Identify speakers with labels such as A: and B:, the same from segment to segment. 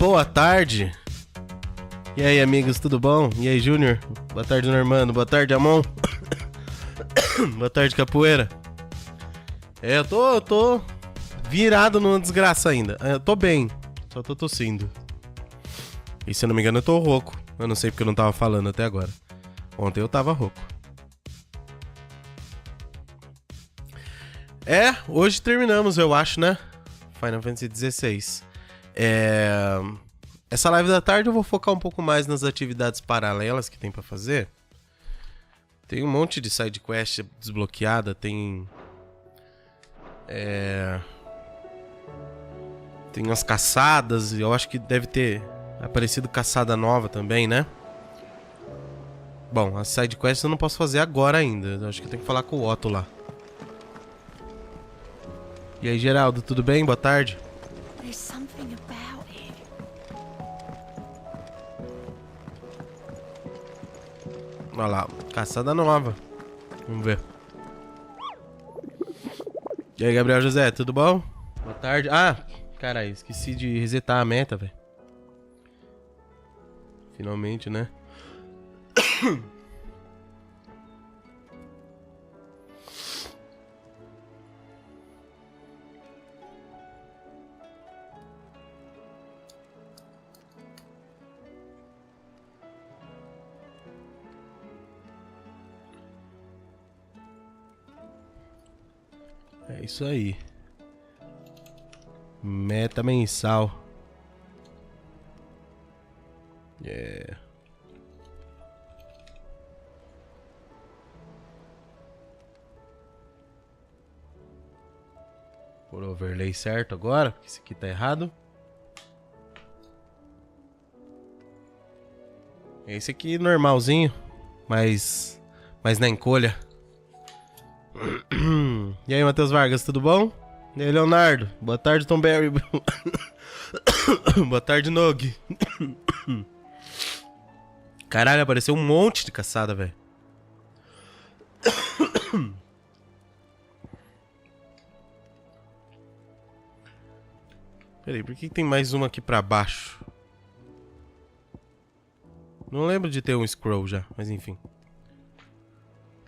A: Boa tarde. E aí, amigos, tudo bom? E aí, Júnior? Boa tarde, Normando. Boa tarde, Amon. Boa tarde, Capoeira. Eu tô virado numa desgraça ainda. Eu tô bem, só tô tossindo. E se eu não me engano, eu tô rouco. Eu não sei porque eu não tava falando até agora. Ontem eu tava rouco. Hoje terminamos, eu acho, né? Final Fantasy XVI. Essa live da tarde eu vou focar um pouco mais nas atividades paralelas que tem pra fazer. Tem um monte de side quest desbloqueada, tem umas caçadas, eu acho que deve ter aparecido caçada nova também, né? Bom, as side quests eu não posso fazer agora ainda, eu acho que eu tenho que falar com o Otto lá. E aí, Geraldo, tudo bem? Boa tarde. Olha lá, caçada nova. Vamos ver. E aí, Gabriel José, tudo bom? Boa tarde. Ah, caralho, esqueci de resetar a meta, velho. Finalmente, né? É isso aí. Meta mensal. Por overlay certo agora, porque esse aqui tá errado. Esse aqui normalzinho, mas na encolha. E aí, Matheus Vargas, tudo bom? E aí, Leonardo? Boa tarde, Tom Berry. Boa tarde, Nog. Caralho, apareceu um monte de caçada, velho. Peraí, por que tem mais uma aqui pra baixo? Não lembro de ter um scroll já, mas enfim.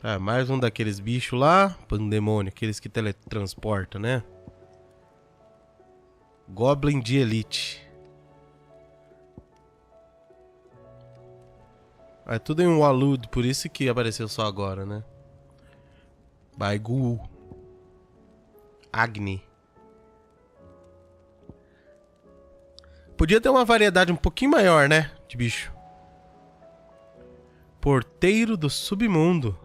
A: Ah, mais um daqueles bichos lá. Pandemônio, aqueles que teletransportam, né? Goblin de Elite. É tudo em Walud, por isso que apareceu só agora, né? Baigu. Agni. Podia ter uma variedade um pouquinho maior, né? De bicho. Porteiro do Submundo.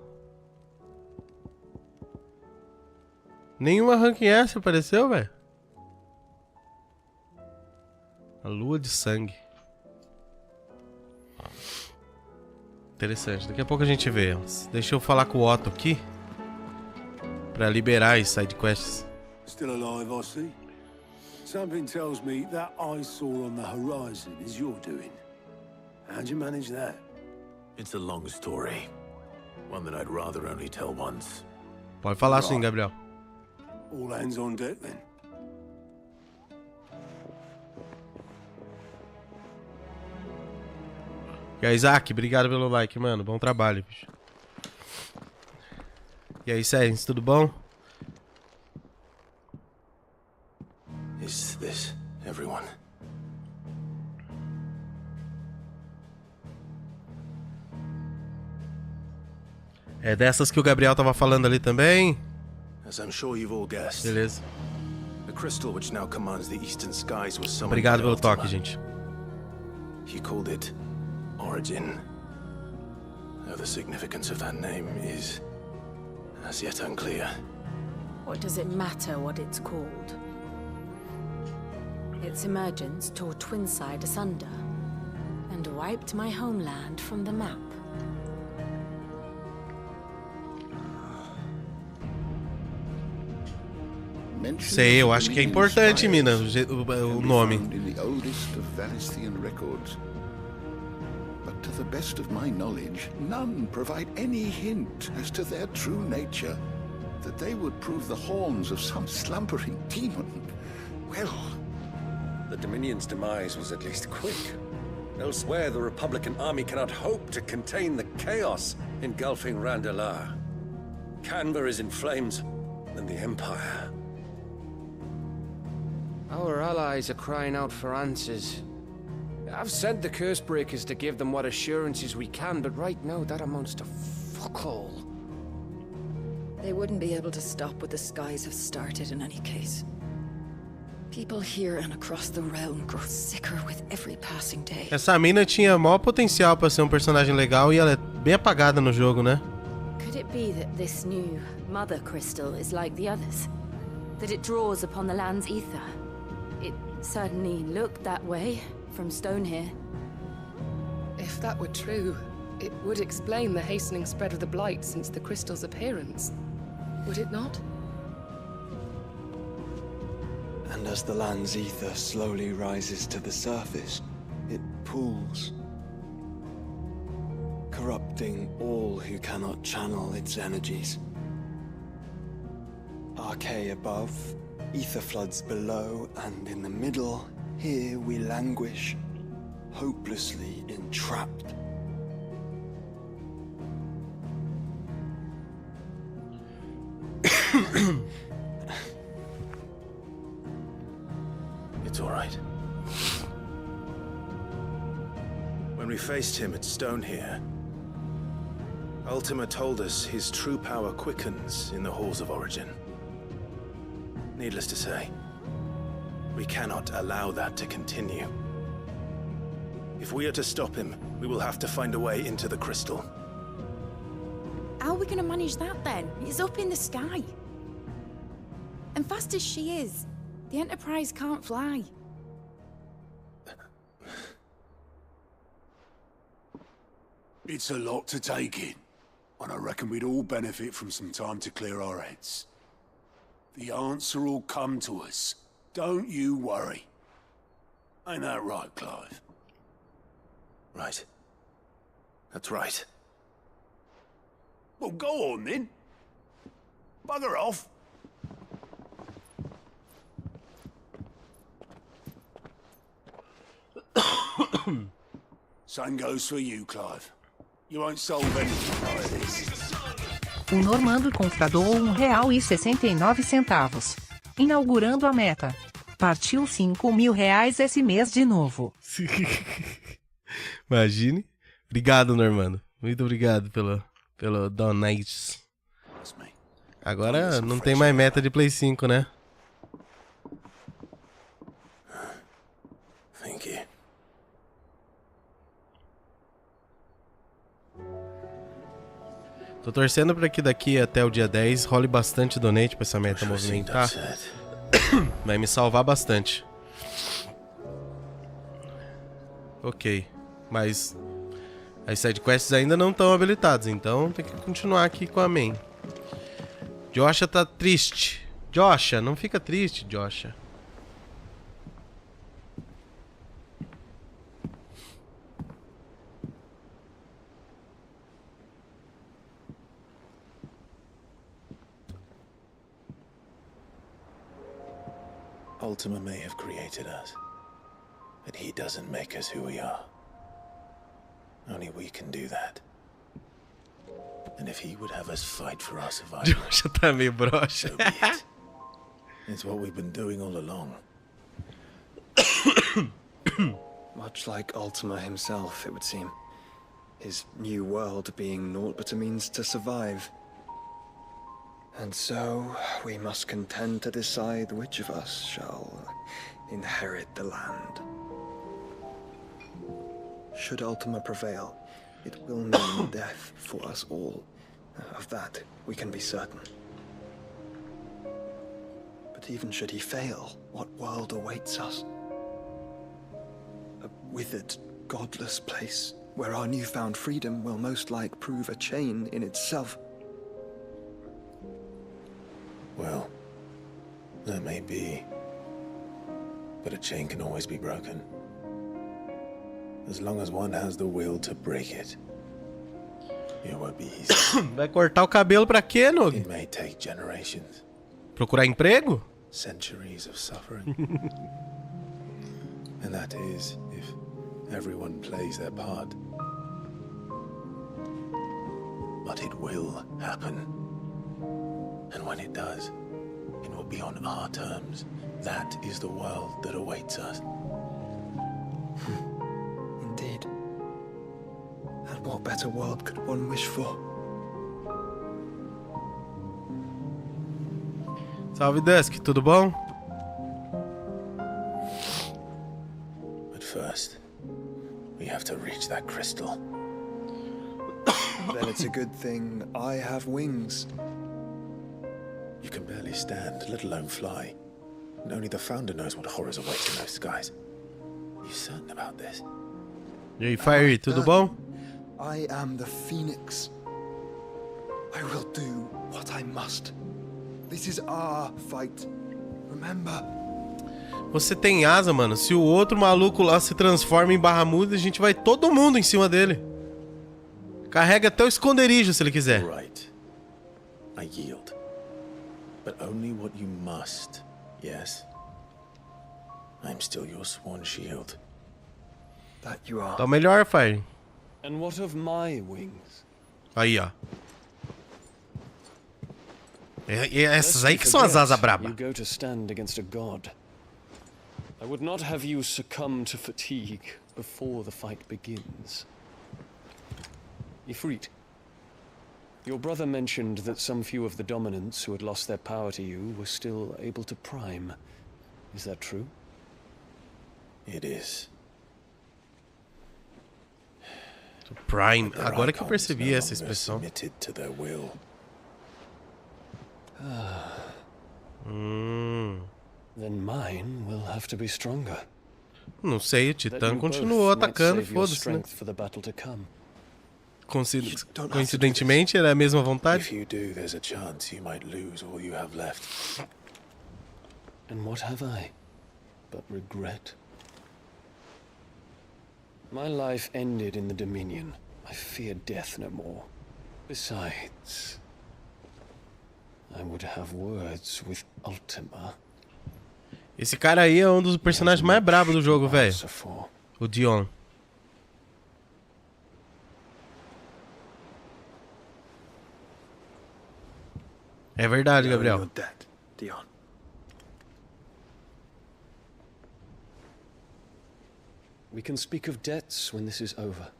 A: Nenhuma ranking S apareceu, velho. A lua de sangue. Interessante. Daqui a pouco a gente vê elas. Deixa eu falar com o Otto aqui. Pra liberar as sidequests.
B: Still alive, I see. Something tells me that eyesore on the horizon is your doing. How'd you manage that?
C: It's a long story. One that I'd rather only tell once.
A: Pode falar assim, Gabriel.
B: All hands on deck, then.
A: E aí, Isaac, obrigado pelo like, mano. Bom trabalho, bicho. E aí, Sérgio, tudo bom?
C: Is this everyone?
A: É dessas que o Gabriel tava falando ali também.
C: As I'm sure you've all guessed.
A: Beleza.
C: The crystal which now commands the eastern skies was summoned.
A: Obrigado pelo toque, gente.
C: He called it Origin. Though the significance of that name is as yet unclear.
D: What does it matter what it's called? Its emergence tore Twinside asunder and wiped my homeland from the map.
A: Sei, eu acho que é importante, Mina, o nome.
E: But to the best of my knowledge, none provide any hint as to their true nature. That they would prove the horns of some slumbering demon. Well,
F: the Dominion's demise was at least quick. Elsewhere, the Republican army cannot hope to contain the chaos engulfing Randalar. Canberra is in flames, and the Empire.
G: Our allies are crying out for answers. I've sent the curse breakers to give them what assurances we can, but right now that amounts to fuck all.
H: They wouldn't be able to stop what the skies have started in any case. People here and across the realm grow sicker with every passing day.
A: Essa mina tinha maior potencial pra ser personagem legal e ela é bem apagada no jogo, né?
D: Could it be that this new mother crystal is like the others? That it draws upon the land's ether? It certainly looked that way from stone here.
I: If that were true, it would explain the hastening spread of the blight since the crystal's appearance. Would it not?
J: And as the land's ether slowly rises to the surface, it pools, corrupting all who cannot channel its energies. Archay above, ether floods below, and in the middle, here we languish, hopelessly entrapped.
C: It's all right. When we faced him at Stone here, Ultima told us his true power quickens in the halls of origin. Needless to say, we cannot allow that to continue. If we are to stop him, we will have to find a way into the crystal.
K: How are we going to manage that then? It's up in the sky. And fast as she is, the Enterprise can't fly.
B: It's a lot to take in, and I reckon we'd all benefit from some time to clear our heads. The answer will come to us. Don't you worry. Ain't that right, Clive?
C: Right. That's right.
B: Well, go on then. Bugger off. Same goes for you, Clive. You won't solve anything like this.
L: O Normando confradou R$1,69, inaugurando a meta. Partiu R$5.000 esse mês de novo.
A: Imagine. Obrigado, Normando. Muito obrigado pelo donate. Agora não tem mais meta de Play 5, né?
C: Thank you.
A: Tô torcendo pra que daqui até o dia 10 role bastante donate pra essa meta movimentar. Vai me salvar bastante. Ok. Mas as sidequests ainda não estão habilitadas, então tem que continuar aqui com a main. Josha tá triste. Josha, não fica triste, Josha.
C: Ultima may have created us, but he doesn't make us who we are. Only we can do that. And if he would have us fight for our survival,
A: Josha tá meio broxa.
C: so be it. It's what we've been doing all along.
J: Much like Ultima himself, it would seem. His new world being naught but a means to survive. And so, we must contend to decide which of us shall inherit the land. Should Ultima prevail, it will mean death for us all. Of that, we can be certain. But even should he fail, what world awaits us? A withered, godless place, where our newfound freedom will most like prove a chain in itself.
C: Well, that may be. But a chain can always be broken. As long as one has the will to break it. It won't be easy.
A: Vai cortar o cabelo pra quê, Nog?
C: It may take generations.
A: Procurar emprego?
C: Centuries of suffering. And that is if everyone plays their part. But it will happen. And when it does, it will be on our terms. That is the world that awaits us.
J: Indeed. And what better world could one wish for?
A: Salve, Dusk, tudo bom?
C: But first, we have to reach that crystal.
J: Then it's a good thing I have wings.
C: You can barely stand, let alone fly. And only the Founder knows what horrors await in those skies. Are you certain about this?
A: E aí, Fire, tudo bom?
J: I am the Phoenix. I will do what I must. This is our fight. Remember?
A: Você tem asa, mano. Se o outro maluco lá se transforma em Bahamut, a gente vai todo mundo em cima dele. Carrega até o esconderijo se ele quiser.
C: Right. I yield. But only what you must, yes? I'm still your sworn shield.
J: That you are.
A: Tá melhor, Fire.
M: And what of my wings?
A: Aí, ó. E essas aí que são as asas braba.
M: You go to stand against a god. I would not have you succumb to fatigue before the fight begins. Ifrit, your brother mentioned that some few of the dominants who had lost their power to you were still able to prime. Is that true?
C: It is.
A: Prime. Agora que eu percebi essa expressão.
C: To their will.
M: Then mine will have to be stronger.
A: Não sei, o Titã continuou atacando, foda-se, né? Coincidentemente, era a mesma vontade.
C: If you do, there's a chance you might lose all you have left.
M: And what have I but regret? My life ended in the Dominion. I fear death no more. Besides, I would have words with Ultima.
A: Esse cara aí é um dos personagens mais brabos do jogo, velho. O Dion. É verdade, Gabriel.
M: We can speak of debts when this is over.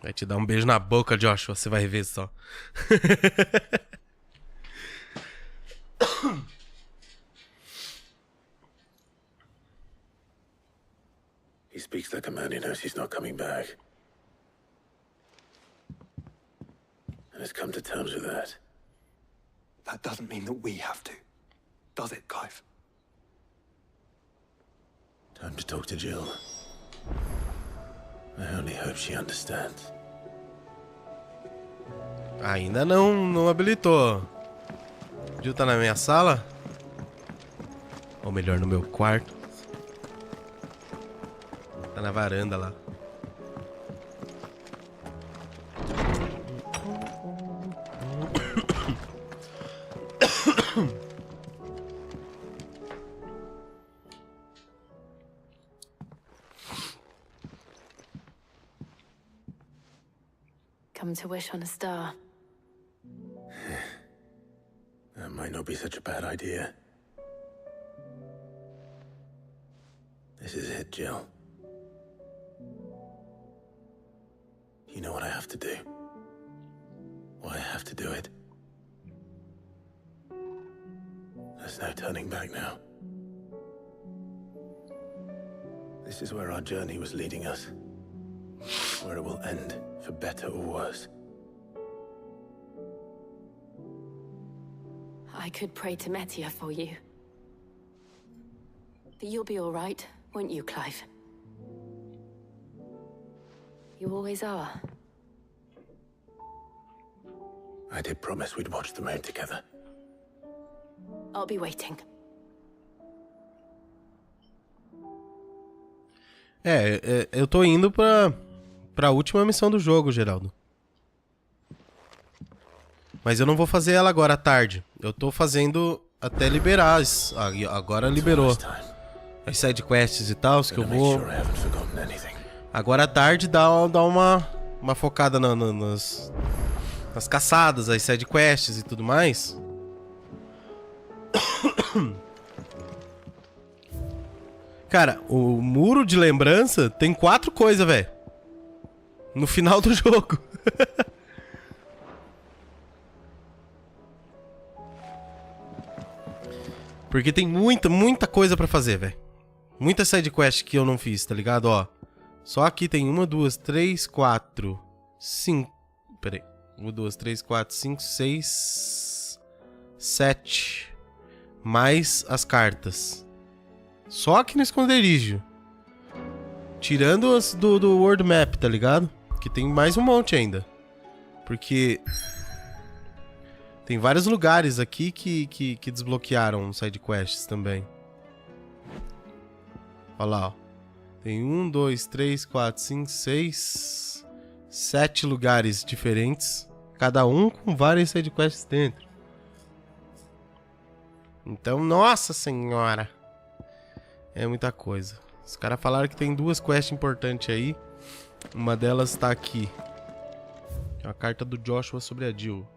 A: Vai te dar um beijo na boca, Joshua. Você vai ver só.
C: He speaks like a man who knows he's not coming back. And has come to terms with that.
J: That doesn't mean that we have to, does it, Clive?
C: Time to talk to Jill. I only hope she understands.
A: Ainda não habilitou. Jill tá na minha sala? Ou melhor, no meu quarto. Tá na varanda lá.
D: Come to wish on a star.
C: That might not be such a bad idea. This is it, Jill. You know what I have to do. Why I have to do it. There's no turning back now. This is where our journey was leading us. Where it will end, for better or worse.
D: I could pray to Metia for you. But you'll be all right, won't you, Clive? You always are.
C: I did promise we'd watch the moon together.
D: I'll be waiting.
A: Eu tô indo pra última missão do jogo, Geraldo. Mas eu não vou fazer ela agora à tarde. Eu tô fazendo até liberar. Agora liberou. as sidequests e tal, que eu vou... Agora à tarde dá uma focada nas caçadas, as sidequests e tudo mais. Cara, o muro de lembrança tem 4 coisas, velho. No final do jogo. Porque tem muita coisa pra fazer, velho. Muita sidequest que eu não fiz, tá ligado? Ó. Só aqui tem 1, 2, 3, 4, 5. Pera aí. 1, 2, 3, 4, 5, 6, 7. Mais as cartas. Só aqui no esconderijo. Tirando as do World Map, tá ligado? Que tem mais um monte ainda. Porque tem vários lugares aqui que desbloquearam sidequests também. Olha lá, ó. Tem 1, 2, 3, 4, 5, 6, 7 lugares diferentes. Cada um com várias sidequests dentro. Então, nossa senhora. É muita coisa. Os caras falaram que tem 2 quests importantes aí. Uma delas tá aqui. É a carta do Joshua sobre a Jill.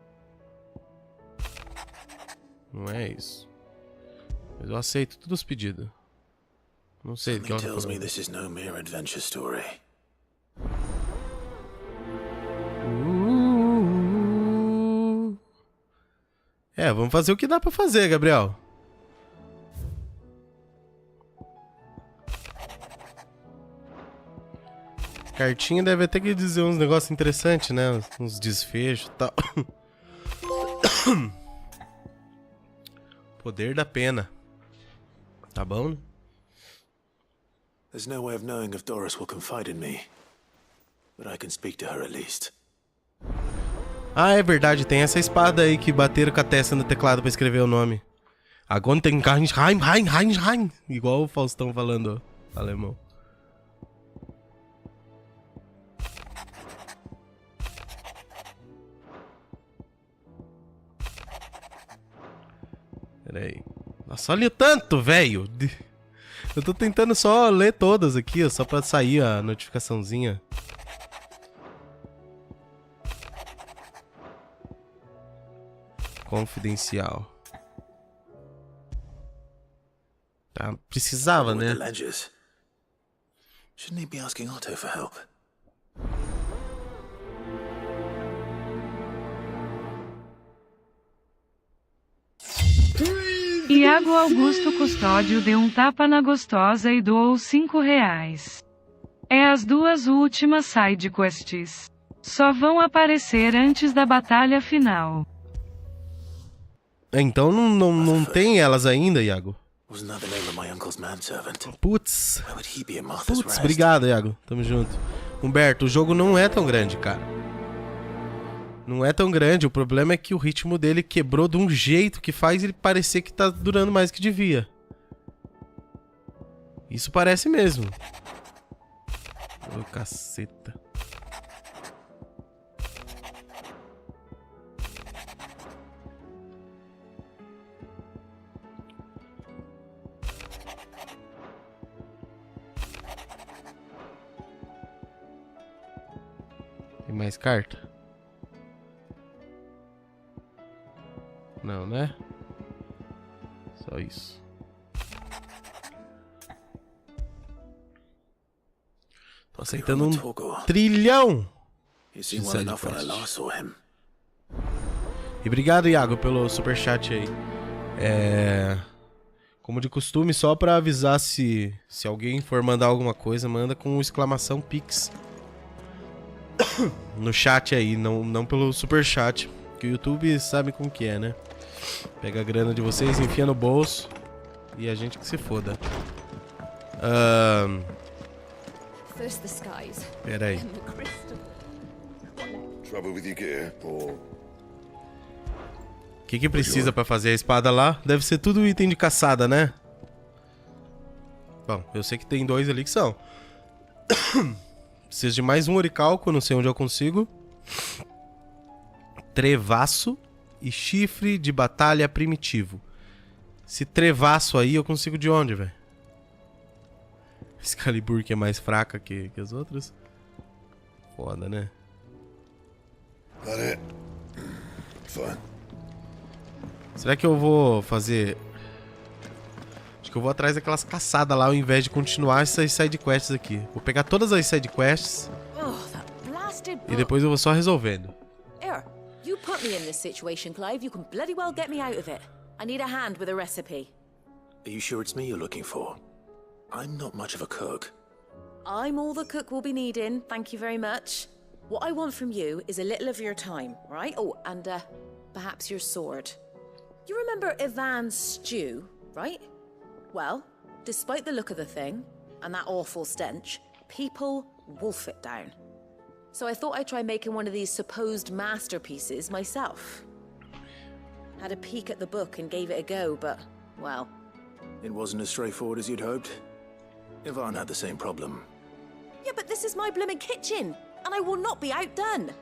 A: Não é isso. Mas eu aceito todos os pedidos. Não sei do que ela tá falando. É, vamos fazer o que dá pra fazer, Gabriel. Cartinha deve até que dizer uns negócios interessantes, né? Uns desfechos e tal. Poder da pena. Tá bom, né?
C: There's no way of knowing if Doris will confide in me. But I can speak to her at least.
A: Ah, é verdade. Tem essa espada aí que bateram com a testa no teclado pra escrever o nome. Agora tem Hein. Igual o Faustão falando alemão. Pera aí. Nossa, olha tanto, velho. Eu tô tentando só ler todas aqui, ó, só pra sair a notificaçãozinha. Confidencial. Tá, precisava, né?
C: Shouldn't he be asking Otto for help?
L: Iago Augusto Custódio deu um tapa na gostosa e doou 5 reais. É as 2 últimas sidequests. Só vão aparecer antes da batalha final.
A: Então não tem elas ainda, Iago? Putz, obrigado, Iago. Tamo junto. Humberto, o jogo não é tão grande, cara. Não é tão grande, o problema é que o ritmo dele quebrou de um jeito que faz ele parecer que tá durando mais que devia. Isso parece mesmo. Ô, caceta. Tem mais carta? Não, né? Só isso. Tô aceitando 1 trilhão. E obrigado, Iago, pelo superchat aí. Como de costume, só pra avisar se alguém for mandar alguma coisa, manda com exclamação Pix. No chat aí, não pelo superchat. Que o YouTube sabe como que é, né? Pega a grana de vocês, enfia no bolso e a gente que se foda. Pera aí. O que precisa pra fazer a espada lá? Deve ser tudo item de caçada, né? Bom, eu sei que tem 2 ali que são. Preciso de mais um oricalco, não sei onde eu consigo. Trevaço e chifre de batalha primitivo. Esse trevaço aí eu consigo de onde, velho? Excalibur que é mais fraca que as outras. Foda, né?
E: Got it. Fine.
A: Será que eu vou fazer... Acho que eu vou atrás daquelas caçadas lá ao invés de continuar essas sidequests aqui. Vou pegar todas as sidequests e depois eu vou só resolvendo.
N: Here, you put me in this situation, Clive. You can bloody well get me out of it. I need a hand with a recipe.
C: Are you sure it's me you're looking for? I'm not much of a cook.
N: I'm all the cook will be needing, thank you very much. What I want from you is a little of your time, right? Oh, and perhaps your sword. You remember Ivan's stew, right? Well, despite the look of the thing, and that awful stench, people wolf it down. So I thought I'd try making one of these supposed masterpieces myself. Had a peek at the book and gave it a go, but, well...
C: It wasn't as straightforward as you'd hoped? Ivan had the same problem.
N: Yeah, but this is my blimmin' kitchen, and I will not be outdone.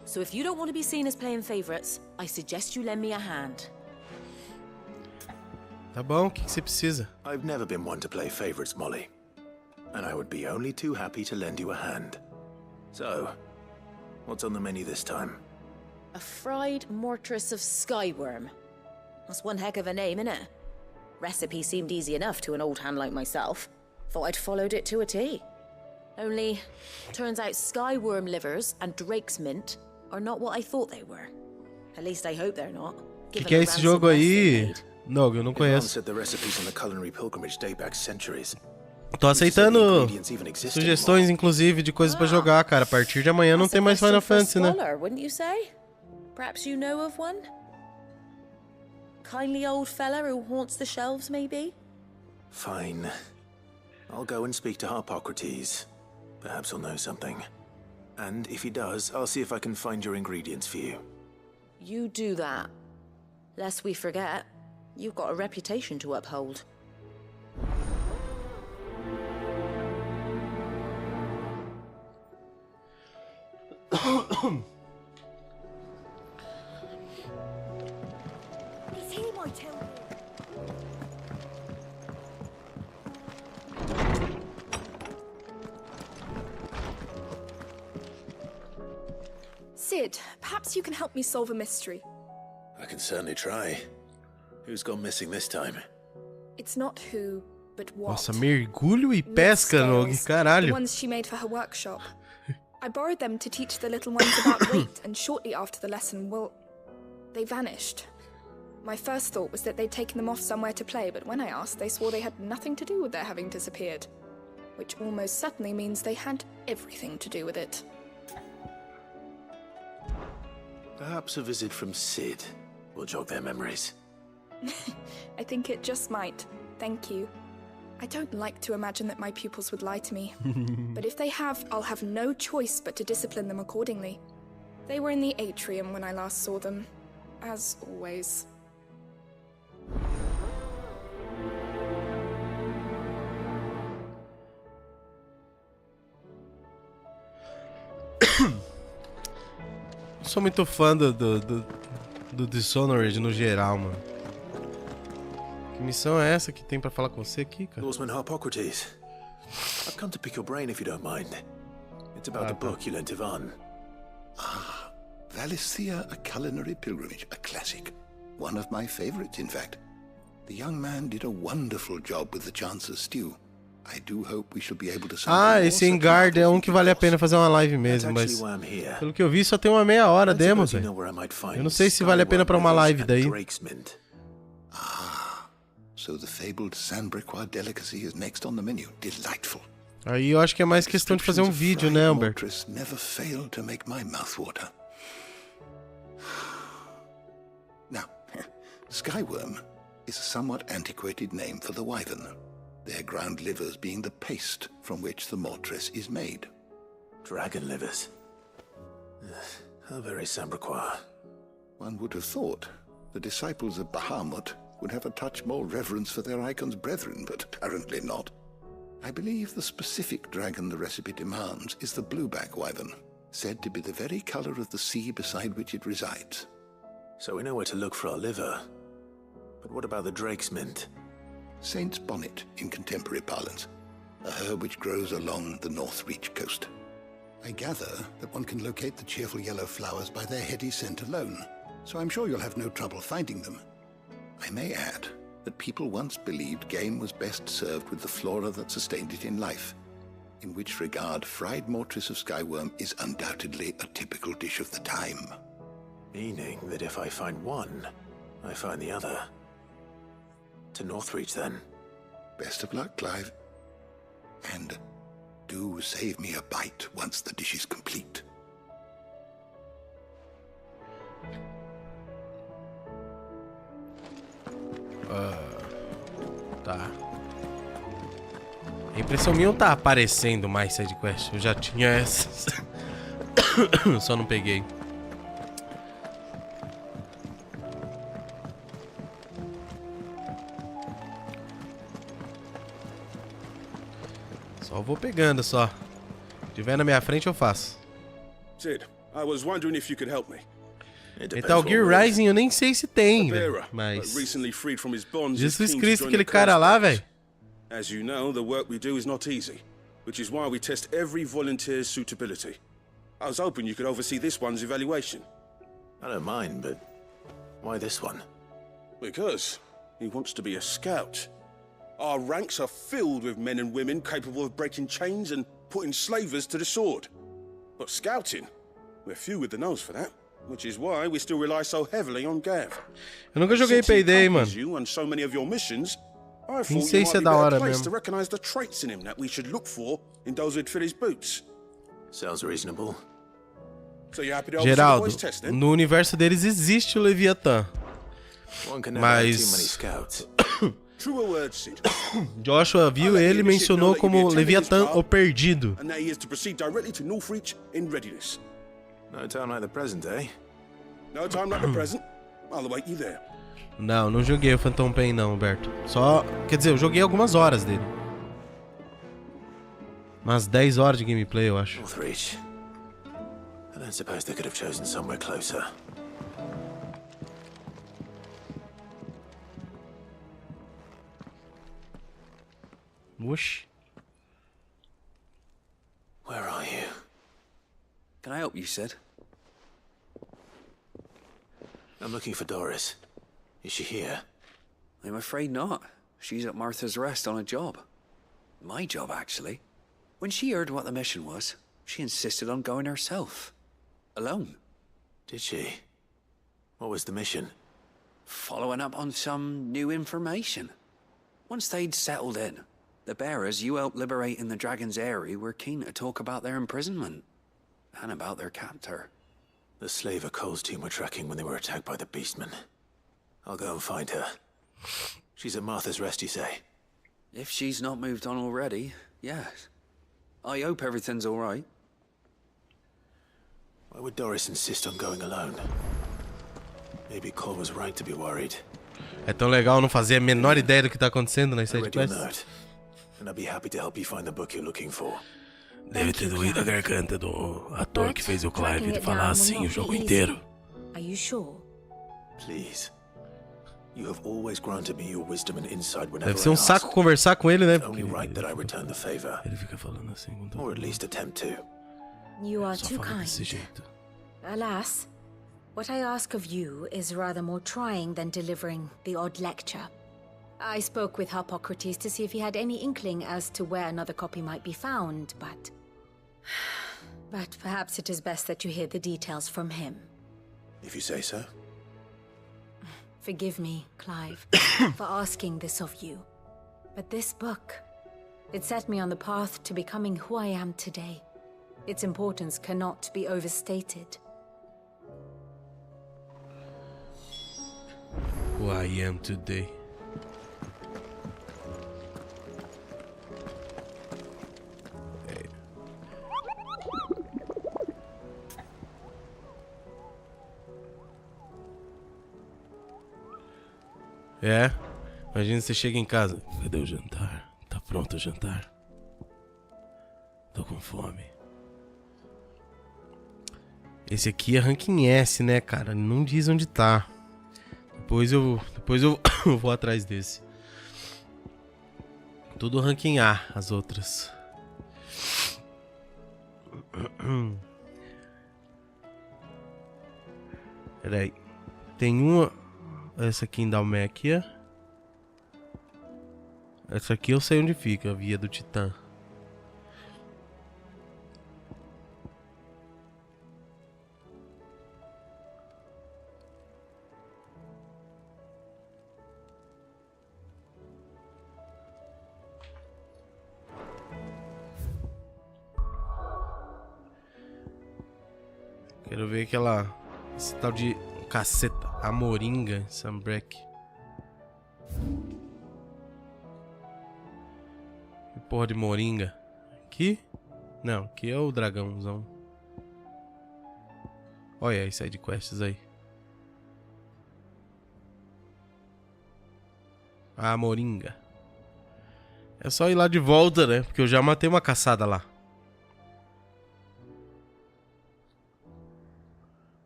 N: So if you don't want to be seen as playing favourites, I suggest you lend me a hand.
A: Tá bom, o que você precisa?
C: I've never been one to play favorites, Molly. And I would be only too happy to lend you a hand. So, what's on the menu this time?
N: A fried mortress of skyworm. That's one heck of a name, innit? Recipe seemed easy enough to an old hand like myself. Thought I'd followed it to a T. Only, turns out skyworm livers and drake's mint are not what I thought they were. At least I hope they're not.
A: Que é esse jogo aí? Não, eu não conheço. Tô aceitando sugestões, inclusive, de coisas pra jogar, cara. A partir de amanhã não tem mais Final Fantasy, né?
N: Perhaps you know of one? Kindly old fella who haunts the shelves, maybe?
C: Fine. I'll go and speak to Harpocrates. Perhaps he'll know something. And if he does, I'll see if I can find your ingredients for you.
N: You do that. Lest we forget, you've got a reputation to uphold.
K: Is he my tail?
O: Sid, perhaps you can help me solve a mystery.
C: I can certainly try. Who's gone missing this time?
O: It's not who, but what.
A: Nossa, mergulho e pesca, Nog, caralho.
O: The ones she made for her workshop. I borrowed them to teach the little ones about weight, and shortly after the lesson, well, they vanished. My first thought was that they'd taken them off somewhere to play, but when I asked, they swore they had nothing to do with their having disappeared. Which almost certainly means they had everything to do with it.
C: Perhaps a visit from Sid will jog their memories.
O: I think it just might. Thank you. I don't like to imagine that my pupils would lie to me. But if they have, I'll have no choice but to discipline them accordingly. They were in the atrium when I last saw them. As always.
A: Sou muito fã do Dishonored no geral, mano. Que missão é essa que tem pra falar com você aqui, cara?
C: Norseman Harpocrates. I've come to pick your brain if you don't mind. It's about the book you lent Ivan.
E: Ah, Valisthea, A Culinary Pilgrimage, a classic. One of my favorites, in fact. The young man did a wonderful job with the Chance's stew. I do hope we shall be able to...
A: Esse Engard é um que vale a pena fazer uma live mesmo, mas pelo que eu vi só tem uma meia hora demo, velho. Eu não sei se vale a pena pra uma live daí.
E: Ah, so the fabled Sandbrequois delicacy is next on the menu. Delightful.
A: Aí eu acho que é mais questão de fazer um vídeo, né, Humbert?
E: Never failed to make my mouth water. Now, Skyworm is a somewhat antiquated name for the wyvern. Their ground livers being the paste from which the mortress is made.
C: Dragon livers? How very Sambrequois.
E: One would have thought the disciples of Bahamut would have a touch more reverence for their icon's brethren, but apparently not. I believe the specific dragon the recipe demands is the blueback wyvern, said to be the very color of the sea beside which it resides.
C: So we know where to look for our liver. But what about the drake's mint?
E: Saint's bonnet in contemporary parlance. a herb which grows along the North Reach coast. I gather that one can locate the cheerful yellow flowers by their heady scent alone, so I'm sure you'll have no trouble finding them. I may add that people once believed game was best served with the flora that sustained it in life, in which regard fried mortress of skyworm is undoubtedly a typical dish of the time.
C: Meaning that if I find one, I find the other. To Northreach, then.
E: Best of luck, Clive. And do save me a bite once the dish is complete.
A: Tá. A impressão minha não tá aparecendo mais side quest. Eu já tinha essas. Só não peguei. Só vou pegando só. Se tiver na minha frente eu faço.
P: Sid, I was wondering if you could help me.
A: Metal Gear Rising eu nem sei se tem, velho. Mas Jesus Cristo, aquele cara lá, velho.
P: As you know, the work we do is not easy, which is why we test every volunteer's suitability. I was hoping you could oversee this one's evaluation.
C: I don't mind, but why this one?
P: Because he wants to be a scout. Our ranks are filled with men and women capable of breaking chains and putting slavers to the sword. But scouting, we're few with the nose for that. Which is why we still rely so heavily on Gav.
A: Eu nunca joguei Payday, mano.
P: Nem sei se é da hora mesmo. To recognize the traits in him that we should look for in those who'd fill his boots.
C: Sounds reasonable.
P: So you happy to
A: Geraldo, no universo deles existe o Leviatã. Mas Joshua viu ele e mencionou como Leviatã o Perdido.
P: And that he is to proceed directly to Northreach in readiness.
C: No time like the present, eh?
P: No time like the present. I'll await you there.
A: Não joguei o Phantom Pain não, Alberto. Só, quer dizer, eu joguei algumas horas dele. Umas 10 horas de gameplay, eu acho.
C: Northreach. I don't suppose they could have chosen somewhere closer.
A: Whoosh.
C: Where are you?
Q: Can I help you, Sid?
C: I'm looking for Doris. Is she here?
Q: I'm afraid not. She's at Martha's Rest on a job. My job, actually. When she heard what the mission was, she insisted on going herself. Alone.
C: Did she? What was the mission?
Q: Following up on some new information. Once they'd settled in, the bearers you helped liberate in the Dragon's Eyrie were keen to talk about their imprisonment. And about their captor.
C: The slaver Cole's team were tracking when they were attacked by the beastmen. I'll go and find her. She's at Martha's Rest, you say?
Q: If she's not moved on already, yes. I hope everything's all right.
C: Why would Doris insist on going alone? Maybe Cole was right to be worried.
A: É tão legal não fazer a menor ideia do que tá acontecendo nas side quests.
C: And I'll be happy to help you find the book you're looking for.
A: Deve ter doído a garganta do ator que fez o Clive falar assim o jogo inteiro.
N: Are you sure?
C: Please. You have always granted me your wisdom and insight whenever
A: Deve ser um saco conversar com ele, né?
C: Only right that I return the favor.
A: Ele fica falando assim,
C: or at least attempt to.
N: You are too kind. Alas, what I ask of you is rather more trying than delivering the odd lecture. I spoke with Harpocrates to see if he had any inkling as to where another copy might be found, but perhaps it is best that you hear the details from him.
C: If you say so.
N: Forgive me, Clive, for asking this of you. But this book, it set me on the path to becoming who I am today. Its importance cannot be overstated.
A: Who I am today. É, imagina você chega em casa. Cadê o jantar? Tá pronto o jantar? Tô com fome. Esse aqui é ranking S, né, cara? Não diz onde tá. Depois eu vou atrás desse. Tudo ranking A, as outras. Peraí. Tem uma... Essa aqui em Dalméquia. Essa aqui eu sei onde fica, a Via do Titã. Quero ver aquela... Esse tal de caceta. A moringa, Sunbreak. Que porra de moringa. Aqui? Não, aqui é o dragãozão. Olha aí, side quests aí. A moringa. É só ir lá de volta, né? Porque eu já matei uma caçada lá.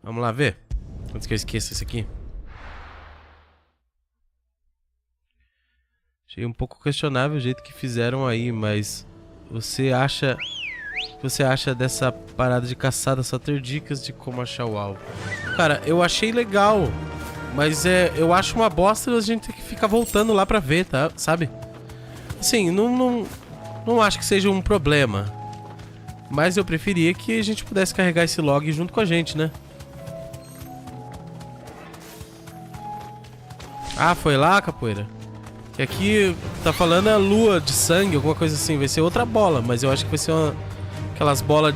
A: Vamos lá ver. Antes que eu esqueça isso aqui. Achei um pouco questionável o jeito que fizeram aí, mas você acha... O que você acha dessa parada de caçada só ter dicas de como achar o alvo? Cara, eu achei legal, mas eu acho uma bosta a gente ter que ficar voltando lá pra ver, tá? Sabe? Assim, não acho que seja um problema, mas eu preferia que a gente pudesse carregar esse log junto com a gente, né? Ah, foi lá, capoeira? Que aqui tá falando a lua de sangue, alguma coisa assim. Vai ser outra bola, mas eu acho que vai ser aquelas bolas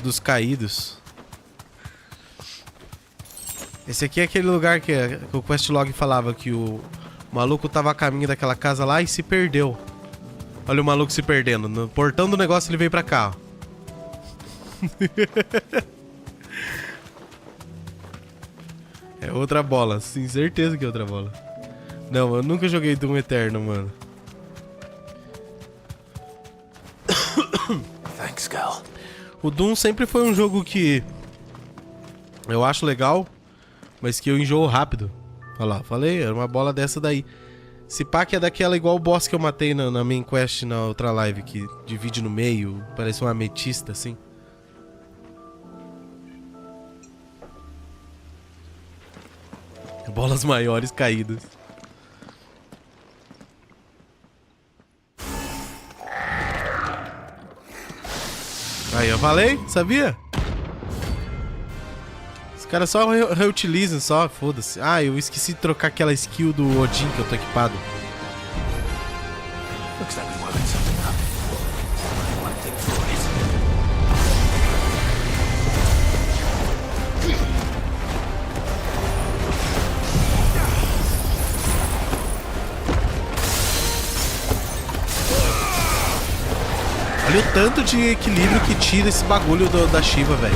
A: dos caídos. Esse aqui é aquele lugar que o questlog falava que o maluco tava a caminho daquela casa lá e se perdeu. Olha o maluco se perdendo. No portão do negócio ele veio pra cá, ó. É outra bola, sim, certeza que é outra bola. Não, eu nunca joguei Doom Eterno, mano.
C: Thanks, girl.
A: O Doom sempre foi um jogo que eu acho legal, mas que eu enjoo rápido. Olha lá, falei, era uma bola dessa daí. Se pá que é daquela igual o boss que eu matei na main quest na outra live, que divide no meio, parece uma ametista assim. Bolas maiores caídas. Aí, eu falei? Sabia? Os caras só reutilizam, só, foda-se. Ah, eu esqueci de trocar aquela skill do Odin que eu tô equipado.
C: Looks like we're working something up. One thing for it.
A: Olha o tanto de equilíbrio que tira esse bagulho da Shiva, velho.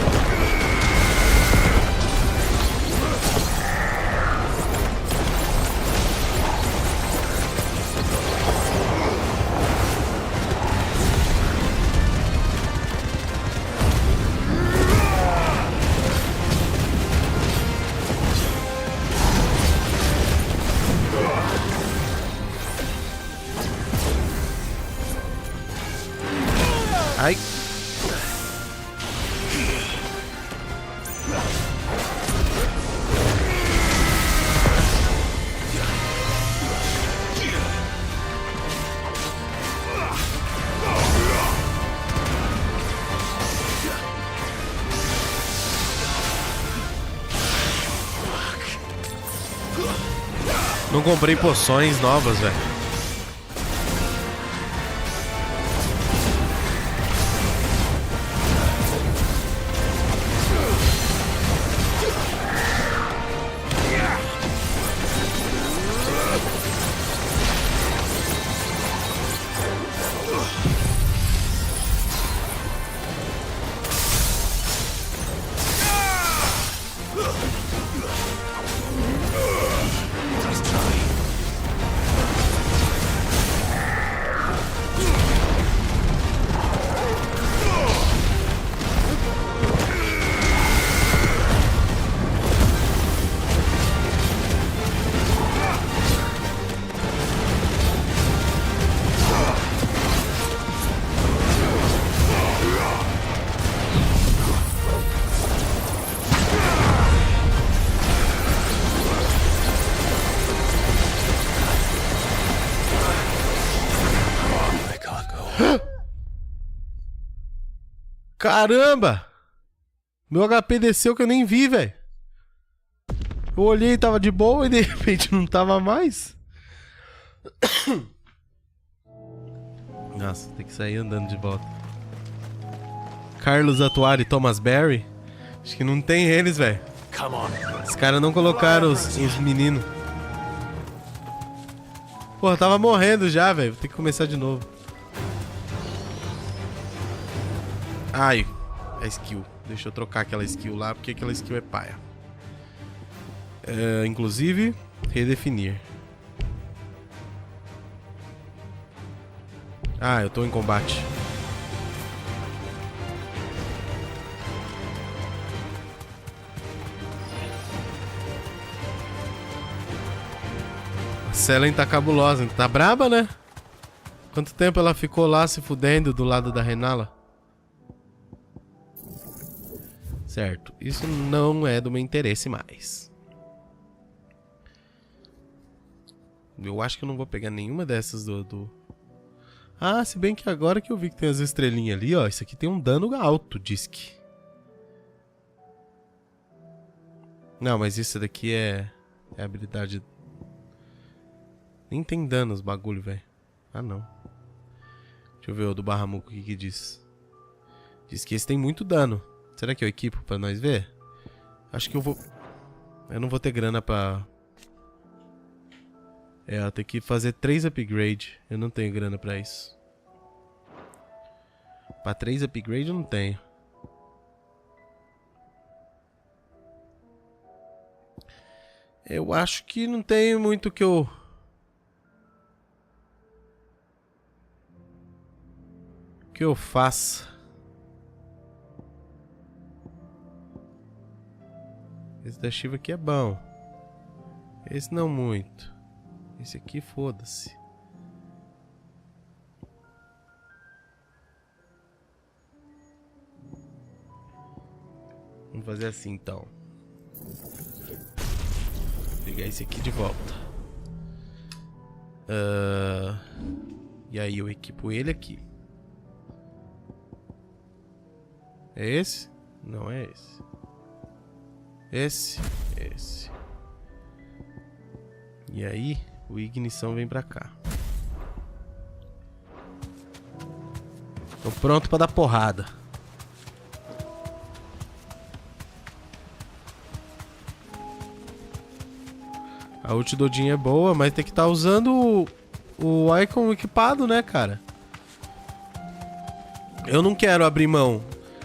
A: Ai. Não comprei poções novas, velho. Caramba! Meu HP desceu que eu nem vi, velho. Eu olhei e tava de boa e de repente não tava mais. Nossa, tem que sair andando de volta. Carlos Atuari e Thomas Berry. Acho que não tem eles, velho. Os caras não colocaram os meninos. Porra, eu tava morrendo já, velho. Vou ter que começar de novo. Ai, a skill. Deixa eu trocar aquela skill lá, porque aquela skill é paia. Inclusive, redefinir. Ah, eu tô em combate. A Selen tá cabulosa, tá braba, né? Quanto tempo ela ficou lá se fudendo do lado da Renala? Certo, isso não é do meu interesse mais. Eu acho que eu não vou pegar nenhuma dessas do... Ah, se bem que agora que eu vi que tem as estrelinhas ali, ó. Isso aqui tem um dano alto, diz que. Não, mas isso daqui é habilidade... Nem tem dano os bagulho, velho. Ah, não. Deixa eu ver o do Barramuco, o que que diz. Diz que esse tem muito dano. Será que eu equipo pra nós ver? Acho que eu vou... Eu não vou ter grana pra... eu tenho que fazer 3 upgrade. Eu não tenho grana pra isso. Pra 3 upgrade eu não tenho. Eu acho que não tem muito que eu... que eu faça. Esse da Shiva aqui é bom. Esse não muito. Esse aqui, foda-se. Vamos fazer assim, então. Vou pegar esse aqui de volta. E aí eu equipo ele aqui. É esse? Não é esse. Esse. E aí, o ignição vem pra cá. Tô pronto pra dar porrada. A ult do Odin é boa, mas tem que estar usando o icon equipado, né, cara? Eu não quero abrir mão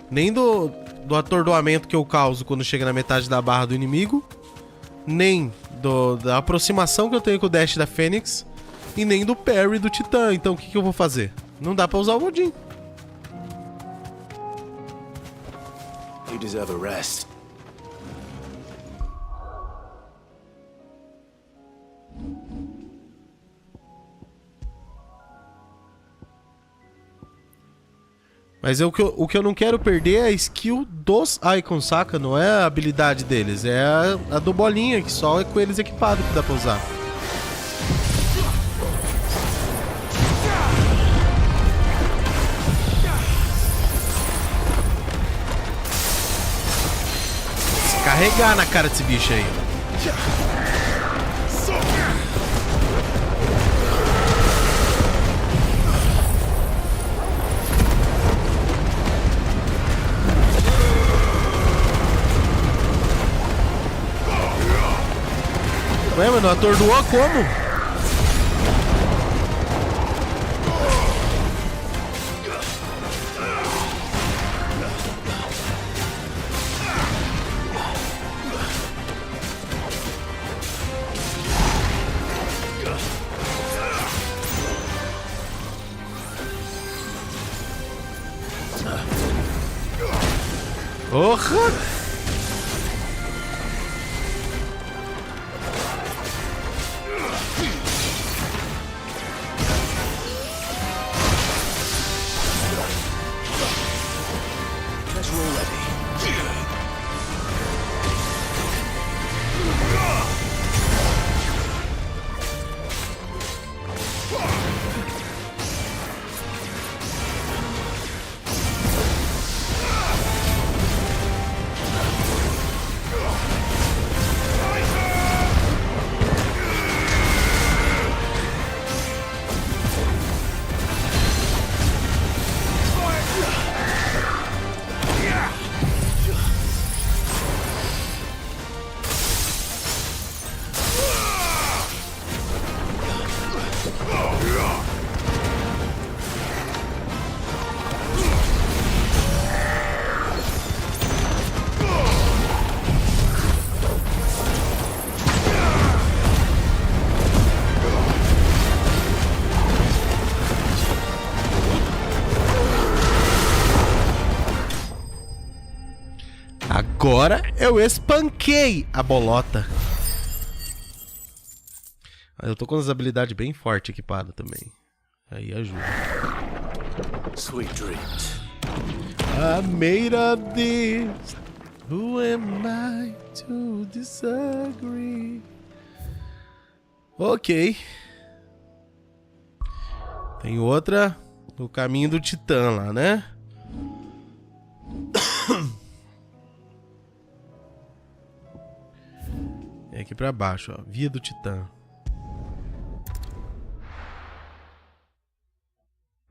A: nem do atordoamento que eu causo quando chega na metade da barra do inimigo, nem da aproximação que eu tenho com o dash da Fênix, e nem do parry do Titã. Então o que eu vou fazer? Não dá pra usar o Odin.
C: You deserve a rest.
A: Mas o que eu não quero perder é a skill dos icons, saca? Não é a habilidade deles, é a do bolinha, que só é com eles equipado que dá pra usar. Se carregar na cara desse bicho aí. Ué, mano, atordoou como? Porra! Agora eu espanquei a bolota. Eu tô com as habilidades bem fortes equipadas também. Aí ajuda.
B: Sweet dreams.
A: I made of this. Who am I to disagree? Ok. Tem outra no caminho do Titã lá, né? É aqui pra baixo, ó. Via do Titã.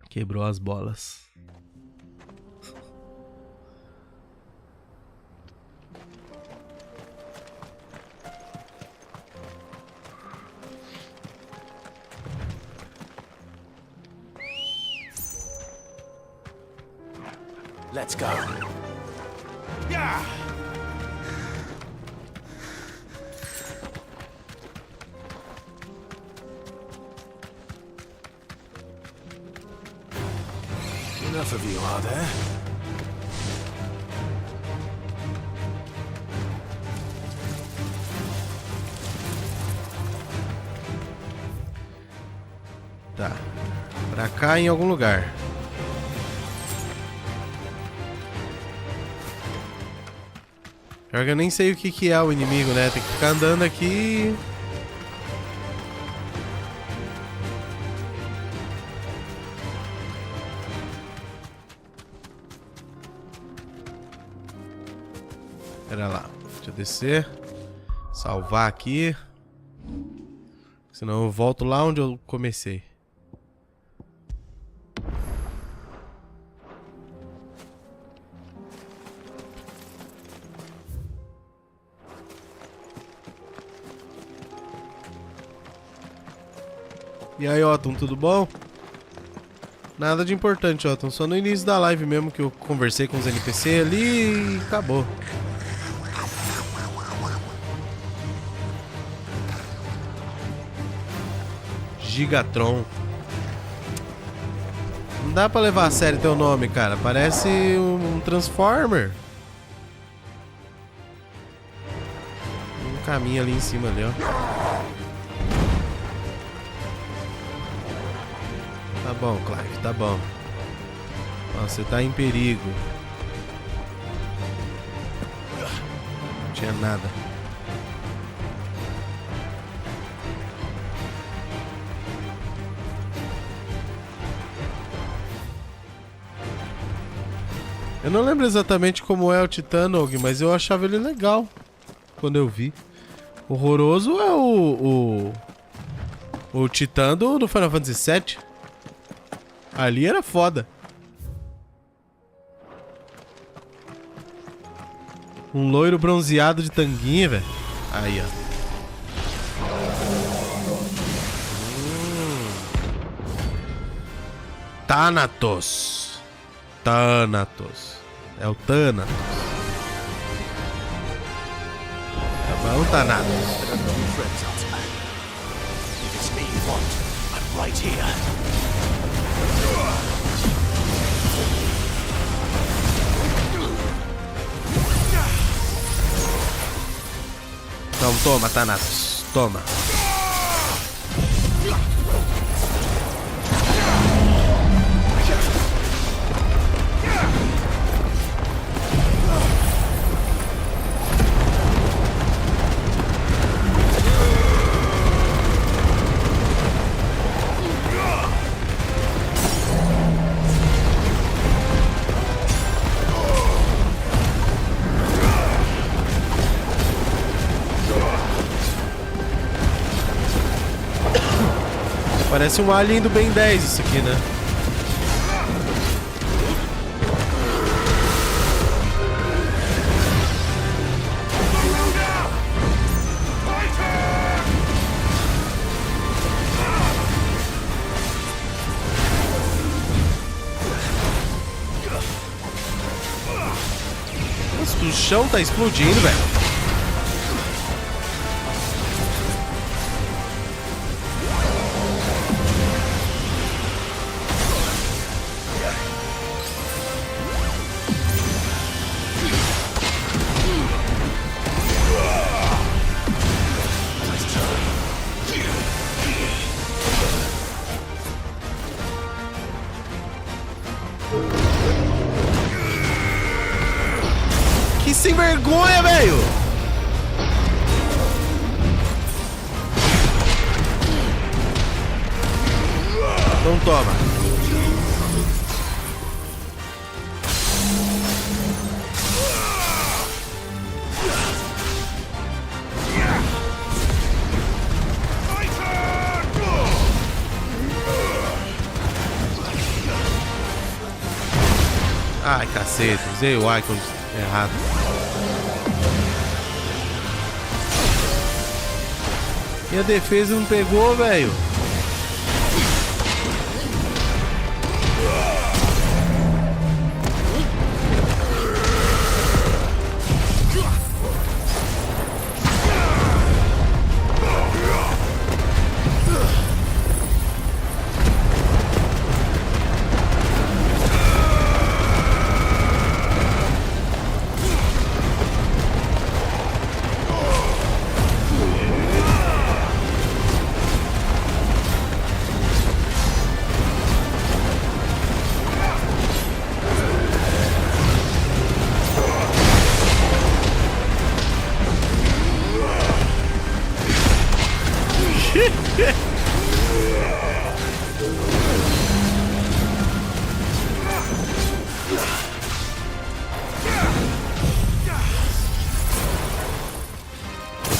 A: Quebrou as bolas.
B: Let's go. Yeah. Enough of you, are there?
A: Tá. Pra cá em algum lugar. Pior que eu nem sei o que é o inimigo, né? Tem que ficar andando aqui. Pera lá. Deixa eu descer. Salvar aqui. Senão eu volto lá onde eu comecei. E aí, Otton, tudo bom? Nada de importante, Otton. Só no início da live mesmo que eu conversei com os NPC ali e acabou. Gigatron. Não dá pra levar a sério teu nome, cara. Parece um Transformer. Um caminho ali em cima ali, ó. Tá bom, Clive, tá bom. Ó, você tá em perigo. Não tinha nada. Eu não lembro exatamente como é o Titã, Nog, mas eu achava ele legal quando eu vi. Horroroso é o Titã do Final Fantasy VII. Ali era foda. Um loiro bronzeado de tanguinha, velho. Aí, ó. Thanatos. Thanatos. É o Thanatos. Tá bom, Thanatos. Então, toma, Thanatos. Toma. Parece um alien do Ben 10 isso aqui, né? Nossa, o chão tá explodindo, velho. Que sem vergonha, velho! Então toma. Ai, cacete, usei o icon errado. E a defesa não pegou, velho.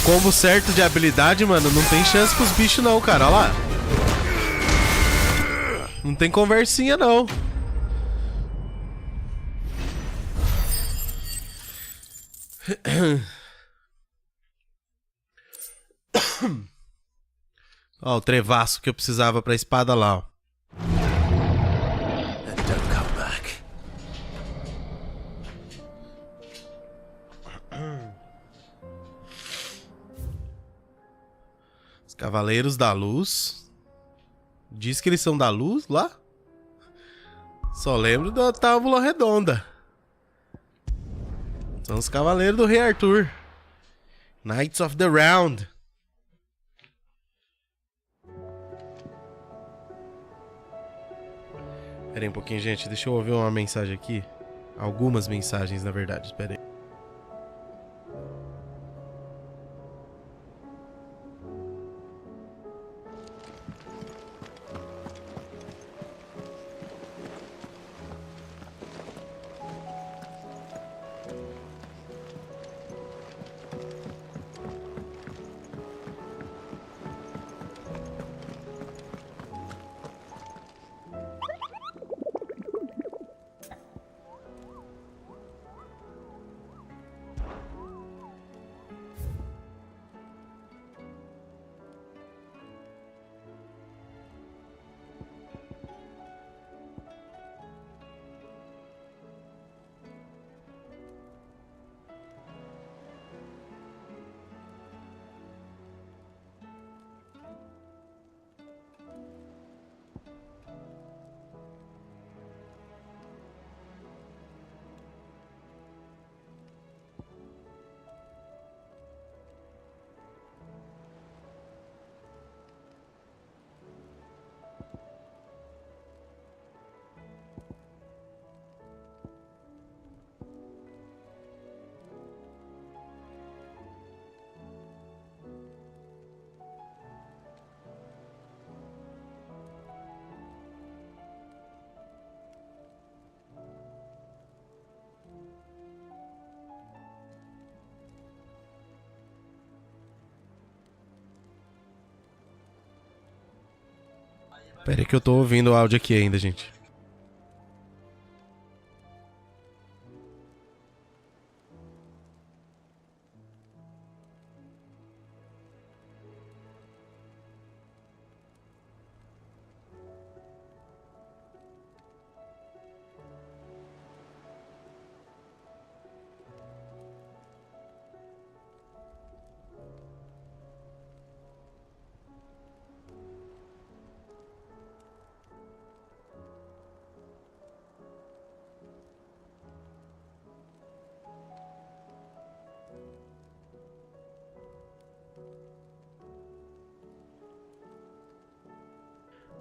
A: Combo certo de habilidade, mano, não tem chance pros bichos não, cara, olha lá. Não tem conversinha não. Ó, o trevaço que eu precisava pra espada lá, ó. Cavaleiros da Luz. Diz que eles são da luz lá? Só lembro da Tábula Redonda. São os Cavaleiros do Rei Arthur. Knights of the Round. Pera aí um pouquinho, gente. Deixa eu ouvir uma mensagem aqui. Algumas mensagens, na verdade. Espera aí. Pera aí que eu tô ouvindo o áudio aqui ainda, gente.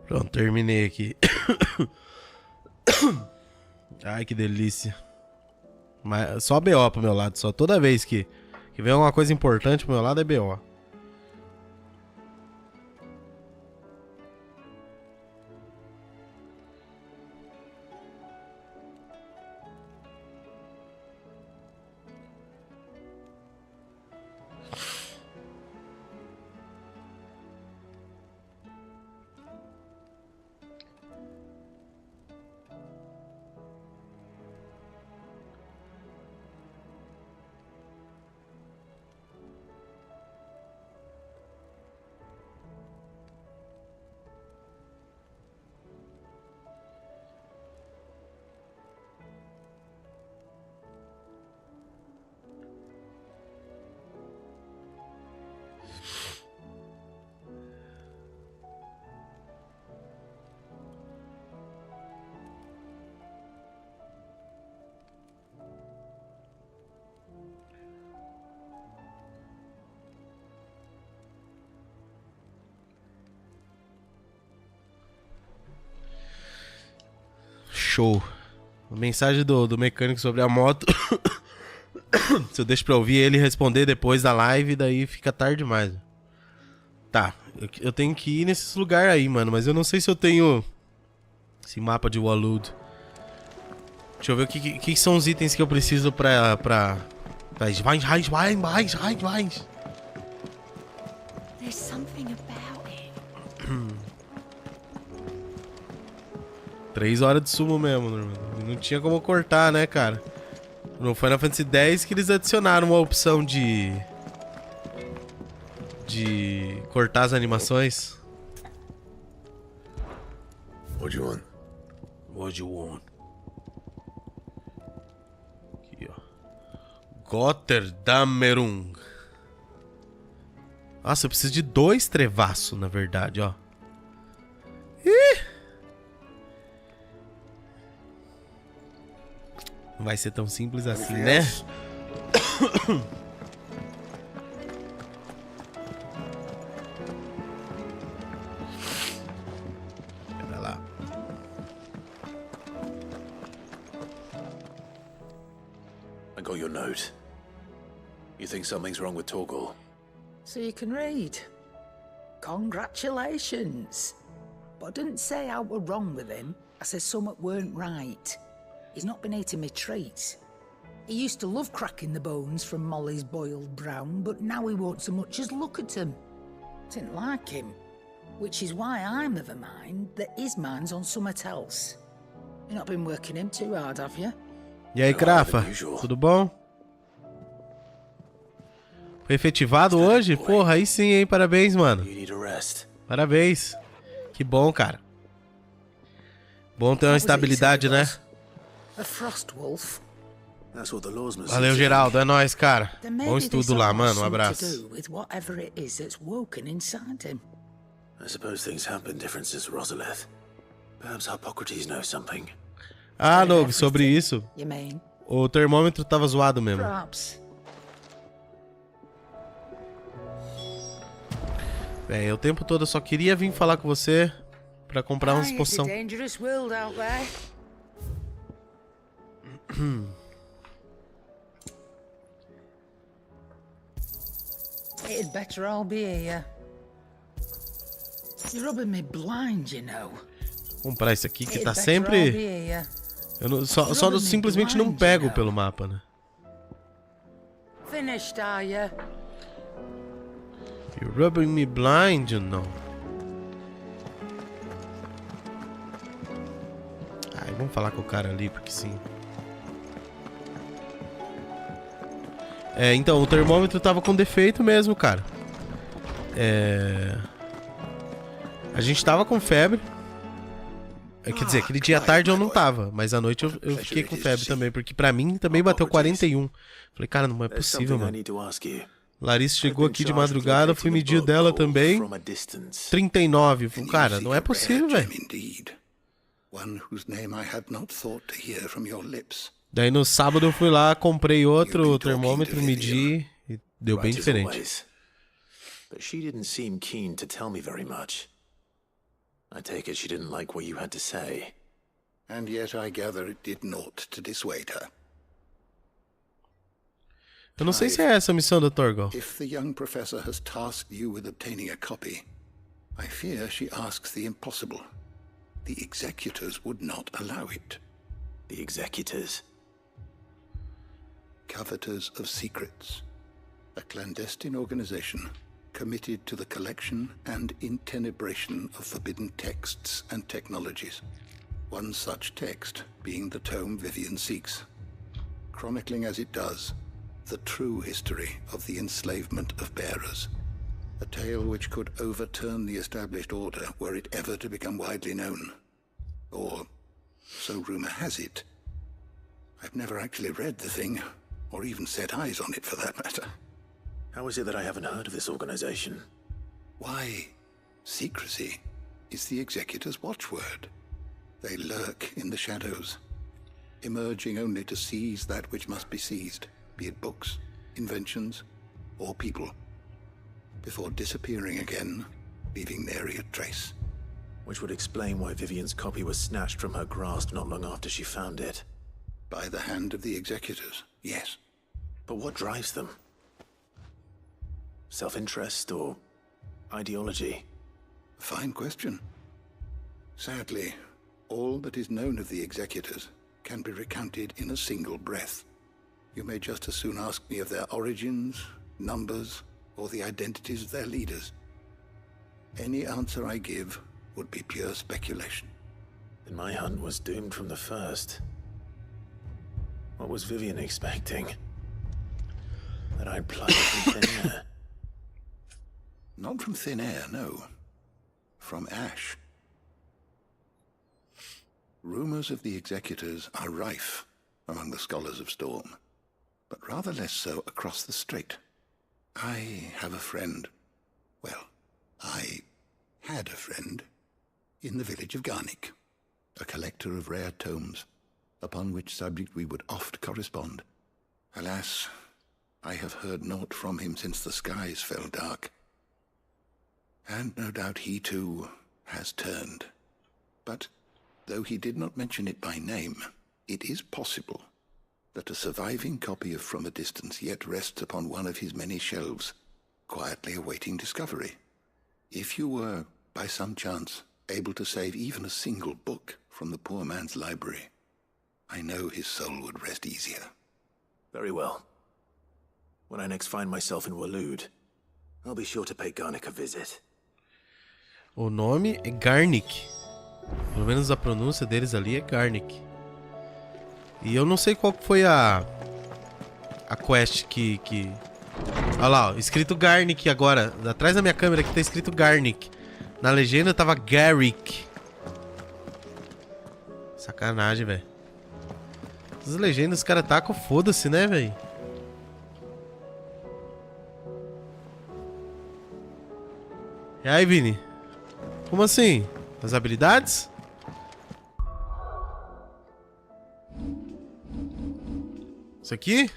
A: Pronto, terminei aqui. Ai, que delícia. Mas só BO pro meu lado, só. Toda vez que vem alguma coisa importante pro meu lado é BO. Show. A mensagem do mecânico sobre a moto. Se eu deixo pra ouvir ele responder depois da live, daí fica tarde demais. Tá, eu tenho que ir nesses lugares aí, mano. Mas eu não sei se eu tenho esse mapa de Walud. Deixa eu ver o que são os itens que eu preciso pra... Mais.
K: There's something about it.
A: 3 horas de sumo mesmo, não tinha como cortar, né, cara? No Final Fantasy X que eles adicionaram uma opção de cortar as animações.
B: What do you want?
A: What you want? Aqui, ó. Gotterdammerung. Nossa, eu preciso de 2 trevaços, na verdade, ó. Ih! Não vai ser tão simples assim, né? Pera lá.
F: I got your note. You think something's wrong with Torgal?
R: So you can read. Congratulations. But I didn't say I were wrong with him. I said something weren't right. He's not been eating me treats. He used to love cracking the bones from Molly's boiled brown, but now he won't so much as look at them. Didn't like him. Which is why I'm of a mind that his mind's on something else. You've not been working him too hard, have you?
A: E aí, Crafa? Tudo bom? Foi efetivado hoje? Porra, aí sim, hein? Parabéns, mano. Parabéns. Que bom, cara. Bom ter uma estabilidade, né? Valeu, Geraldo. É nóis, cara. Bom estudo lá, mano. Um abraço. Ah, Nog, sobre isso. O termômetro tava zoado mesmo. Bem, o tempo todo eu só queria vir falar com você pra comprar umas poção.
R: It'd better all be here. You're rubbing me blind, you know.
A: Vou comprar isso aqui que tá sempre... Eu não, só simplesmente não pego pelo mapa, né?
R: Finished, are you?
A: You're rubbing me blind, you know. Ai, vamos falar com o cara ali, porque sim. É, então, o termômetro tava com defeito mesmo, cara. A gente tava com febre. Quer dizer, aquele dia à tarde eu não tava, mas à noite eu fiquei com febre também, porque pra mim também bateu 41. Falei, cara, não é possível, mano. Larissa chegou aqui de madrugada, fui medir dela também. 39. Falei, cara, não é possível, velho. Daí no sábado eu fui lá, comprei outro termômetro, medi e deu bem diferente.
F: But she didn't seem keen to tell me very much. I take it she didn't like what you had to say.
E: And yet I gather it did naught to dissuade her.
A: Eu não sei se é essa a missão do Torgal.
E: If the young professor has tasked you with obtaining a copy, I fear she asks the impossible. The executors would not allow it.
C: The executors?
E: Coveters of secrets. A clandestine organization committed to the collection and intenebration of forbidden texts and technologies. One such text being the tome Vivian seeks, chronicling as it does the true history of the enslavement of bearers. A tale which could overturn the established order were it ever to become widely known. Or, so rumor has it. I've never actually read the thing, or even set eyes on it for that matter.
C: How is it that I haven't heard of this organization?
E: Why, secrecy is the executor's watchword. They lurk in the shadows, emerging only to seize that which must be seized, be it books, inventions, or people, before disappearing again, leaving nary a trace.
C: Which would explain why Vivian's copy was snatched from her grasp not long after she found it.
E: By the hand of the executors, yes.
C: But what drives them? Self-interest or ideology?
E: A fine question. Sadly, all that is known of the executors can be recounted in a single breath. You may just as soon ask me of their origins, numbers, or the identities of their leaders. Any answer I give would be pure speculation.
C: Then my hunt was doomed from the first. What was Vivian expecting? That I'd pluck it from thin air?
E: Not from thin air, no. From ash. Rumors of the executors are rife among the scholars of Storm, but rather less so across the strait. I have a friend. Well, I had a friend in the village of Garnick, a collector of rare tomes, upon which subject we would oft correspond. Alas, I have heard naught from him since the skies fell dark. And no doubt he too has turned. But though he did not mention it by name, it is possible that a surviving copy of From a Distance yet rests upon one of his many shelves, quietly awaiting discovery. If you were, by some chance, able to save even a single book from the poor man's library, I know his soul would rest easier.
C: Very well. When I next find myself in Waloed, I'll be sure to pay Garnick a visit.
A: O nome é Garnick. Pelo menos a pronúncia deles ali é Garnick. E eu não sei qual foi a quest que... Olha lá, ó, escrito Garnick agora. Atrás da minha câmera aqui tá escrito Garnick. Na legenda tava Garrick. Sacanagem, velho. Essas legendas os caras tacam, foda-se, né, velho? E aí, Vini? Como assim? As habilidades? Isso aqui?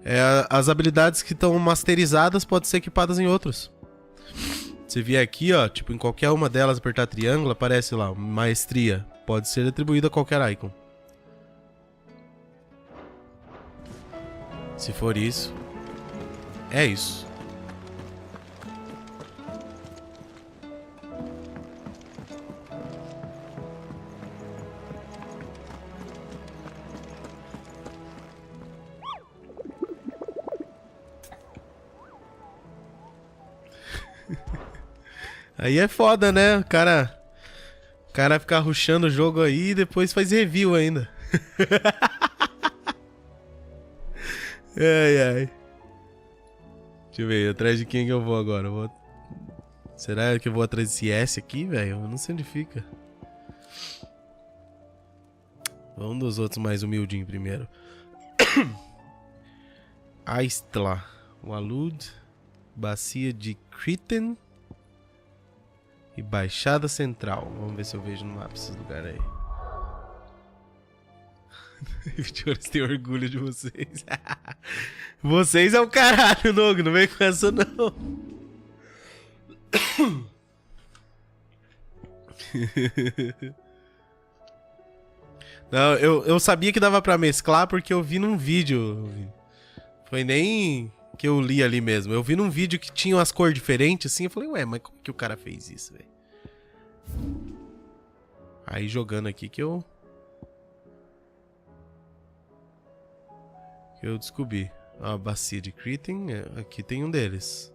A: É, as habilidades que estão masterizadas podem ser equipadas em outros. Se vier aqui, ó, tipo, em qualquer uma delas apertar triângulo, aparece lá, maestria. Pode ser atribuída a qualquer icon. Se for isso, é isso. Aí é foda, né? O cara ficar rushando o jogo aí e depois faz review ainda. Ai, ai. Deixa eu ver, atrás de quem que eu vou agora? Será que eu vou atrás desse S aqui, velho? Eu não sei onde fica. Vamos dos outros mais humildinhos primeiro. Aistla, Waloed, Bacia de Criten e Baixada Central. Vamos ver se eu vejo no mapa esses lugares aí. Vitórias tem orgulho de vocês. Vocês é o caralho, Nogo. Não vem com essa, não. Não, eu sabia que dava pra mesclar porque eu vi num vídeo. Foi nem que eu li ali mesmo. Eu vi num vídeo que tinha umas cores diferentes assim. Eu falei, ué, mas como que o cara fez isso, velho? Aí jogando aqui que eu descobri. Ó, a bacia de Crichton. Aqui tem um deles.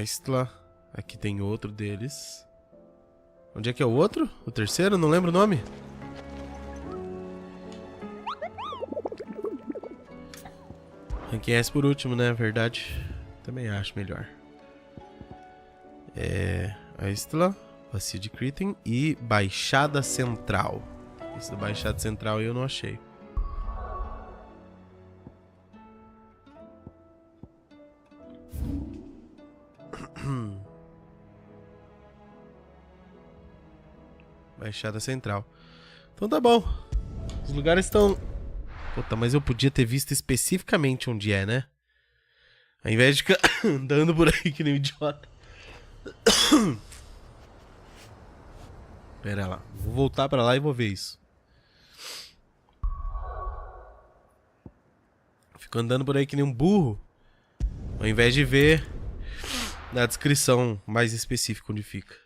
A: Estla. Aqui tem outro deles. Onde é que é o outro? O terceiro? Não lembro o nome. Conheça por último, né? Verdade. Também acho melhor. A Estla, Bacia de Crichton e Baixada Central. Esse da Baixada Central eu não achei. Baixada Central. Então tá bom. Os lugares estão... Puta, mas eu podia ter visto especificamente onde é, né? Ao invés de ficar andando por aí que nem um idiota. Pera lá. Vou voltar pra lá e vou ver isso. Fico andando por aí que nem um burro. Ao invés de ver na descrição mais específica onde fica.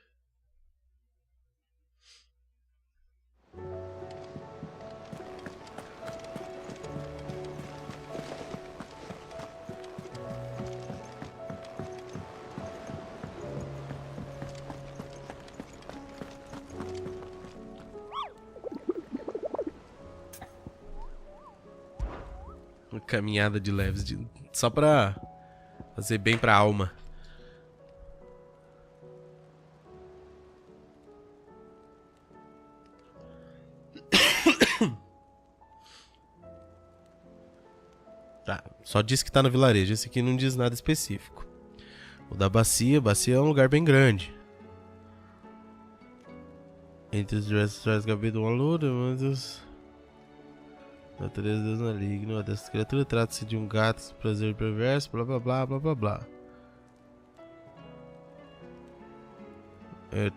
A: Uma caminhada de leves, só pra fazer bem pra alma. Tá, só diz que tá no vilarejo. Esse aqui não diz nada específico. O da bacia é um lugar bem grande. Entre os diversos gabitos uma luta, mas os... Natureza Deus maligno. Dessa criatura trata-se de um gato prazer perverso, blá blá blá blá blá blá.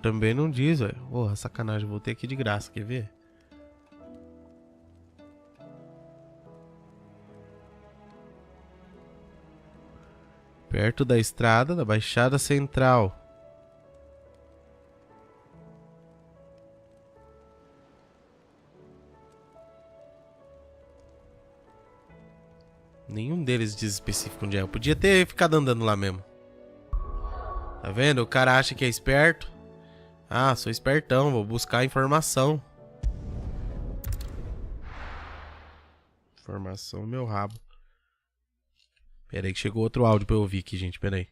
A: Também não diz, velho. Porra, sacanagem, voltei aqui de graça, quer ver? Perto da estrada da Baixada Central. Nenhum deles diz específico onde é. Eu podia ter ficado andando lá mesmo. Tá vendo? O cara acha que é esperto. Ah, sou espertão, vou buscar informação. Informação no meu rabo. Pera aí que chegou outro áudio pra eu ouvir aqui, gente. Pera aí.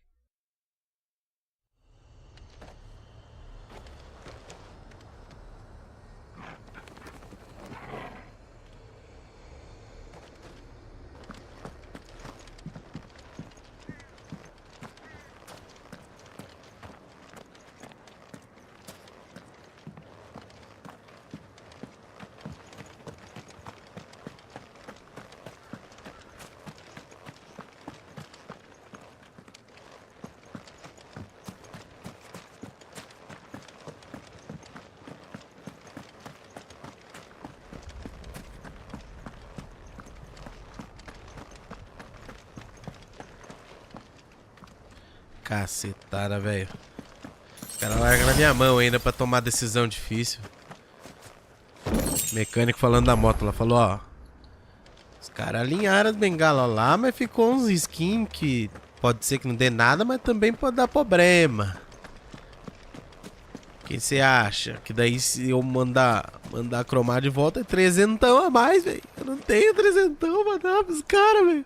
A: Cacetada, velho. Os caras largam na minha mão ainda pra tomar decisão difícil. O mecânico falando da moto lá, falou, ó. Os caras alinharam as bengalas lá, mas ficou uns skins que pode ser que não dê nada, mas também pode dar problema. O que você acha? Que daí se eu mandar cromar de volta é 300 a mais, velho. Eu não tenho 300 pra dar pros caras, velho.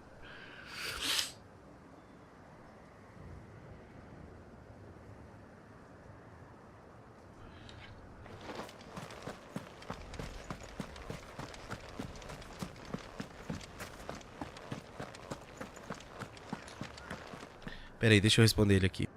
A: Pera aí, deixa eu responder ele aqui.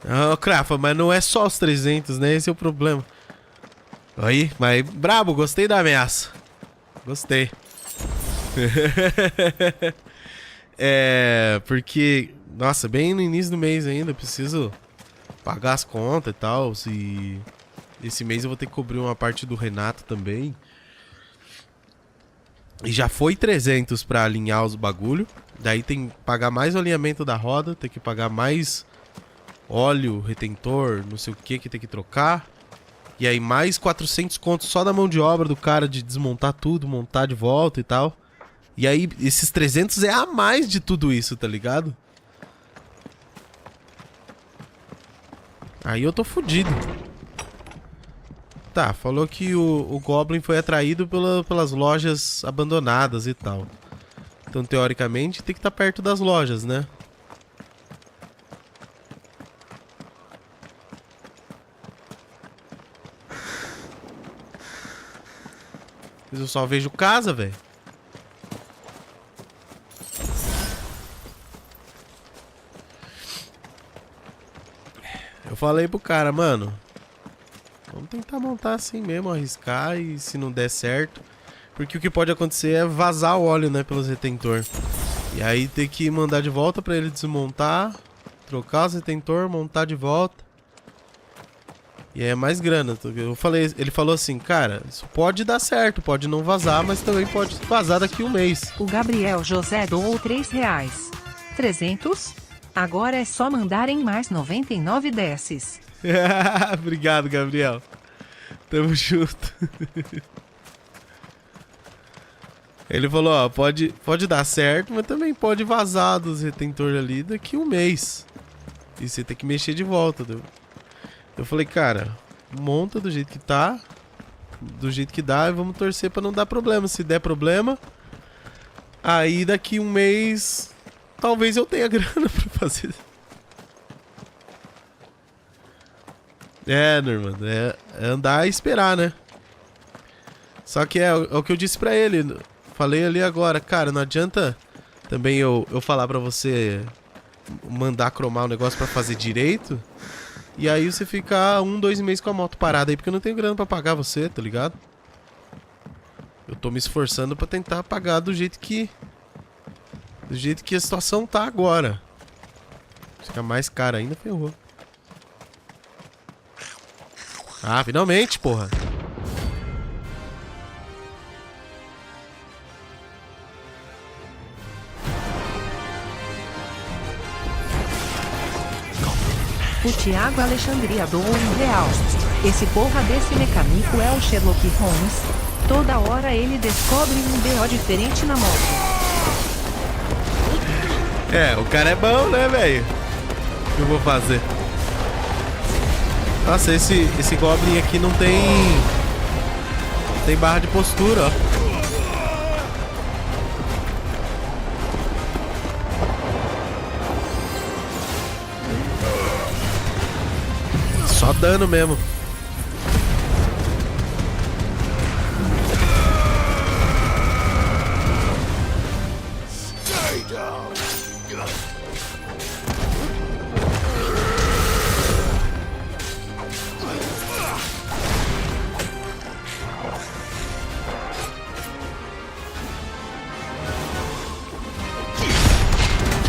A: Ah, Crafa, mas não é só os 300, né? Esse é o problema. Aí, mas brabo, gostei da ameaça. Gostei. Porque, nossa, bem no início do mês ainda, preciso pagar as contas e tal. E esse mês eu vou ter que cobrir uma parte do Renato também. E já foi 300 pra alinhar os bagulho. Daí tem que pagar mais o alinhamento da roda, tem que pagar mais óleo, retentor, não sei o que tem que trocar. E aí mais 400 contos só da mão de obra do cara de desmontar tudo, montar de volta e tal. E aí esses 300 é a mais de tudo isso, tá ligado? Aí eu tô fudido. Tá, falou que o Goblin foi atraído pelas lojas abandonadas e tal. Então, teoricamente, tem que estar perto das lojas, né? Mas eu só vejo casa, velho. Eu falei pro cara, mano, vamos tentar montar assim mesmo, arriscar, e se não der certo, porque o que pode acontecer é vazar o óleo, né, pelos retentor. E aí ter que mandar de volta pra ele desmontar, trocar os retentor, montar de volta. E aí é mais grana. Ele falou assim, cara, isso pode dar certo, pode não vazar, mas também pode vazar daqui a um mês.
S: O Gabriel José doou R$3. 300? Agora é só mandar em mais 99 desses.
A: Obrigado, Gabriel. Tamo junto. Ele falou, ó, pode dar certo, mas também pode vazar dos retentores ali daqui a um mês. E você tem que mexer de volta. Eu falei, cara, monta do jeito que tá, do jeito que dá, e vamos torcer pra não dar problema. Se der problema, aí daqui a um mês, talvez eu tenha grana pra fazer. Norman, é andar e esperar, né? Só que é o que eu disse pra ele. Falei ali agora, cara, não adianta também eu falar pra você mandar cromar o negócio pra fazer direito, e aí você ficar 1-2 meses com a moto parada aí, porque eu não tenho grana pra pagar você, tá ligado? Eu tô me esforçando pra tentar pagar do jeito que a situação tá agora. Fica mais caro ainda, ferrou. Ah, finalmente, porra.
S: O Thiago Alexandria doou R$1. Esse porra desse mecânico é o Sherlock Holmes. Toda hora ele descobre um BO diferente na moto.
A: O cara é bom, né, velho? O que eu vou fazer? Nossa, esse Goblin aqui não tem barra de postura, ó. Só dano mesmo.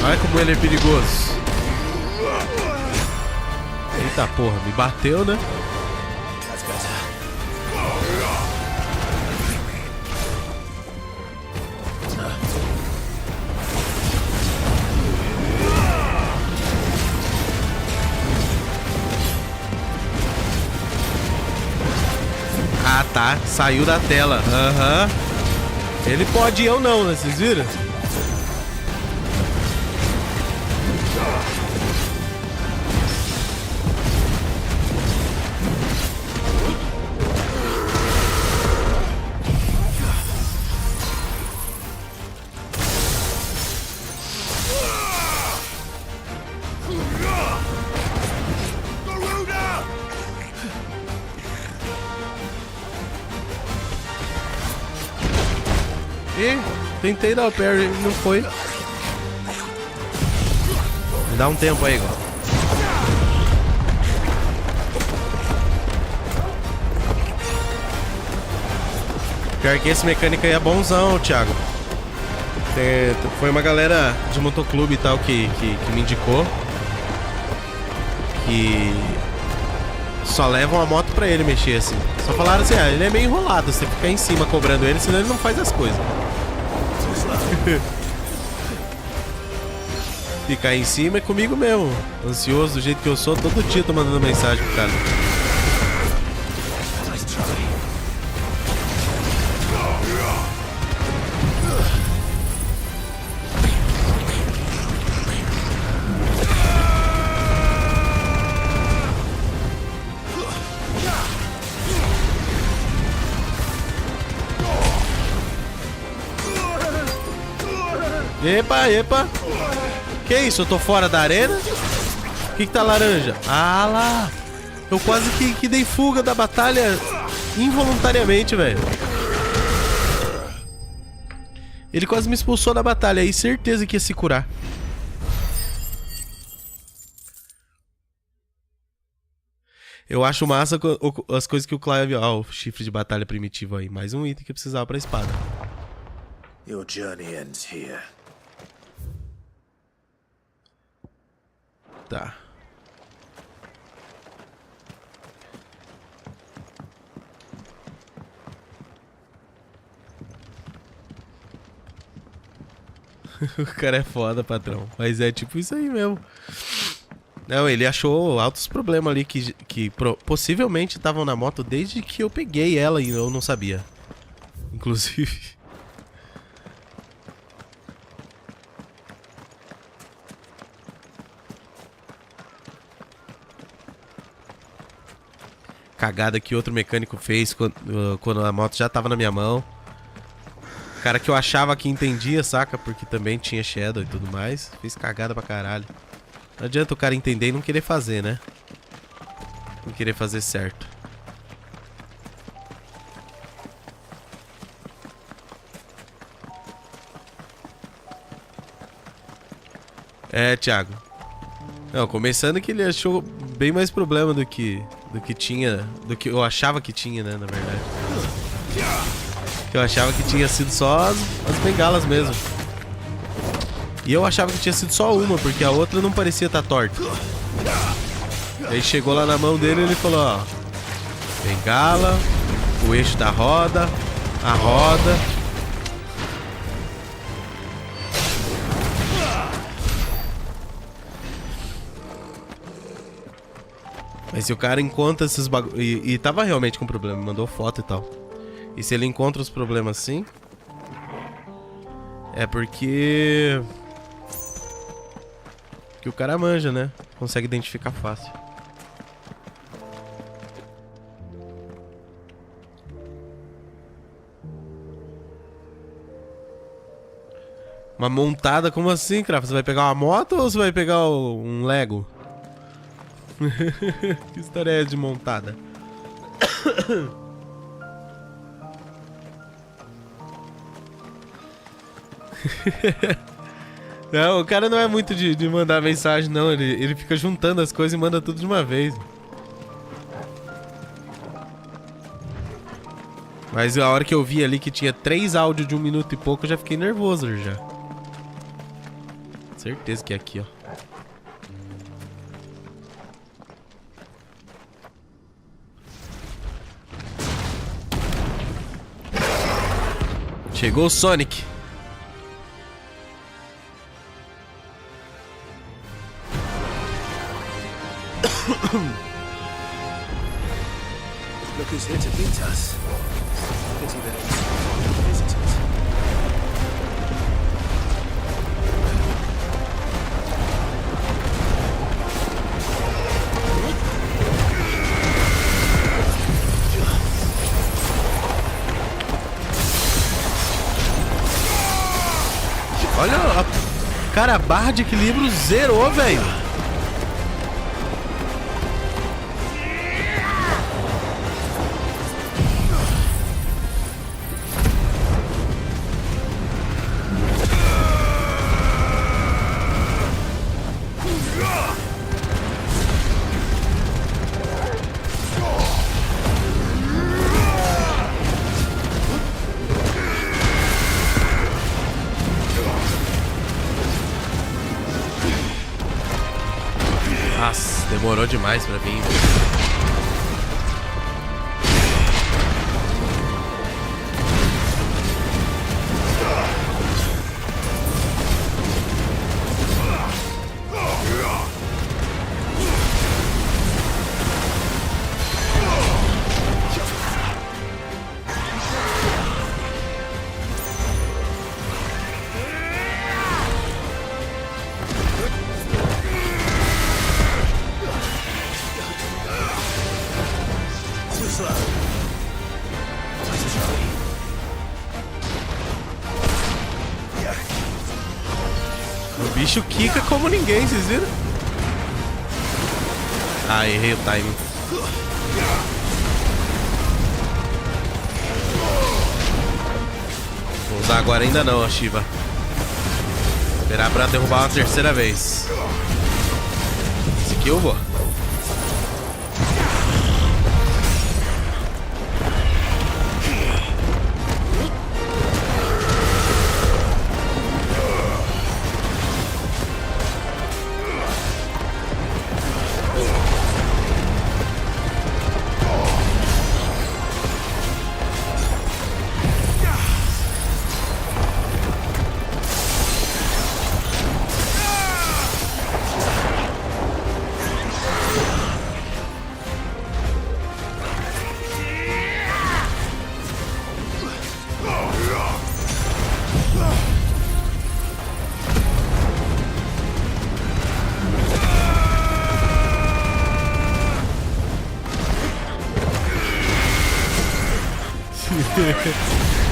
A: Olha como ele é perigoso. Eita porra, me bateu, né? Ah, tá. Saiu da tela. Aham. Ele pode e eu não, né? Vocês viram? Tentei dar o parry, não foi. Me dá um tempo aí, igual. Pior que esse mecânico aí é bonzão, Thiago. Foi uma galera de motoclube e tal que me indicou. Que só levam a moto pra ele mexer assim. Só falaram assim, ele é meio enrolado, você fica em cima cobrando ele, senão ele não faz as coisas. Ficar em cima é comigo mesmo. Ansioso do jeito que eu sou, todo dia tô mandando mensagem pro cara. Epa, epa. Que isso? Eu tô fora da arena? O que tá laranja? Ah lá. Eu quase que dei fuga da batalha involuntariamente, velho. Ele quase me expulsou da batalha aí, certeza que ia se curar. Eu acho massa as coisas que o Clive... Ó, o chifre de batalha primitivo aí. Mais um item que eu precisava pra espada.
T: Your journey ends here.
A: Tá. O cara é foda, patrão. Mas é tipo isso aí mesmo. Não, ele achou altos problemas ali que possivelmente estavam na moto desde que eu peguei ela e eu não sabia. Inclusive. Cagada que outro mecânico fez quando a moto já tava na minha mão. Cara que eu achava que entendia, saca? Porque também tinha Shadow e tudo mais. Fez cagada pra caralho. Não adianta o cara entender e não querer fazer, né? Não querer fazer certo. É, Thiago. Não, começando que ele achou bem mais problema do que tinha, do que eu achava que tinha, né, na verdade. Que eu achava que tinha sido só as bengalas mesmo. E eu achava que tinha sido só uma, porque a outra não parecia estar torta. Aí chegou lá na mão dele e ele falou, ó, bengala, o eixo da roda, a roda. Mas se o cara encontra esses bagulho... E tava realmente com problema, mandou foto e tal. E se ele encontra os problemas assim... É porque... Que o cara manja, né? Consegue identificar fácil. Uma montada? Como assim, cara? Você vai pegar uma moto ou você vai pegar um Lego? Que história é essa de montada? Não, o cara não é muito de mandar mensagem, não. Ele fica juntando as coisas e manda tudo de uma vez. Mas a hora que eu vi ali que tinha 3 áudios de 1 minuto e pouco, eu já fiquei nervoso já. Certeza que é aqui, ó. Chegou o Sonic.
T: Look who's here to beat us. Pity that it's visitors.
A: Olha, cara, a barra de equilíbrio zerou, velho. demorou demais pra vir. O bicho quica como ninguém, vocês viram? Ah, errei o timing. Vou usar agora ainda não, a Shiva. Esperar pra derrubar uma terceira vez. Esse aqui eu vou.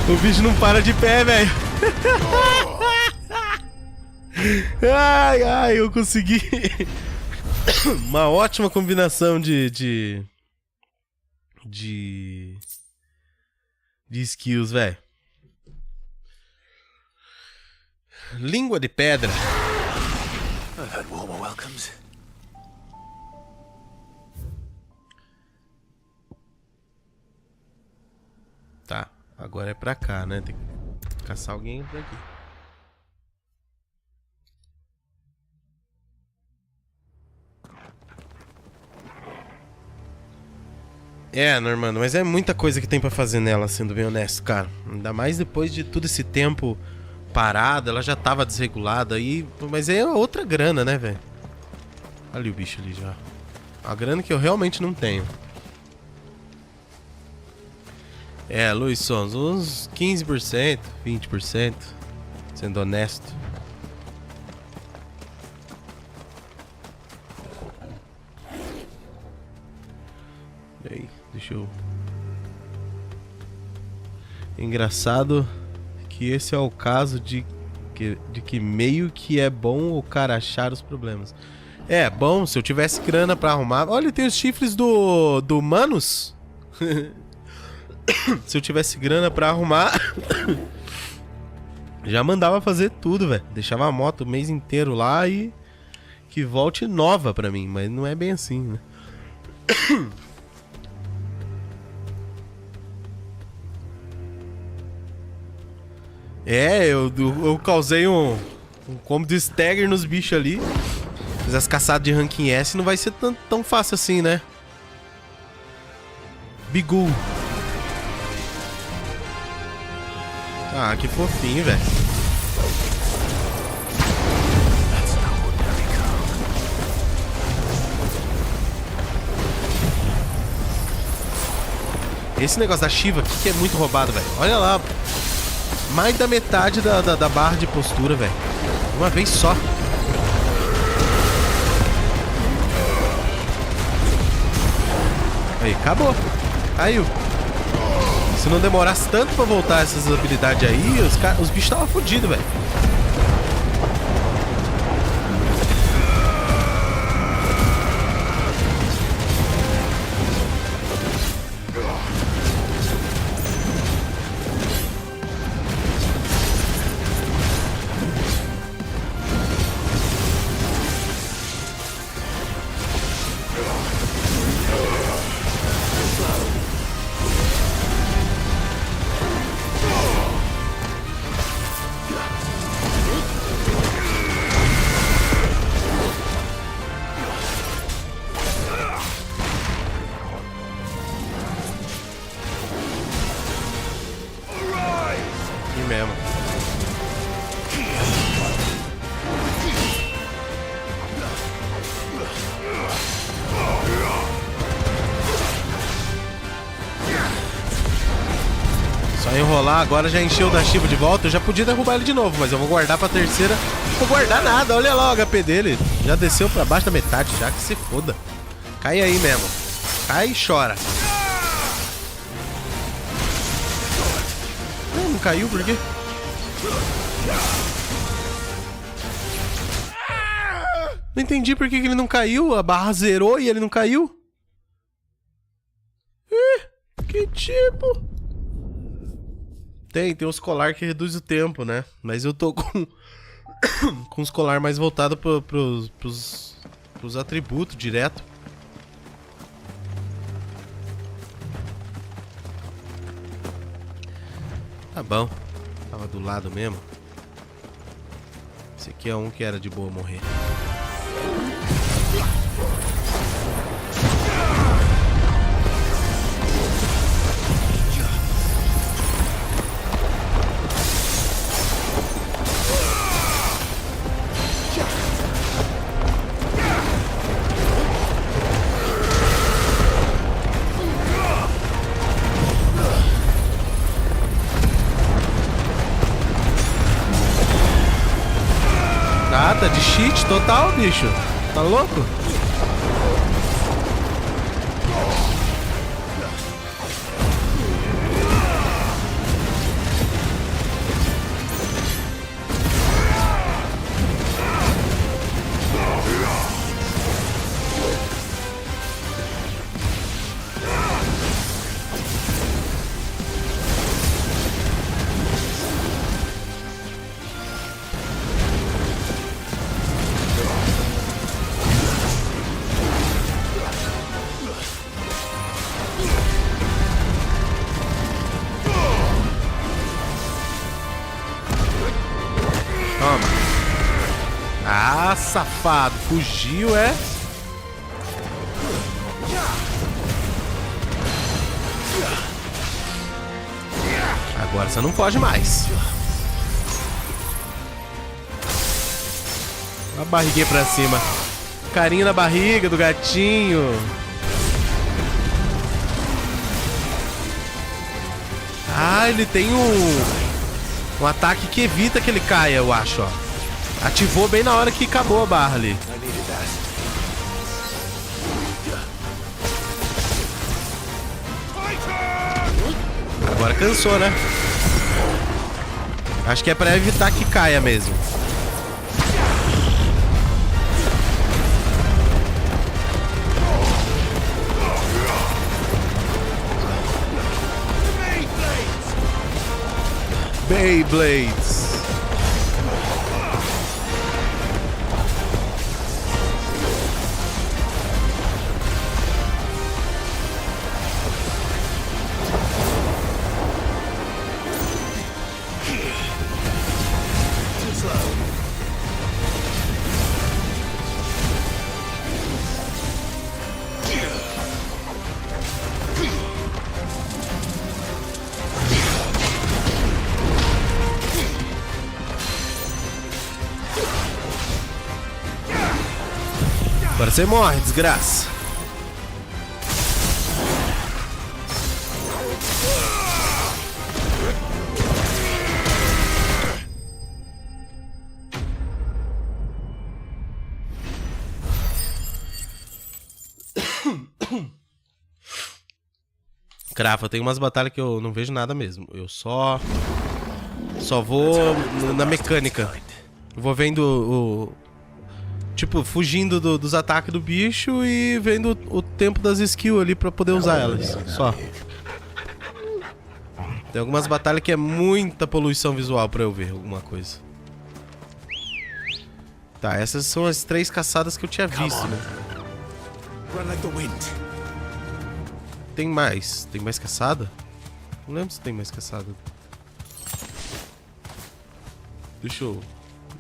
A: O bicho não para de pé, velho. Ai, ai, eu consegui. Uma ótima combinação de skills, velho. Língua de pedra.
T: I've had warmer welcomes.
A: Tá, agora é pra cá, né? Tem que caçar alguém por aqui. É, Normando, mas é muita coisa que tem pra fazer nela, sendo bem honesto, cara. Ainda mais depois de todo esse tempo parada, ela já tava desregulada aí. Mas é outra grana, né, velho? Olha o bicho ali já. A grana que eu realmente não tenho. É, Luiz Sons, uns 15%, 20%, sendo honesto. E aí, deixa eu... Engraçado que esse é o caso de que meio que é bom o cara achar os problemas. É, bom, se eu tivesse grana pra arrumar... Olha, tem os chifres do Manus. Se eu tivesse grana pra arrumar, já mandava fazer tudo, velho. Deixava a moto o mês inteiro lá e que volte nova pra mim. Mas não é bem assim, né? É, eu causei um combo de stagger nos bichos ali. Mas as caçadas de ranking S não vai ser tão fácil assim, né? Bigu. Ah, que fofinho, velho. Esse negócio da Shiva aqui que é muito roubado, velho. Olha lá. Mais da metade da barra de postura, velho. Uma vez só. Aí, acabou. Caiu. Se não demorasse tanto pra voltar essas habilidades aí, os bichos estavam fodidos, velho. mesmo. Só enrolar, agora já encheu da Shiva de volta. Eu já podia derrubar ele de novo, mas eu vou guardar pra terceira. Não vou guardar nada, olha lá o HP dele. Já desceu pra baixo da metade, já que se foda. Cai aí mesmo. Cai e chora. Não caiu, por quê? Não entendi por que ele não caiu. A barra zerou e ele não caiu. Que tipo? Tem uns colar que reduz o tempo, né? Mas eu tô com os colar mais voltado pros atributos direto. Tá bom. Tava do lado mesmo. Esse aqui é um que era de boa morrer. Tá de cheat total, bicho. Tá louco? Ah, safado. Fugiu, é? Agora você não foge mais. A barriguinha pra cima. Carinho na barriga do gatinho. Ah, ele tem um ataque que evita que ele caia, eu acho, ó. Ativou bem na hora que acabou a barra ali. Agora cansou, né? Acho que é pra evitar que caia mesmo. Beyblades. Agora você morre, desgraça. Crafa, tem umas batalhas que eu não vejo nada mesmo. Eu só vou na mecânica. Eu vou vendo tipo, fugindo dos ataques do bicho e vendo o tempo das skills ali pra poder usar elas. Só. Tem algumas batalhas que é muita poluição visual pra eu ver alguma coisa. Tá, essas são as 3 caçadas que eu tinha visto, né? Tem mais? Tem mais caçada? Não lembro se tem mais caçada. Deixa eu...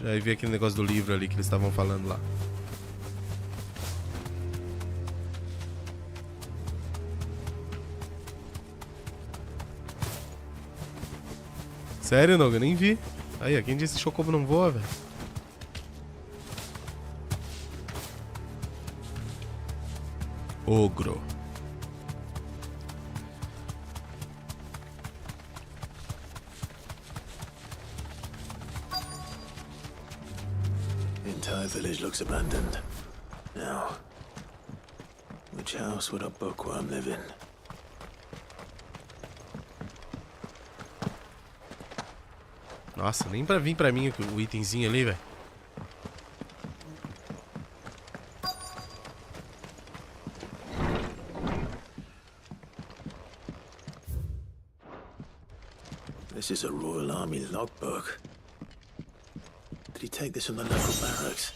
A: Já vi aquele negócio do livro ali que eles estavam falando lá. Sério, Noga? Nem vi. Aí, ó, quem disse que Chocobo não voa, velho? Ogro.
C: The entire village looks abandoned. Now, which house would a bookworm live in?
A: Nossa, nem pra vir pra mim o itemzinho ali, velho.
C: This is a Royal Army logbook. Did he take this from the local barracks?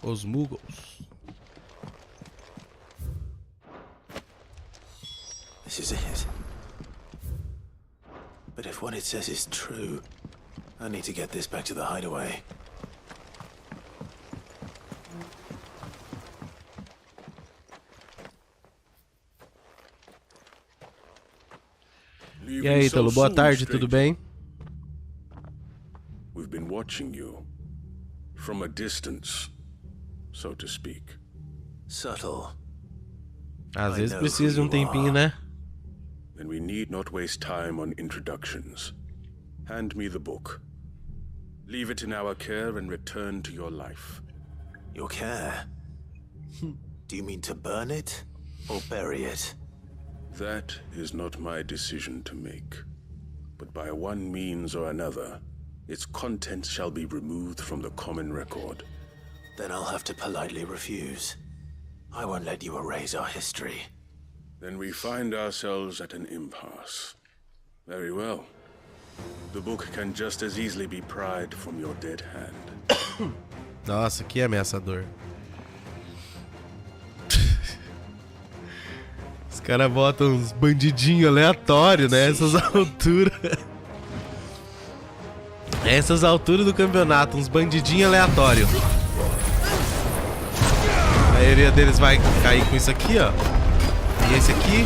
A: Os Muggles.
C: This is it. But if what it says is true, I need to get this back to the hideaway.
A: E aí, Ítalo, boa tarde, tudo bem?
P: We've been watching you from a distance, so to speak.
C: Subtle.
A: Às vezes precisa de um tempinho, né?
P: Then we need not waste time on introductions. Hand me the book. Leave it in our care and return to your life.
C: Your care? Do you mean to burn it or bury it?
P: That is not my decision to make. But by one means or another, its contents shall be removed from the common record.
C: Then I'll have to politely refuse. I won't let you erase our history.
P: Then we find ourselves at an impasse. Very well. The book can just as easily be pried from your dead hand.
A: Nossa, que ameaçador. Os caras botam uns bandidinhos aleatórios, né? Essas alturas. Essas alturas do campeonato, uns bandidinhos aleatórios. A maioria deles vai cair com isso aqui, ó. E esse aqui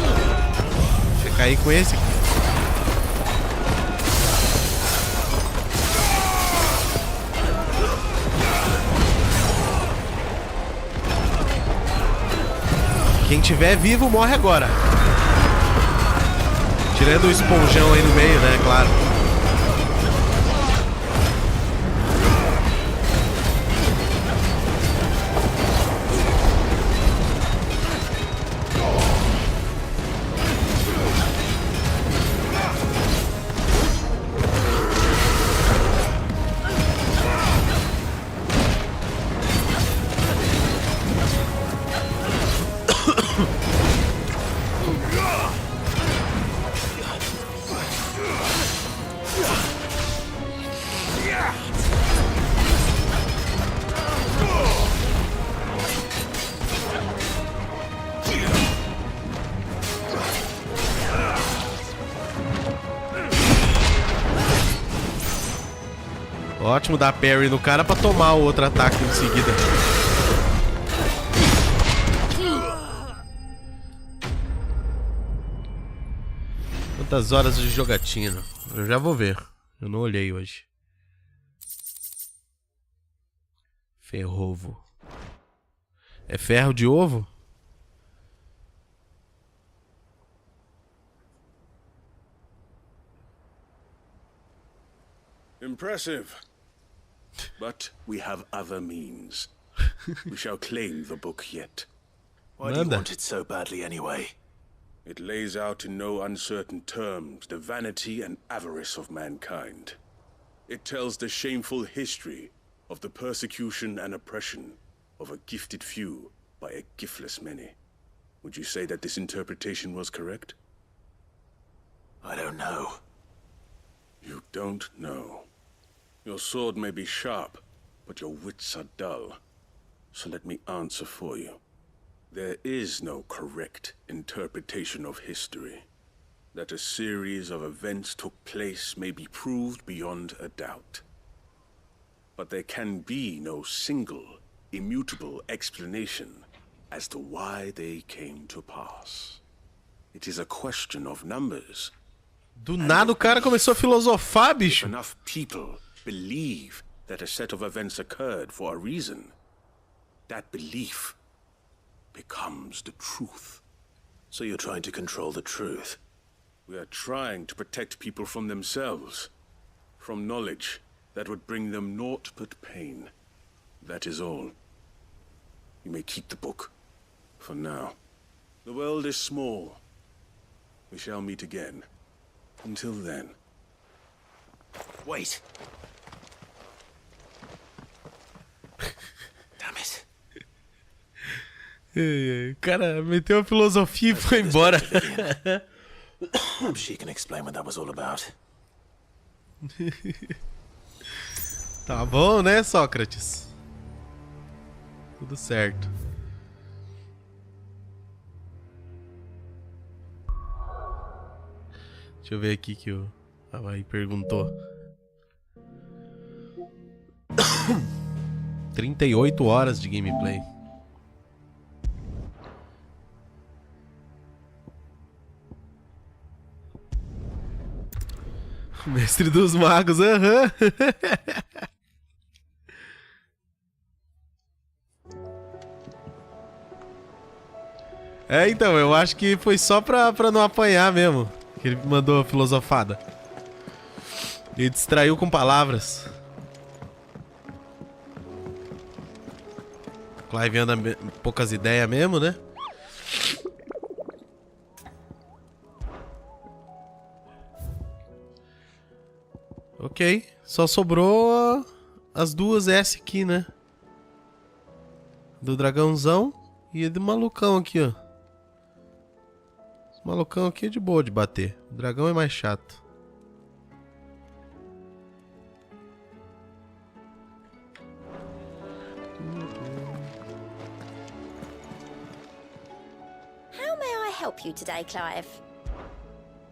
A: vai cair com esse aqui. Quem tiver vivo morre agora. Tirando o esponjão aí no meio, né? Claro. Ótimo dar parry no cara pra tomar o outro ataque em seguida. Quantas horas de jogatina? Eu já vou ver. Eu não olhei hoje. Ferrovo. É ferro de ovo?
P: Impressive. But we have other means. We shall claim the book yet.
C: Why do you want it so badly anyway?
P: It lays out in no uncertain terms the vanity and avarice of mankind. It tells the shameful history of the persecution and oppression of a gifted few by a giftless many. Would you say that this interpretation was correct?
C: I don't know.
P: You don't know. Your sword may be sharp, but your wits are dull. So let me answer for you. There is no correct interpretation of history. That a series of events took place may be proved beyond a doubt. But there can be no single, immutable explanation as to why they came to pass. It is a question of numbers.
A: Do nada o cara começou a filosofar, bicho.
P: If enough people believe that a set of events occurred for a reason, that belief becomes the truth.
C: So you're trying to control the truth?
P: We are trying to protect people from themselves, from knowledge that would bring them naught but pain. That is all. You may keep the book, for now. The world is small. We shall meet again. Until then.
C: Wait. Damn it.
A: O cara meteu a filosofia e foi embora.
C: She can explain what that was all about.
A: Tá bom, né, Sócrates? Tudo certo. Deixa eu ver aqui que o Hawaii perguntou. 38 horas de gameplay. Mestre dos magos, aham. É, então, eu acho que foi só pra não apanhar mesmo. Que ele mandou a filosofada. Ele distraiu com palavras. Clive anda poucas ideias mesmo, né? Ok, só sobrou as duas S aqui, né? Do dragãozão e do malucão aqui, ó. Esse malucão aqui é de boa de bater. O dragão é mais chato.
U: How may I help you today, Clive?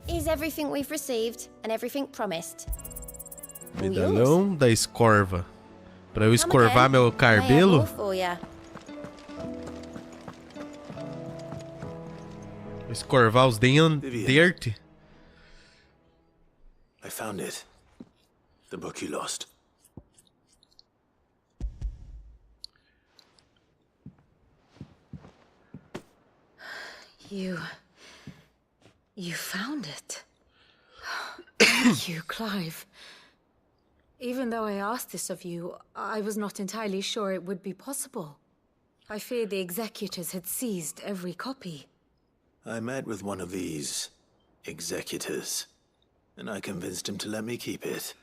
U: Is everything we've received and everything promised?
A: Medalhão da escorva. Pra eu escorvar meu cabelo? Escorvar os dirt?
C: I found it. The book you lost.
D: You found it. Thank you, Clive. Even though I asked this of you, I was not entirely sure it would be possible. I feared the executors had seized every copy.
C: I met with one of these executors, and I convinced him to let me keep it.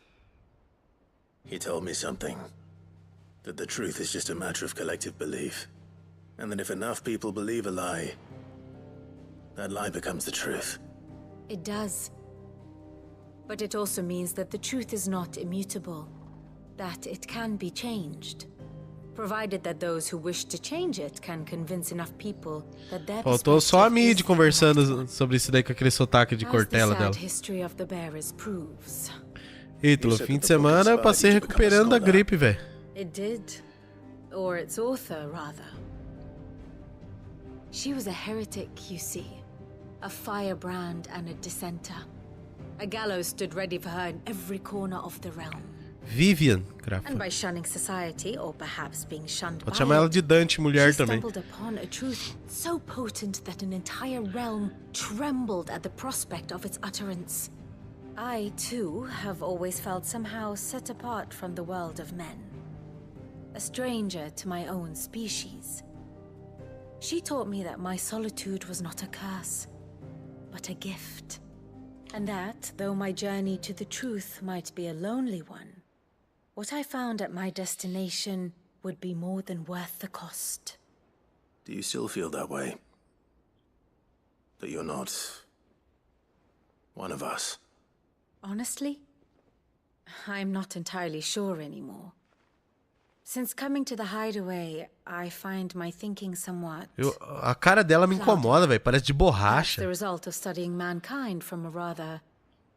C: He told me something. That the truth is just a matter of collective belief. And that if enough people believe a lie, that lie becomes the truth.
D: It does. But it also means that the truth is not immutable, that it can be changed, provided that those who wish to change it can convince enough people that their
A: Faltou só a Mid conversando sobre isso daí com aquele sotaque de Cortella dela. Ítalo, fim de semana eu passei recuperando da gripe, velho.
D: It did, or its author rather. She was a heretic, you see, a firebrand and a dissenter. A gallows stood ready for her in every corner of the realm.
A: Vivian,
D: And by shunning society, or perhaps being shunned
A: pode
D: by
A: chamar ela de Dante, mulher
D: she
A: também.
D: stumbled upon a truth so potent that an entire realm trembled at the prospect of its utterance. I, too, have always felt somehow set apart from the world of men. A stranger to my own species. She taught me that my solitude was not a curse, but a gift. And that, though my journey to the truth might be a lonely one, what I found at my destination would be more than worth the cost.
C: Do you still feel that way? That you're not one of us?
D: Honestly, I'm not entirely sure anymore. Since coming to the hideaway, I find my thinking somewhat...
A: A cara dela me incomoda, velho. Parece de
D: That's
A: borracha.
D: the result of studying mankind from a rather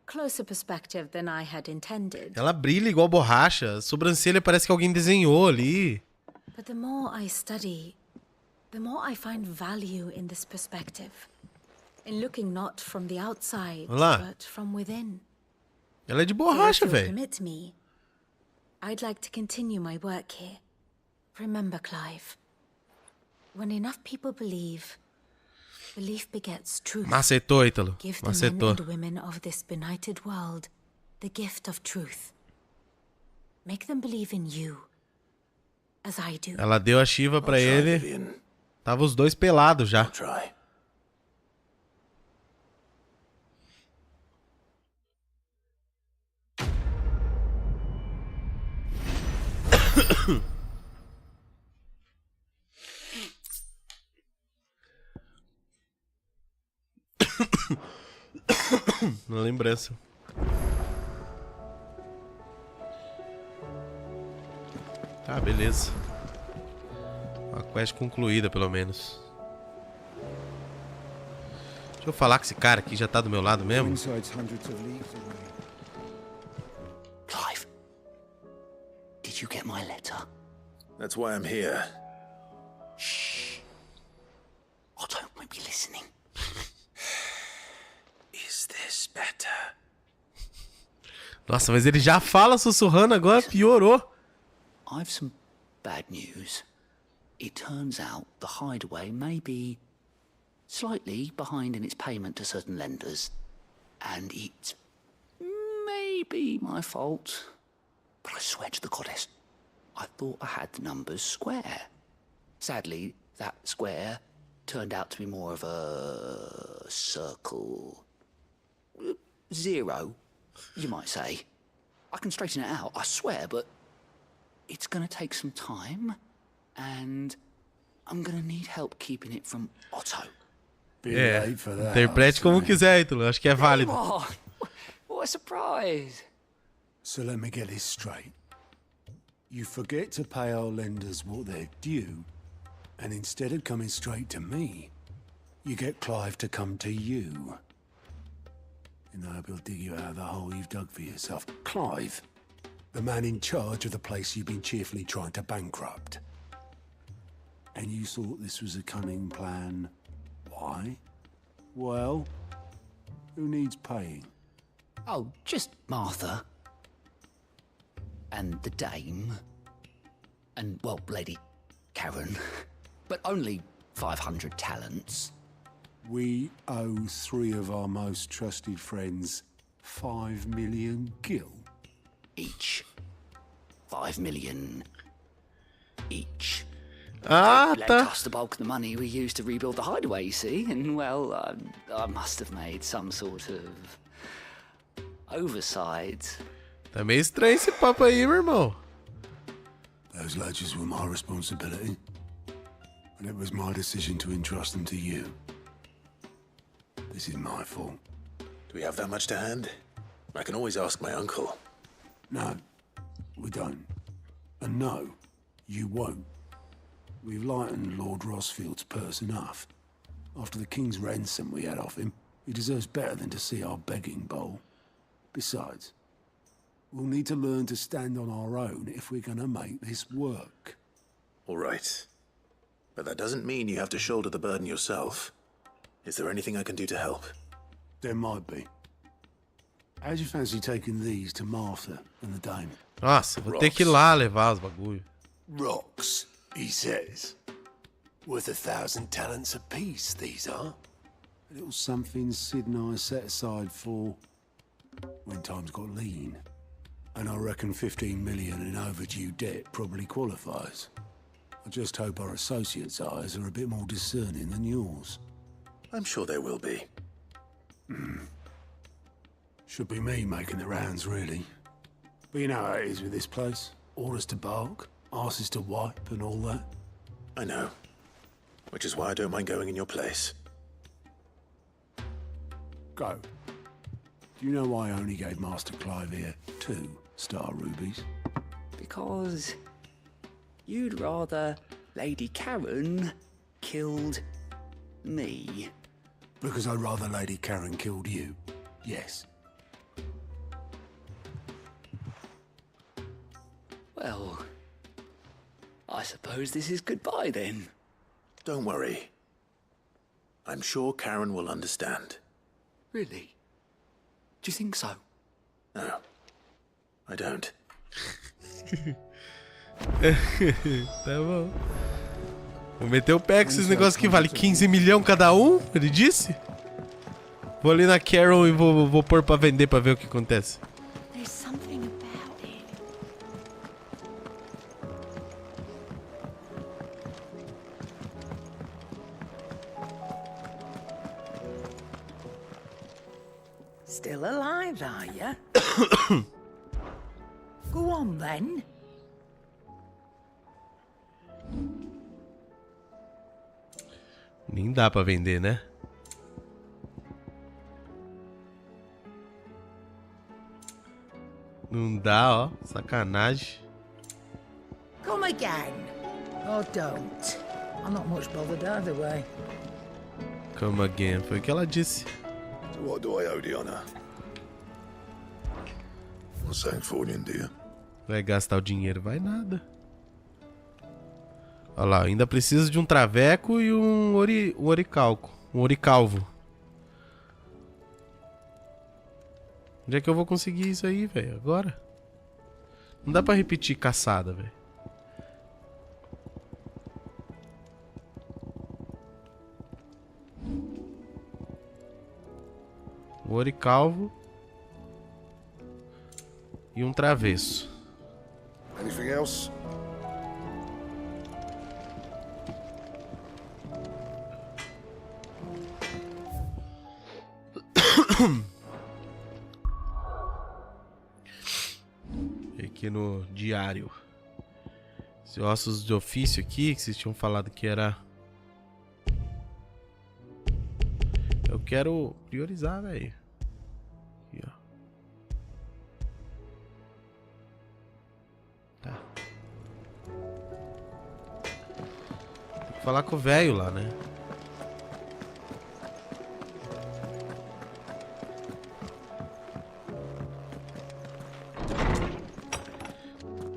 D: closer perspective than I had intended.
A: Ela brilha igual borracha. A sobrancelha parece que alguém desenhou ali.
D: But the more I study, the more I find value in this perspective. In looking not from the outside,
A: Olá.
D: but from within.
A: Ela é de borracha,
D: If you'll
A: velho.
D: permit me, I'd like to continue my work here. Remember, Clive, when enough people believe, belief begets truth.
A: Macetou, Ítalo.
D: Give the
A: Macetou.
D: men and women of this benighted world the gift of truth. Make them believe in you, as I do.
A: Ela deu a Shiva pra ele. Tava os dois pelados já. Uma lembrança. Tá, beleza. Uma quest concluída, pelo menos. Deixa eu falar com esse cara aqui, já tá do meu lado mesmo.
G: Clive, did you get my letter?
C: That's why I'm here.
G: Shh. Otto won't be listening.
C: Is this better?
A: Nossa, mas ele já fala sussurrando agora, piorou.
G: I've some bad news. It turns out the hideaway may be slightly behind in its payment to certain lenders, and it's maybe my fault. But I swear to the goddess, I thought I had the numbers square. Sadly, that square turned out to be more of a circle. Zero, you might say. I can straighten it out, I swear, but it's gonna take some time, and I'm gonna need help keeping it from Otto.
A: É, interprete como quiser, Ítalo. Acho que é válido.
G: Oh, what a surprise!
B: So let me get this straight. You forget to pay our lenders what they're due, and instead of coming straight to me, you get Clive to come to you. And I hope he'll dig you out of the hole you've dug for yourself. Clive, the man in charge of the place you've been cheerfully trying to bankrupt. And you thought this was a cunning plan. Why? Well, who needs paying?
G: Oh, just Martha. And the dame. And, well, Lady Karen. But only 500 talents.
B: We owe 3 of our most trusted friends 5 million gil.
G: Each. 5 million each.
A: Ah,
G: Lent
A: tá.
G: us the bulk of the money we used to rebuild the hideaway, you see, and well, I must have made some sort of oversight.
A: Tá meio estranho esse papo aí, meu irmão.
B: Those ledgers were my responsibility, and it was my decision to entrust them to you. This is my fault.
C: Do we have that much to hand? I can always ask my uncle.
B: No, we don't. And no, you won't. We've lightened Lord Rosfield's purse enough. After the king's ransom we had off him, he deserves better than to see our begging bowl. Besides, we'll need to learn to stand on our own if we're gonna make this work.
C: All right. But that doesn't mean you have to shoulder the burden yourself. Is there anything I can do to help?
B: There might be. How'd you fancy taking these to Martha and the dame?
A: Nossa, vou ter que ir lá levar os bagulho.
B: Rocks, he says. Worth 1,000 talents apiece, these are. A little something Sid and I set aside for when times got lean. And I reckon 15 million in overdue debt probably qualifies. I just hope our associates' eyes are a bit more discerning than yours.
C: I'm sure there will be.
B: Should be me making the rounds, really. But you know how it is with this place. Orders to bark, arses to wipe, and all that.
C: I know. Which is why I don't mind going in your place.
B: Go. Do you know why I only gave Master Clive here 2 star rubies?
G: Because you'd rather Lady Karen killed me.
B: Because I'd rather Lady Karen killed you. Yes.
G: Well, I suppose this is goodbye then.
C: Don't worry. I'm sure Karen will understand.
G: Really? Do you think so?
C: No, I don't.
A: Tá bom. Vou meter o pé com esses negócios que vale 15 milhões cada um, ele disse? Vou ali na Carol e vou pôr pra vender pra ver o que acontece.
U: There's something about it.
R: Still alive, are you? Go on, then.
A: Nem dá pra vender, né? Não dá, ó. Sacanagem.
R: Come again. Or don't. I'm not much bothered either way.
A: Come again. Foi o que ela disse.
E: So what do I owe the honor? What's saying for you, dear?
A: Vai gastar o dinheiro? Vai nada. Olha lá, ainda precisa de um traveco e um oricalco. Um oricalvo. Onde é que eu vou conseguir isso aí, velho? Agora? Não dá pra repetir caçada, velho. O oricalvo. E um travesso.
E: Anything else?
A: Aqui no diário. Os ossos de ofício aqui, que vocês tinham falado que era... Eu quero priorizar, velho. Aqui, ó. Tá. Tem que falar com o velho lá, né?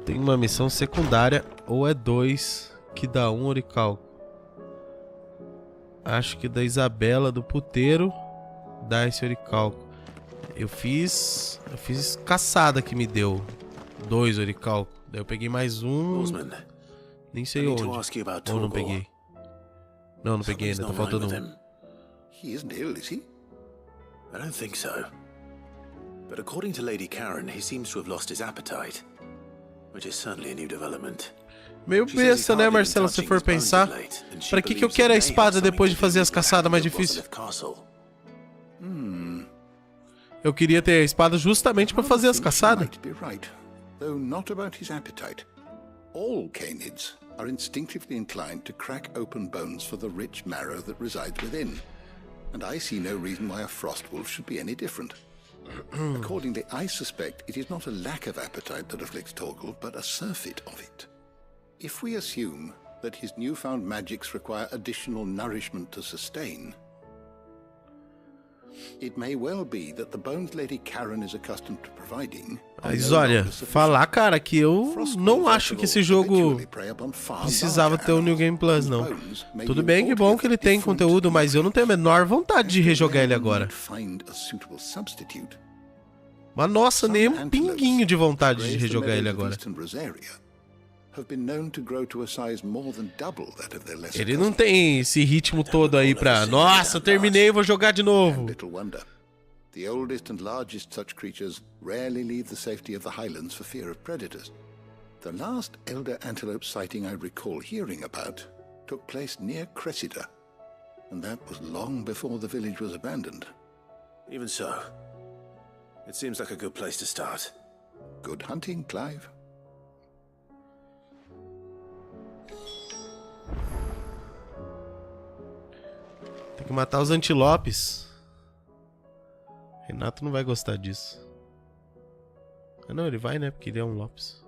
A: Tem uma missão secundária, ou é 2, que dá 1 oricalco. Acho que da Isabela, do puteiro, dá esse oricalco. Eu fiz caçada que me deu 2 oricalco. Daí eu peguei mais um. Nem sei onde. Ou não peguei. Não peguei ainda, tá faltando um.
E: He isn't ill, is he?
C: I don't think so. But according to Lady Karen, he seems to have lost his appetite. Which is certainly a new development.
A: Meio besta, né, Marcelo, se for pensar. Pra que eu quero a espada depois de fazer as caçadas mais difíceis? Eu queria ter a espada justamente pra fazer as caçadas.
E: Though not about his appetite. All canids are instinctively inclined to crack open bones for the rich marrow that resides within. And I see no reason why a frost wolf should be any different. Accordingly, I suspect it is not a lack of appetite that afflicts Torgal, but a surfeit of it. If we assume that his newfound magics require additional nourishment to sustain, it may well be that the bones Lady Karen is accustomed to providing.
A: Mas olha, falar, cara, que eu não acho que esse jogo precisava ter o New Game Plus, não. Tudo bem que bom que ele tem conteúdo, mas eu não tenho a menor vontade de rejogar ele agora. Mas nossa, nem um pinguinho de vontade de rejogar ele agora. Ele não tem esse ritmo todo aí pra... Nossa, terminei, vou jogar de novo.
E: The oldest and largest such creatures rarely leave the safety of the highlands for fear of predators. The last elder antelope sighting I recall hearing about took place near Cressida, and that was long before the village was abandoned.
C: Even so, it seems like a good place to start.
E: Good hunting, Clive.
A: Tem que matar os antilopes. Renato não vai gostar disso. Ah, não, ele vai, né? Porque ele é um Lopes.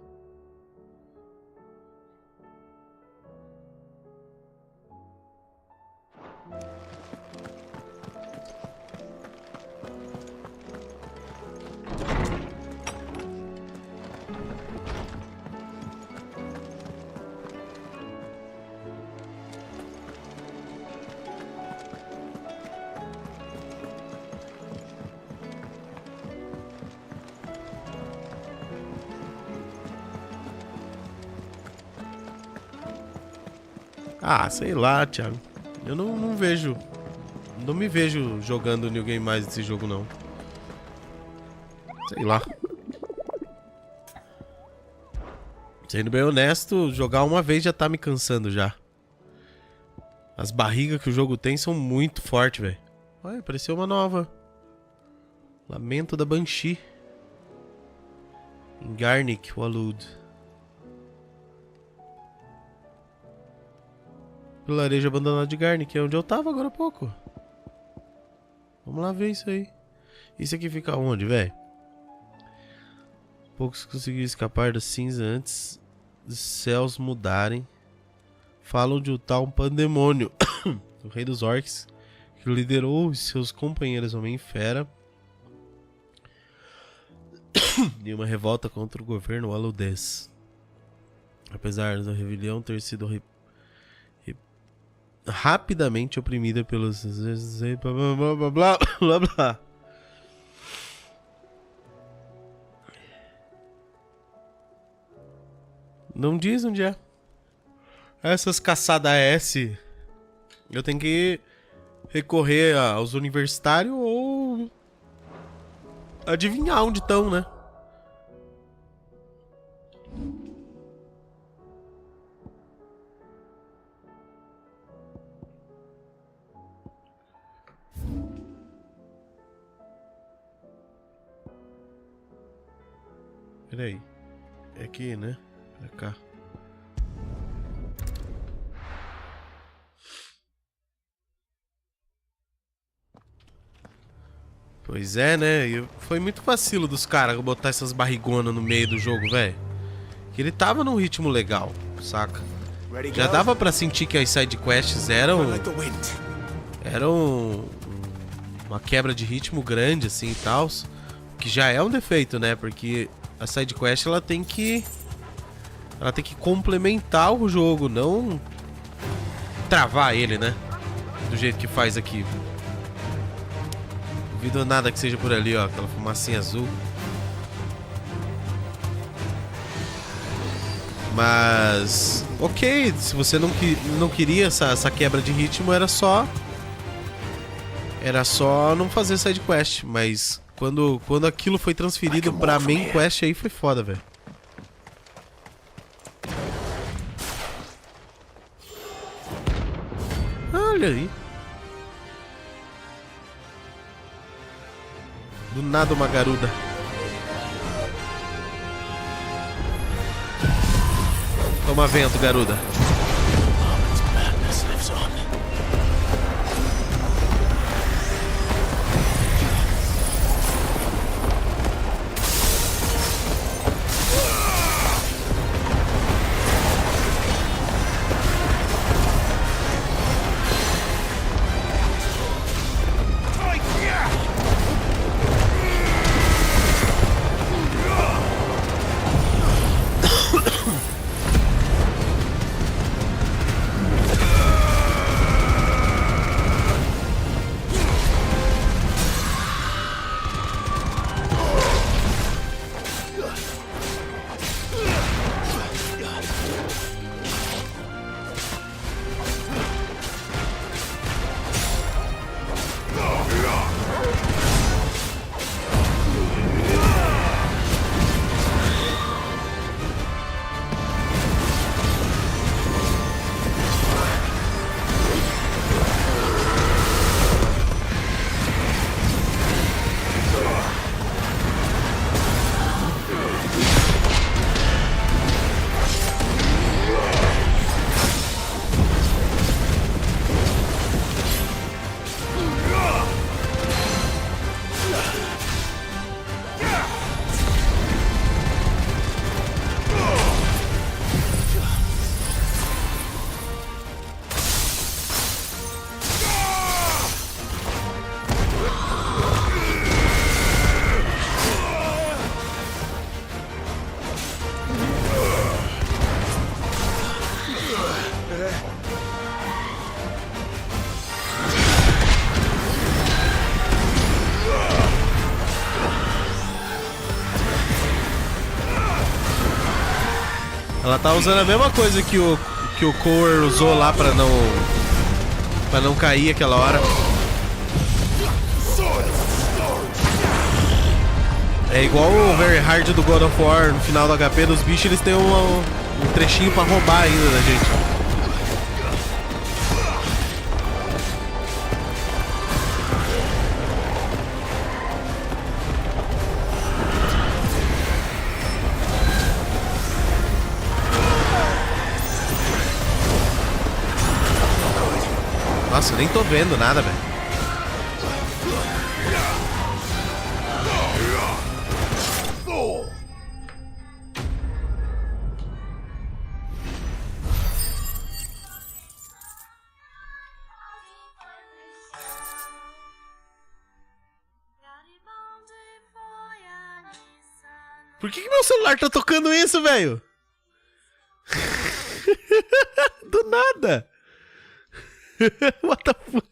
A: Ah, sei lá, Thiago. Eu não vejo... Não me vejo jogando New Game Mais desse jogo, não. Sei lá. Sendo bem honesto, jogar uma vez já tá me cansando já. As barrigas que o jogo tem são muito fortes, velho. Olha, apareceu uma nova. Lamento da Banshee. Em Garnick, o Alud. Vilarejo abandonado de Garnick, é onde eu tava agora há pouco. Vamos lá ver isso aí. Isso aqui fica onde, velho? Poucos conseguiram escapar da cinza antes dos céus mudarem. Falam de um tal pandemônio, o rei dos orcs, que liderou os seus companheiros Homem-Fera em uma revolta contra o governo aludez. Apesar da rebelião ter sido rapidamente oprimida pelos... blá blá blá blá blá. Não diz onde é. Essas caçadas S, eu tenho que recorrer aos universitários ou adivinhar onde estão, né? Peraí. É aqui, né? Pra cá. Pois é, né? Foi muito vacilo dos caras botar essas barrigonas no meio do jogo, velho. Que ele tava num ritmo legal, saca? Já dava pra sentir que as sidequests eram uma quebra de ritmo grande, assim, e tal. Que já é um defeito, né? Porque a sidequest, ela tem que complementar o jogo, não travar ele, né? Do jeito que faz aqui. Duvido nada que seja por ali, ó. Aquela fumacinha azul. Mas... ok, se você não queria essa quebra de ritmo, era só não fazer side quest. Mas quando aquilo foi transferido pra main quest, aí foi foda, velho. Olha aí. Do nada uma garuda. Toma vento, garuda. Ela tá usando a mesma coisa que o que o Core usou lá pra não cair aquela hora. É igual o Very Hard do God of War, no final do HP dos bichos eles têm um trechinho pra roubar ainda da gente. Nossa, eu nem tô vendo nada, velho. Por que meu celular tá tocando isso, velho? Do nada. What the fuck?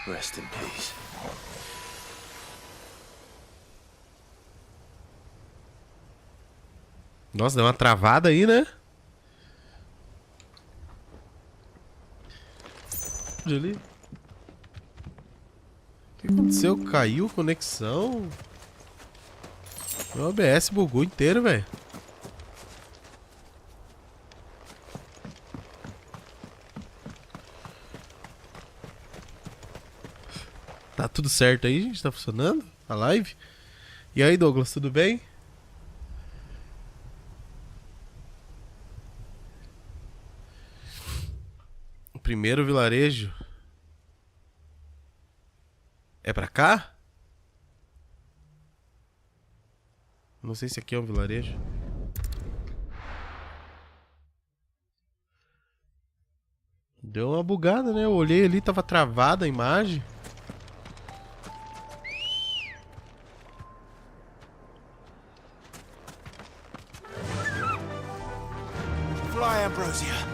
T: Rest in peace.
A: Nossa, deu uma travada aí, né? Ali. O que aconteceu? Caiu a conexão? Meu OBS bugou inteiro, velho. Tá tudo certo aí, gente? Tá funcionando a live? E aí, Douglas, tudo bem? O primeiro vilarejo é pra cá? Não sei se aqui é um vilarejo. Deu uma bugada, né? Eu olhei ali, tava travada a imagem.
T: Fly, Ambrosia.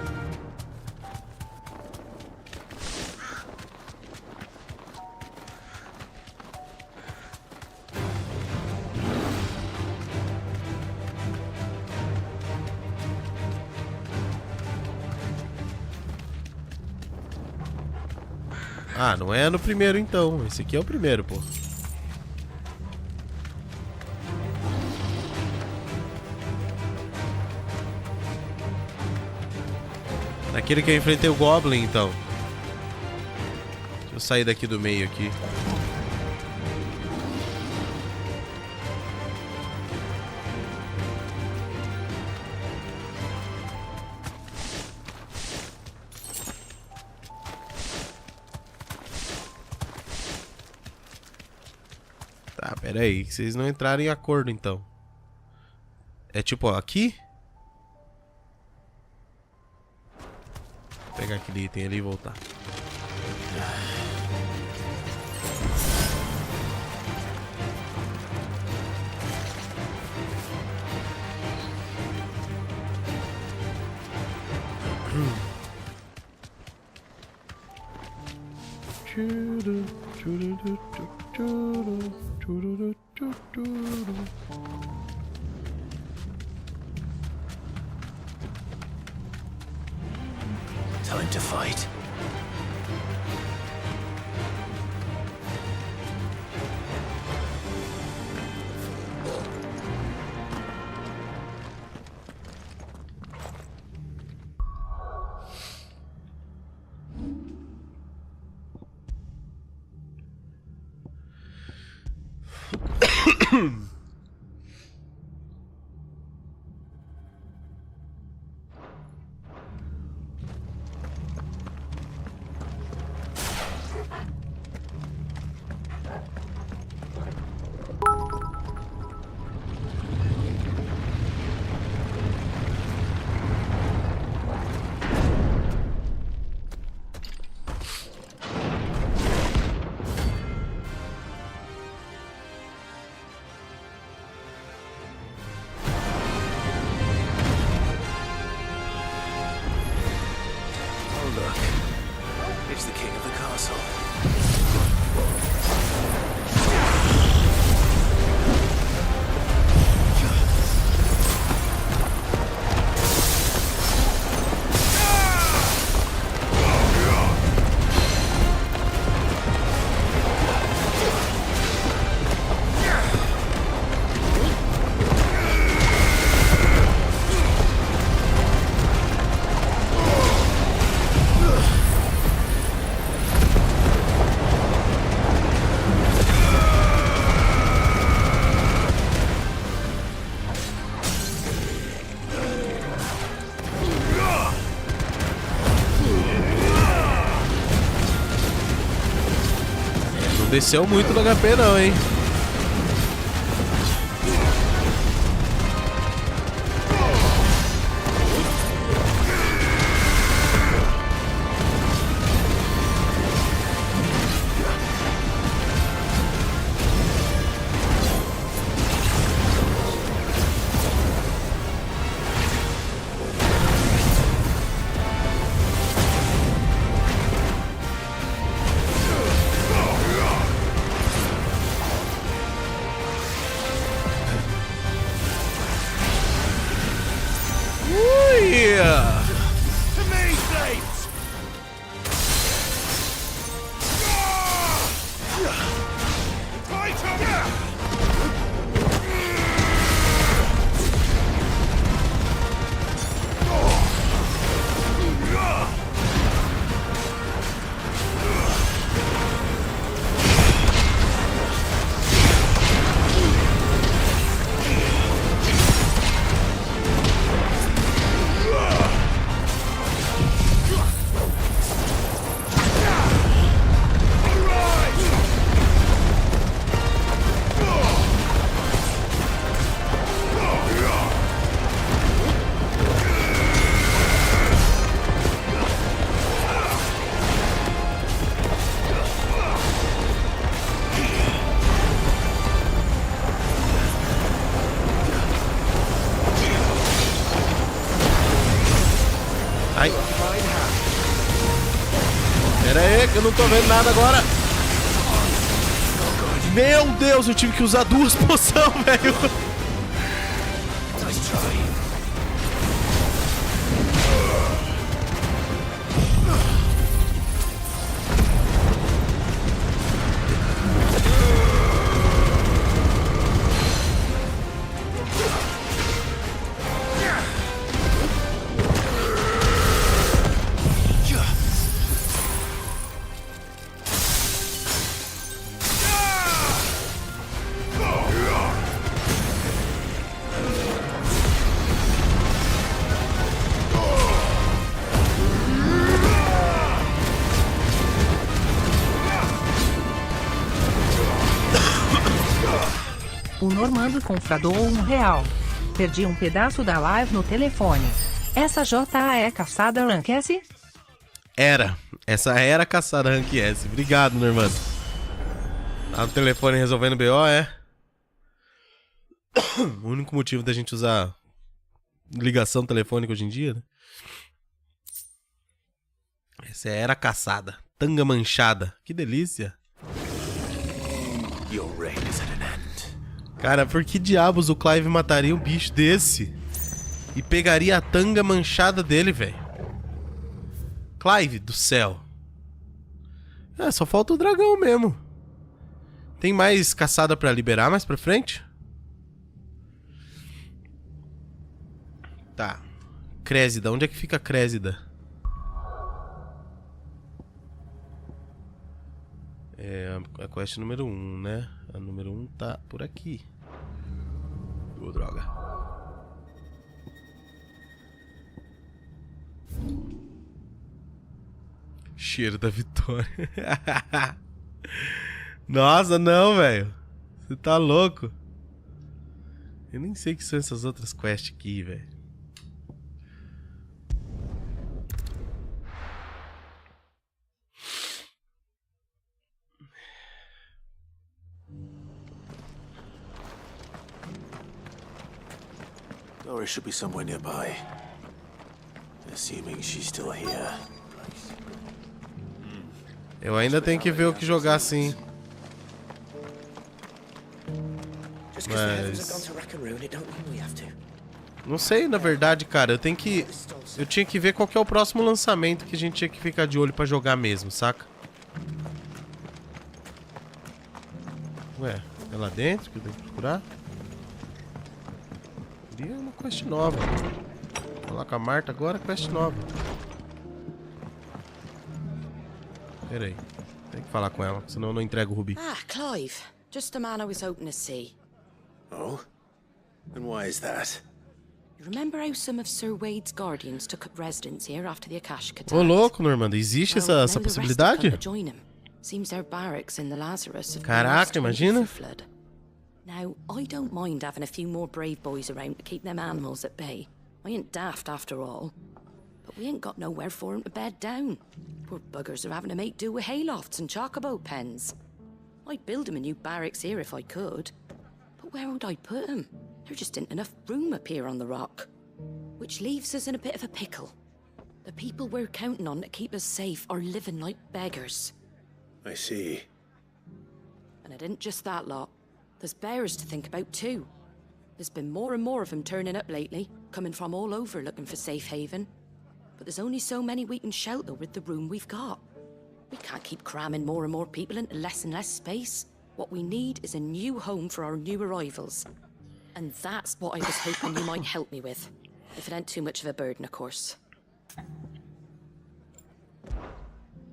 A: Ah, não é no primeiro então. Esse aqui é o primeiro, pô. Naquele que eu enfrentei o Goblin, então. Deixa eu sair daqui do meio aqui. Tá, pera aí, que vocês não entraram em acordo, então. É tipo, ó, aqui? Vou pegar aquele item ali e voltar.
T: Time to fight. It's the king of the castle.
A: desceu muito no HP não, hein? Ai. Pera aí, que eu não tô vendo nada agora. Meu Deus, eu tive que usar 2 poções, velho.
S: O Normando confradou R$1. Perdi um pedaço da live no telefone. Essa JA é caçada Rank S?
A: Era. Essa era caçada Rank S. Obrigado, Normando. Tá no telefone resolvendo BO, é? O único motivo da gente usar ligação telefônica hoje em dia, né? Essa era caçada. Tanga manchada. Que delícia.
T: Your reign is at an end.
A: Cara, por que diabos o Clive mataria um bicho desse? E pegaria a tanga manchada dele, velho? Clive do céu. É, só falta o dragão mesmo. Tem mais caçada pra liberar mais pra frente? Tá. Crésida, onde é que fica a Crésida? É a quest número 1, né? A número 1 tá por aqui. Ô, droga. Cheiro da vitória. Nossa, não, velho. Você tá louco? Eu nem sei o que são essas outras quests aqui, velho.
T: Dory should be somewhere nearby. Assuming she's still here.
A: Eu ainda tenho que ver o que jogar assim. Mas... não sei, na verdade, cara. Eu tinha que ver qual que é o próximo lançamento que a gente tinha que ficar de olho pra jogar mesmo, saca? Ué, é lá dentro que eu tenho que procurar? Queria uma quest nova. Vou falar com a Marta agora, quest nova. Pera aí. Tem que falar com ela, senão eu não entrego o Ruby.
N: Ah, Clive. Just the man I was hoping to see.
T: Oh? And why is that?
N: You remember how some of Sir Wade's guardians took up residence here after the Akashic attack?
A: Ô, louco, Normando. Existe essa possibilidade?
H: Seems their barracks in the Lazarus have been
A: Caraca,
H: lost to
A: imagina.
H: flood. Now, I don't mind having a few more brave boys around to keep them animals at bay. I ain't daft after all. But we ain't got nowhere for them to bed down. Poor buggers are having to make do with haylofts and chocobo pens. I'd build them a new barracks here if I could. But where would I put them? There just ain't enough room up here on the rock. Which leaves us in a bit of a pickle. The people we're counting on to keep us safe are living like beggars.
C: I see.
H: And it ain't just that lot. There's bears to think about too. There's been more and more of them turning up lately, coming from all over looking for safe haven. But there's only so many we can shelter with the room we've got. We can't keep cramming more and more people into less and less space. What we need is a new home for our new arrivals. And that's what I was hoping you might help me with. If it ain't too much of a burden, of course.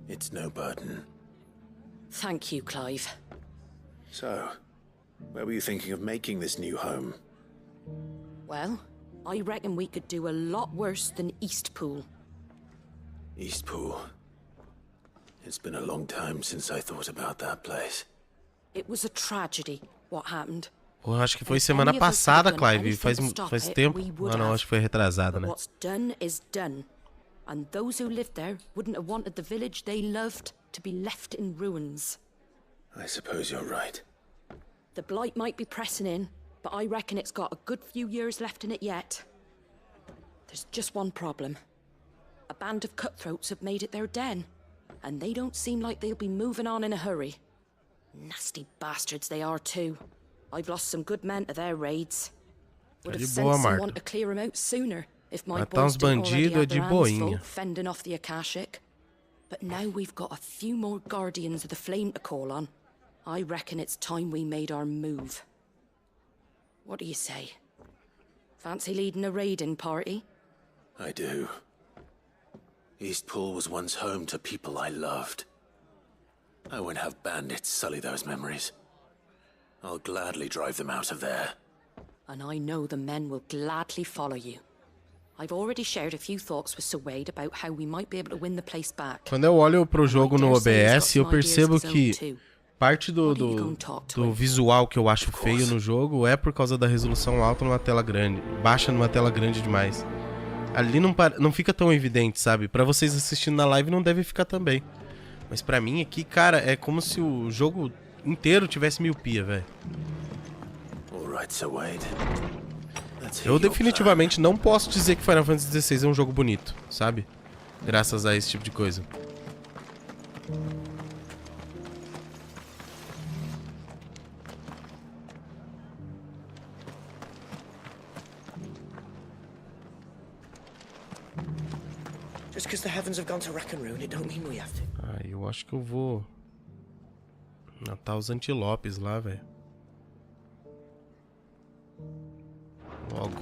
C: It's no burden.
H: Thank you, Clive.
C: So, where were you thinking of making this new home?
H: Well, I reckon we could do a lot worse than Eastpool.
C: Eastpool. It's been a long time since I thought about that place.
H: It was a tragedy, what happened.
A: Eu acho que foi semana passada, Clive. Faz tempo. Ah, não, acho que foi retrasada, né?
H: What's done is done. And those who lived there wouldn't have wanted the village they loved to be left in ruins.
C: I suppose you're right.
H: The blight might be pressing in, but I reckon it's got a good few years left in it yet. There's just one problem. A band of cutthroats have made it their den, and they don't seem like they'll be moving on in a hurry. Nasty bastards they are too. I've lost some good men to their raids. Would have sent someone to clear them out sooner if my boys didn't already have their hands full fending off the Akashic. But now we've got a few more guardians of the flame to call on. I reckon it's time we made our move. What do you say? Fancy leading a raiding party?
C: I do. Eastpool was once home to people I loved. I won't have bandits sully those memories. I'll gladly drive them out of there.
H: And I know the men will gladly follow you. I've already shared a few thoughts with Sir Wade about how we might be able to win the place back.
A: Quando eu olho pro jogo no OBS, eu percebo que parte do visual que eu acho feio no jogo é por causa da resolução alta numa tela grande. Baixa numa tela grande demais. Ali não fica tão evidente, sabe? Pra vocês assistindo na live não deve ficar também. Mas pra mim aqui, cara, é como se o jogo inteiro tivesse miopia, velho. Eu definitivamente não posso dizer que Final Fantasy XVI é um jogo bonito, sabe? Graças a esse tipo de coisa.
T: Just because the heavens have gone to wreck and ruin, it don't mean we have to.
A: Ah, eu acho que eu vou matar os antilopes lá, velho. Logo.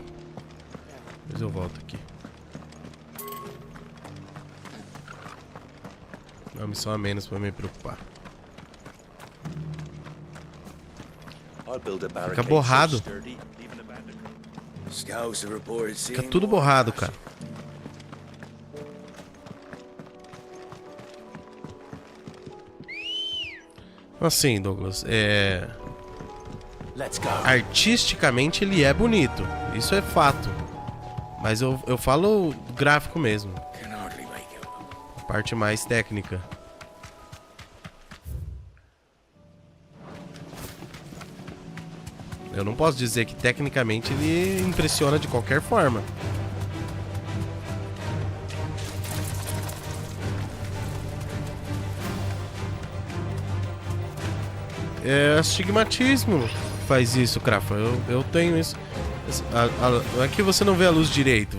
A: Depois eu volto aqui. Uma missão a menos pra me preocupar. Fica borrado. Fica tudo borrado, cara. Assim, Douglas, artisticamente ele é bonito, isso é fato. Mas eu falo gráfico mesmo. A parte mais técnica. Eu não posso dizer que tecnicamente ele impressiona de qualquer forma. É astigmatismo que faz isso, Crafa. Eu tenho isso. Não é que você não vê a luz direito,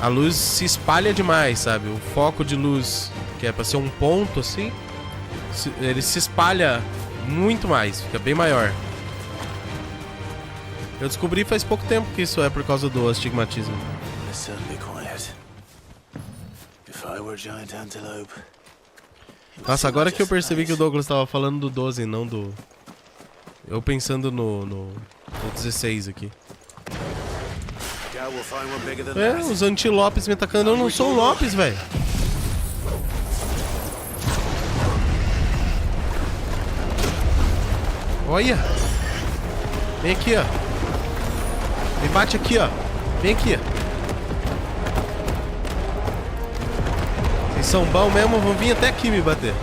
A: a luz se espalha demais, sabe? O foco de luz, que é pra ser um ponto assim, ele se espalha muito mais, fica bem maior. Eu descobri faz pouco tempo que isso é por causa do astigmatismo. Nossa, agora que eu percebi que o Douglas estava falando do 12 e não do... Eu pensando no 16 aqui. Os antilopes me atacando. Eu não sou um Lopes, velho. Olha. Vem aqui, ó. Me bate aqui, ó. Vem aqui, ó. Vocês são bons mesmo, vão vir até aqui me bater.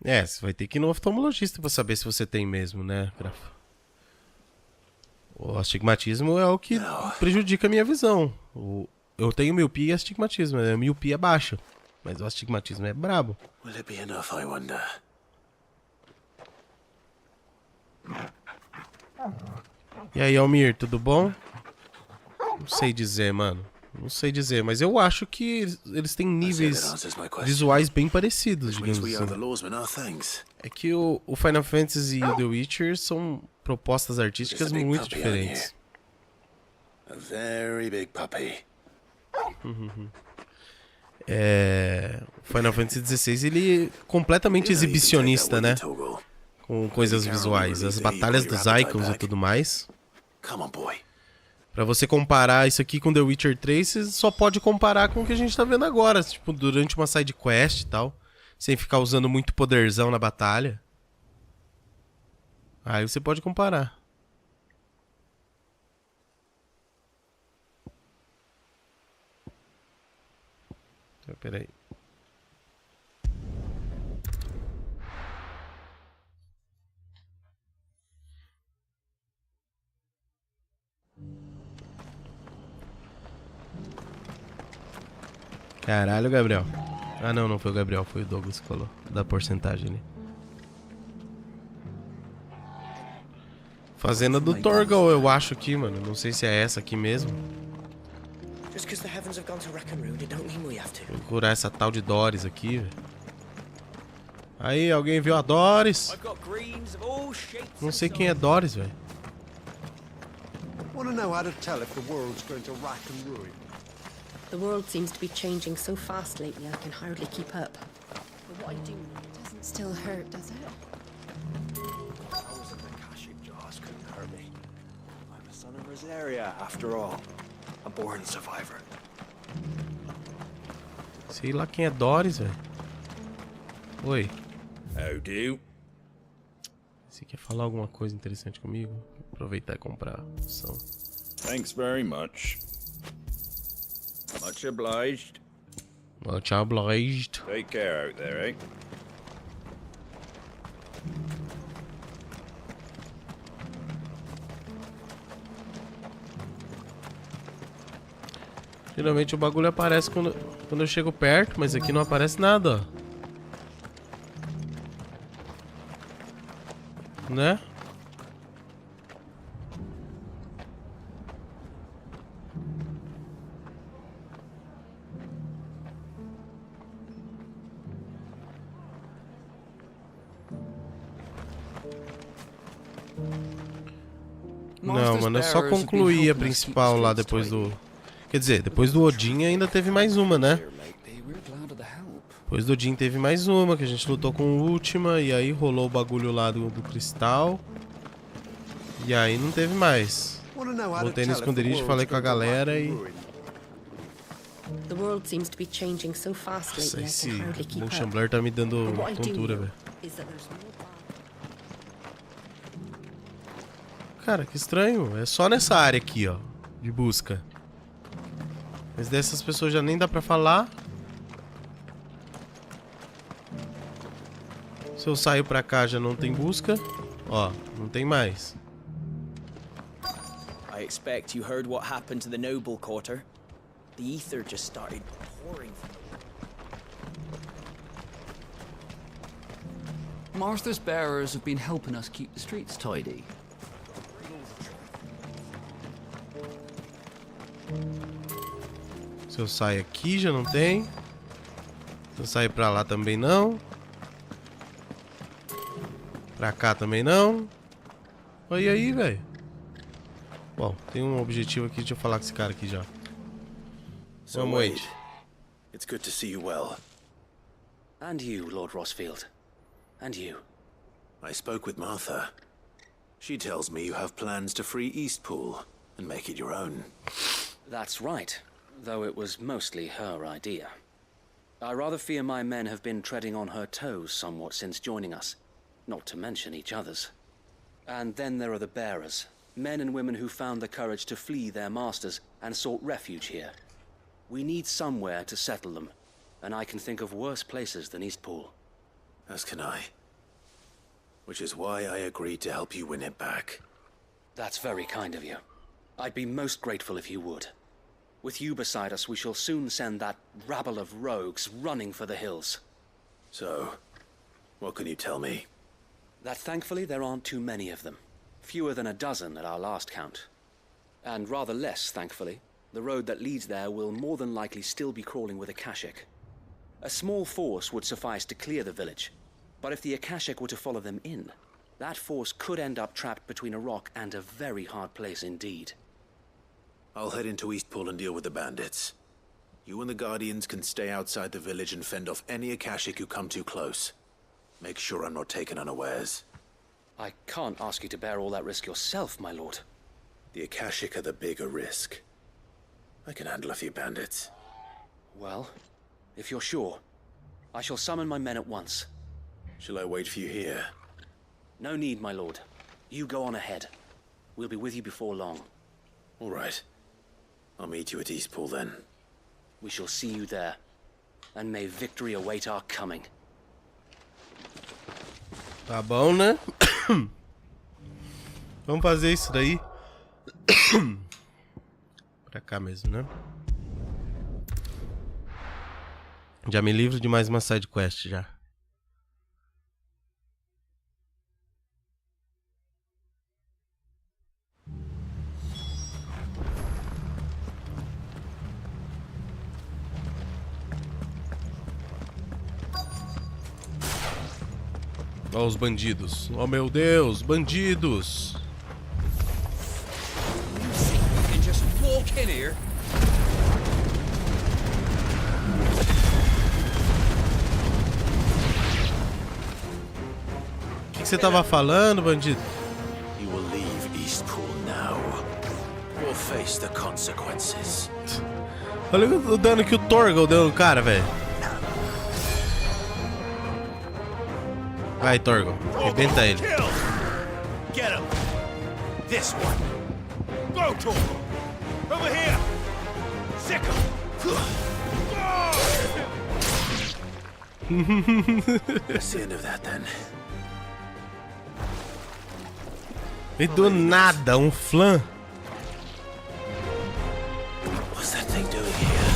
A: É, você vai ter que ir no oftalmologista pra saber se você tem mesmo, né, Grafo? O astigmatismo é o que prejudica a minha visão. Eu tenho miopia e astigmatismo. A miopia é baixa, mas o astigmatismo é brabo.
F: Will it be enough, I wonder?
A: E aí, Almir, tudo bom? Não sei dizer, mano. Não sei dizer, mas eu acho que eles têm níveis visuais bem parecidos, digamos assim. É que o Final Fantasy e o The Witcher são propostas artísticas muito diferentes.
F: A very big puppy.
A: O Final Fantasy XVI, ele é completamente exibicionista, né? Com coisas visuais. As batalhas dos icons e tudo mais.
F: Come on, boy.
A: Pra você comparar isso aqui com The Witcher 3, você só pode comparar com o que a gente tá vendo agora. Tipo, durante uma side quest e tal. Sem ficar usando muito poderzão na batalha. Aí você pode comparar. Então, peraí. Caralho, Gabriel. Ah, não, não foi o Gabriel, foi o Douglas que falou da porcentagem ali. Fazenda do Torgal, eu acho aqui, mano. Não sei se é essa aqui mesmo. Vou curar essa tal de Doris aqui, velho. Aí, alguém viu a Doris? Não sei quem é Doris, velho.
H: The world seems to be changing so fast lately, I can hardly keep up. But what I do doesn't still hurt, does it?
C: Holes in the cashing jaws couldn't hurt me. I'm a son of Rosaria, after all. A born survivor.
A: Sei lá quem é Doris, velho. Oi.
C: How do?
A: Você quer falar alguma coisa interessante comigo? Vou aproveitar e comprar a opção.
I: Thanks very much. Much obliged.
A: Much obliged.
I: Take care out there, eh?
A: Geralmente o bagulho aparece quando eu chego perto, mas aqui não aparece nada, ó. Né? Não, mano, eu só concluí a principal lá depois do... Quer dizer, depois do Odin ainda teve mais uma, né? Depois do Odin teve mais uma, que a gente lutou com o Última, e aí rolou o bagulho lá do cristal. E aí não teve mais. Voltei no esconderijo, falei com a galera e... Nossa, esse motion blur tá me dando tontura, velho. Cara, que estranho. É só nessa área aqui, ó, de busca. Mas dessas pessoas já nem dá pra falar. Se eu saio pra cá já não tem busca. Ó, não tem mais.
V: I expect you heard what happened to the noble quarter. The ether just started pouring from the...
G: Martha's bearers have been helping us keep the streets tidy.
A: Se eu sair aqui já não tem. Se eu sair pra lá também não. Pra cá também não. Olha aí, velho. Bom, tem um objetivo aqui. Deixa eu falar com esse cara aqui já.
C: So Wade, it's good to see you well.
Q: And you, Lord Rossfield. And you.
C: I spoke with Martha. She tells me you have plans to free Eastpool and make it your own.
Q: That's right, though it was mostly her idea. I rather fear my men have been treading on her toes somewhat since joining us, not to mention each other's. And then there are the bearers, men and women who found the courage to flee their masters and sought refuge here. We need somewhere to settle them, and I can think of worse places than Eastpool.
C: As can I. Which is why I agreed to help you win it back.
Q: That's very kind of you. I'd be most grateful if you would. With you beside us, we shall soon send that rabble of rogues running for the hills.
C: So, what can you tell me?
Q: That thankfully there aren't too many of them. Fewer than a dozen at our last count. And rather less, thankfully, the road that leads there will more than likely still be crawling with Akashic. A small force would suffice to clear the village, but if the Akashic were to follow them in, that force could end up trapped between a rock and a very hard place indeed.
C: I'll head into Eastpool and deal with the bandits. You and the Guardians can stay outside the village and fend off any Akashic who come too close. Make sure I'm not taken unawares.
Q: I can't ask you to bear all that risk yourself, my lord.
C: The Akashic are the bigger risk. I can handle a few bandits.
Q: Well, if you're sure, I shall summon my men at once.
C: Shall I wait for you here?
Q: No need, my lord. You go on ahead. We'll be with you before long.
C: All right. I'll meet you at Eastpool then.
Q: We shall see you there. And may victory await our coming.
A: Tá bom, né? Vamos fazer isso daí. Pra cá mesmo, né? Já me livro de mais uma side quest já. Ó os bandidos. Oh meu Deus, bandidos.
Q: You can just walk in here.
A: O que você tava falando, bandido?
C: You will leave Eastpool now. Or face the consequences.
A: Olha o dano que o Torgal deu no cara, velho. Vai, Torgal. Arrebenta ele.
P: Get him. This one. Go, Torgal. Over here. Sick him.
C: That's the end of that then.
A: E do nada, um flan.
C: What's that thing doing here?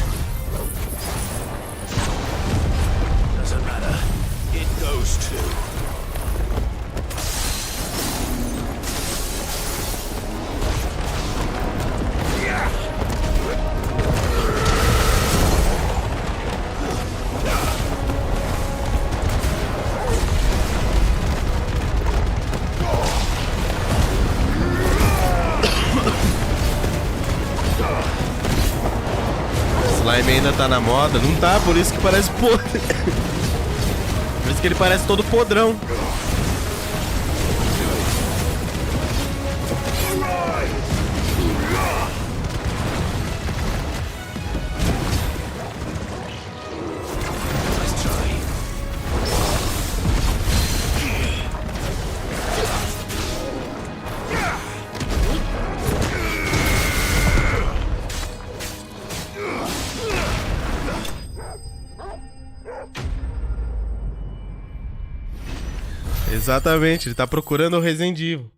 C: Doesn't matter. It goes too.
A: Slime ainda tá na moda, não tá, por isso que parece podre. Por isso que ele parece todo podrão. Exatamente, ele tá procurando o Resident Evil.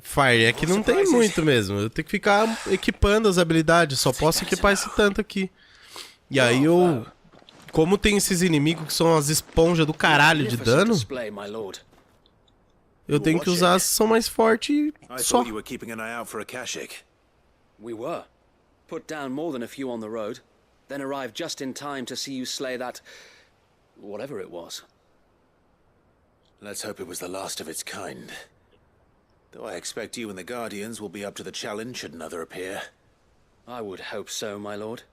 A: Fire é que não tem muito mesmo. Eu tenho que ficar equipando as habilidades. Só posso equipar esse tanto aqui. E aí eu Como tem esses inimigos que são as esponjas do caralho de dano, eu tenho que usar as que são mais fortes e só.
C: You were keeping an eye out for a Kashik.
Q: We were. Put down more than a few on the road, then arrived just in time to see you slay that... whatever it was.
C: Let's hope it was the last of its kind. Though I expect you and the Guardians will be up to the challenge should another appear.
Q: I would hope so, my lord.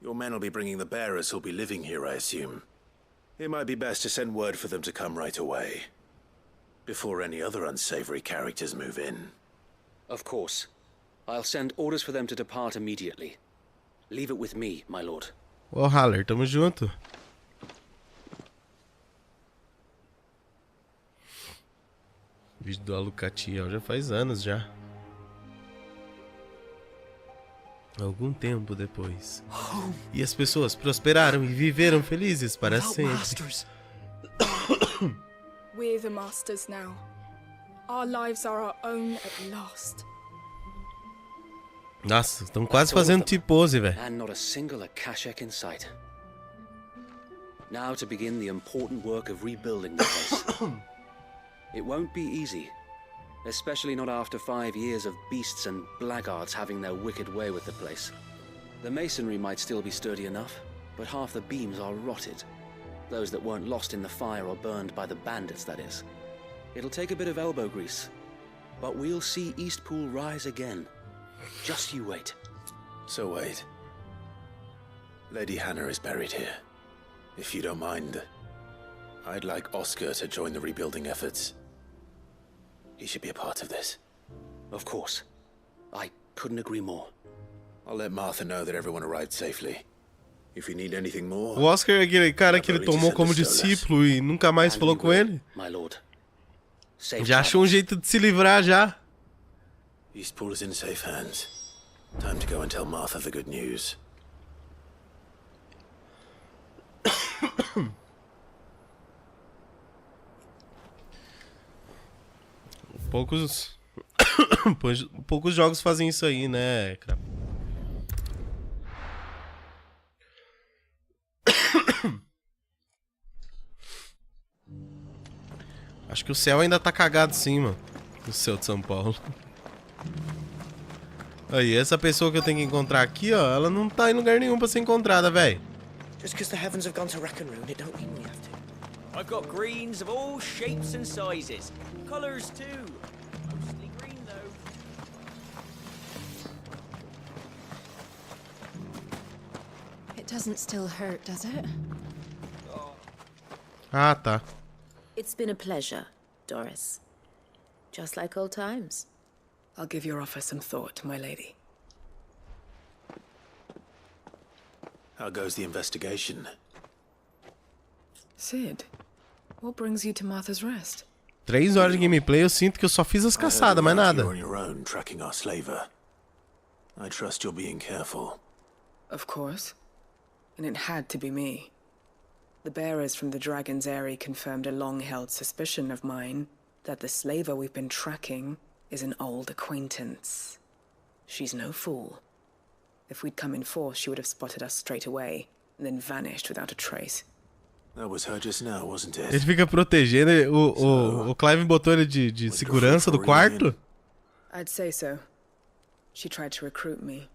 C: Your men will be bringing the bearers who'll be living here, I assume. It might be best to send word for them to come right away, before any other unsavory characters move in.
Q: Of course. I'll send orders for them to depart immediately. Leave it with me, my lord.
A: Ô, Haller, tamo junto. Vídeo do Alucatiel já faz anos já. Algum tempo depois. E as pessoas prosperaram e viveram felizes para sempre.
O: We're the masters now. Our lives are our own at last.
A: Nossa, estão quase fazendo T-pose, velho.
Q: And not a single Akashek in sight. Now to begin the important work of rebuilding the place. It won't be easy, especially not after 5 years of beasts and blackguards having their wicked way with the place. The masonry might still be sturdy enough, but half the beams are rotted. Those that weren't lost in the fire or burned by the bandits, that is. It'll take a bit of elbow grease, but we'll see Eastpool rise again. Just you wait.
C: So wait. Lady Hannah is buried here. If you don't mind, I'd like Oscar to join the rebuilding efforts. He should be a part of this.
Q: Of course. I couldn't agree more.
C: I'll let Martha know that everyone arrived safely. If you need anything more...
A: O Oscar é aquele cara que ele tomou como discípulo e nunca mais falou com ele.
Q: My lord.
A: Já achou um jeito de se livrar já.
C: Eastpool is in safe hands. Time to go and tell Martha the good news.
A: Poucos jogos fazem isso aí, né, cara? Acho que o céu ainda tá cagado sim, mano. O céu de São Paulo. Aí, essa pessoa que eu tenho que encontrar aqui, ó, ela não tá em lugar nenhum pra ser encontrada, velho.
V: Just because the heavens have gone to Raccoon, it don't mean we have to. I've got greens of all shapes and sizes. Colors too. Mostly green though.
D: It doesn't still hurt, does it?
A: Ah, tá.
N: It's been a pleasure, Doris. Just like old times.
J: I'll give your offer some thought, my lady.
C: How goes the investigation?
J: Sid, what brings you to Martha's Rest?
A: 3 horas de gameplay, eu sinto que eu só fiz as caçadas, mais nada.
C: You're on your own tracking our slaver. I trust you're being careful.
J: Of course. And it had to be me. The bearers from the Dragon's Eyrie confirmed a long-held suspicion of mine that the slaver we've been tracking is an old acquaintance. She's no fool. If we'd come in force, she would have spotted us straight away, and then vanished without a trace.
C: That was her just now, wasn't it?
A: Ele fica protegendo, o Clive botou ele de segurança do quarto?
J: I'd say so. She tried to recruit me.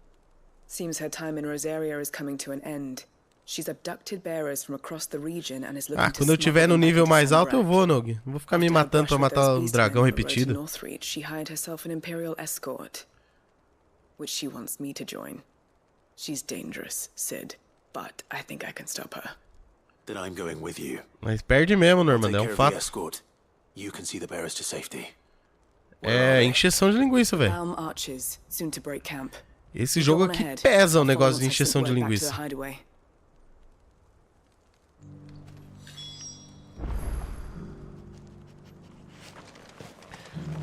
J: Seems her time in Rosaria is coming to an end. She's abducted bearers from across the region and is looking to
A: quando eu tiver no nível mais alto eu vou, Nog. Não vou ficar me matando pra matar o dragão repetido.
J: Northreach, she hired herself an imperial escort, which she wants me to join. She's dangerous, Sid, but I think I can stop her.
C: Then I'm going with you.
A: Mas perde mesmo, Norman, é um fato.
C: You can see the bearers to safety.
A: É encheção de linguiça, velho.
J: Archers, soon to break camp.
A: Esse jogo aqui pesa o negócio de encheção de linguiça.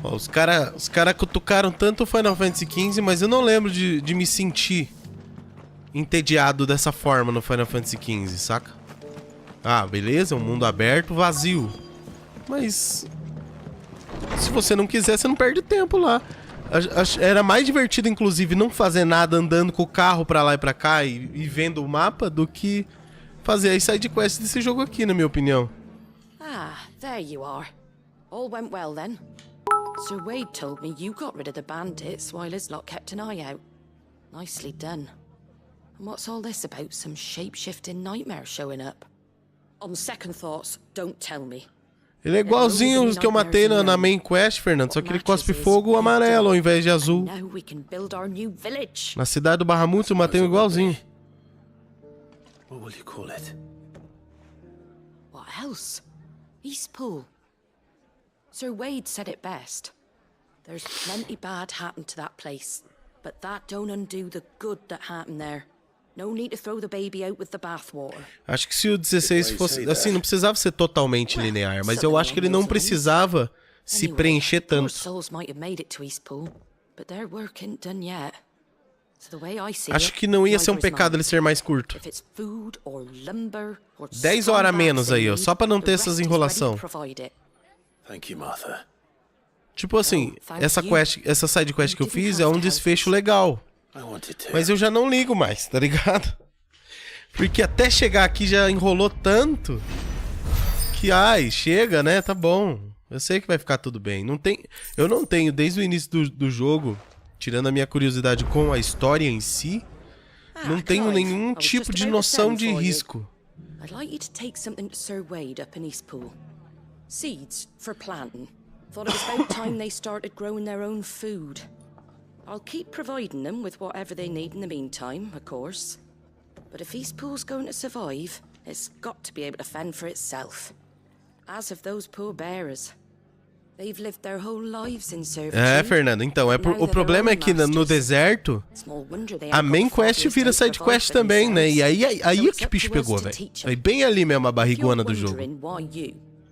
A: Ó, os cara cutucaram tanto o Final Fantasy XV, mas eu não lembro de me sentir entediado dessa forma no Final Fantasy XV, saca? Ah, beleza, um mundo aberto, vazio. Mas se você não quiser, você não perde tempo lá. Era mais divertido, inclusive, não fazer nada andando com o carro pra lá e pra cá e vendo o mapa do que fazer as side quests desse jogo aqui, na minha opinião.
H: Ah, there you are. All went well then. Sir Wade told me you got rid of the bandits while his lot kept an eye out. Nicely done. And what's all this about some shape-shifting nightmare showing up? On second thoughts, don't tell me.
A: Ele é igualzinho os que eu matei na main quest, Fernando, só que ele cospe fogo amarelo ao invés de azul. Na cidade do Bahamut eu matei um igualzinho.
C: What will you call it?
H: What else? Eastpool. Sir Wade said it best. There's plenty bad happened to that place, but that don't undo the good that happened there. No need to throw the baby out with the bathwater.
A: Acho que se o 16 fosse... Assim, não precisava ser totalmente linear, mas eu acho que ele não precisava se preencher tanto. Acho que não ia ser um pecado ele ser mais curto. 10 horas a menos aí, ó, só pra não ter essas enrolação.
C: Thank you, Martha.
A: Tipo assim, essa side quest que eu fiz é um desfecho legal. Mas eu já não ligo mais, tá ligado? Porque até chegar aqui já enrolou tanto que, ai, chega, né? Tá bom. Eu sei que vai ficar tudo bem. Eu não tenho, desde o início do jogo, tirando a minha curiosidade com a história em si, não tenho nenhum tipo de noção de risco.
H: I'd like you to take something to Sir Wade up in Eastpool. Seeds for planting. Thought it was about time they started growing their own food. I'll keep providing them with whatever they need in the meantime, of course. But if Eastpool's going to survive, it's got to be able to fend for itself. As of those poor bearers. They've lived their whole lives in servitude.
A: É, Fernando, então, o problema é que no deserto, a main quest vira side quest também, né? E aí é que o bicho pegou, velho. Foi bem ali mesmo a barrigona do jogo.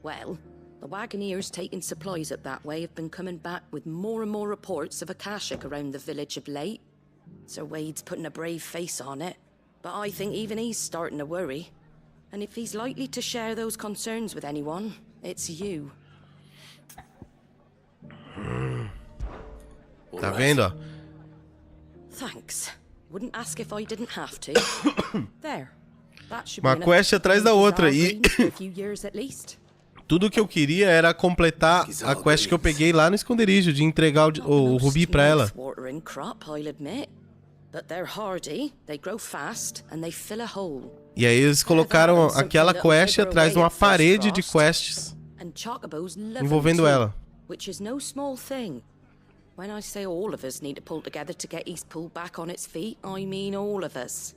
H: Well, the wagoneers taking supplies up that way have been coming back with more and more reports of Akashic around the village of late. Sir Wade's putting a brave face on it, but I think even he's starting to worry. And if he's likely to share those concerns with anyone, it's you.
A: Tá vendo, ó?
H: Thanks. Wouldn't ask if I didn't have to. There. That should be
A: Uma quest atrás da outra e
H: a few years at least.
A: tudo que eu queria era completar a quest que eu peguei lá no esconderijo, de entregar o rubi pra ela. E aí eles colocaram aquela quest atrás de uma parede de quests envolvendo ela.
H: Which is no small thing. When I say all of us need to pull together to get Eastpool back on its feet, I mean all of us.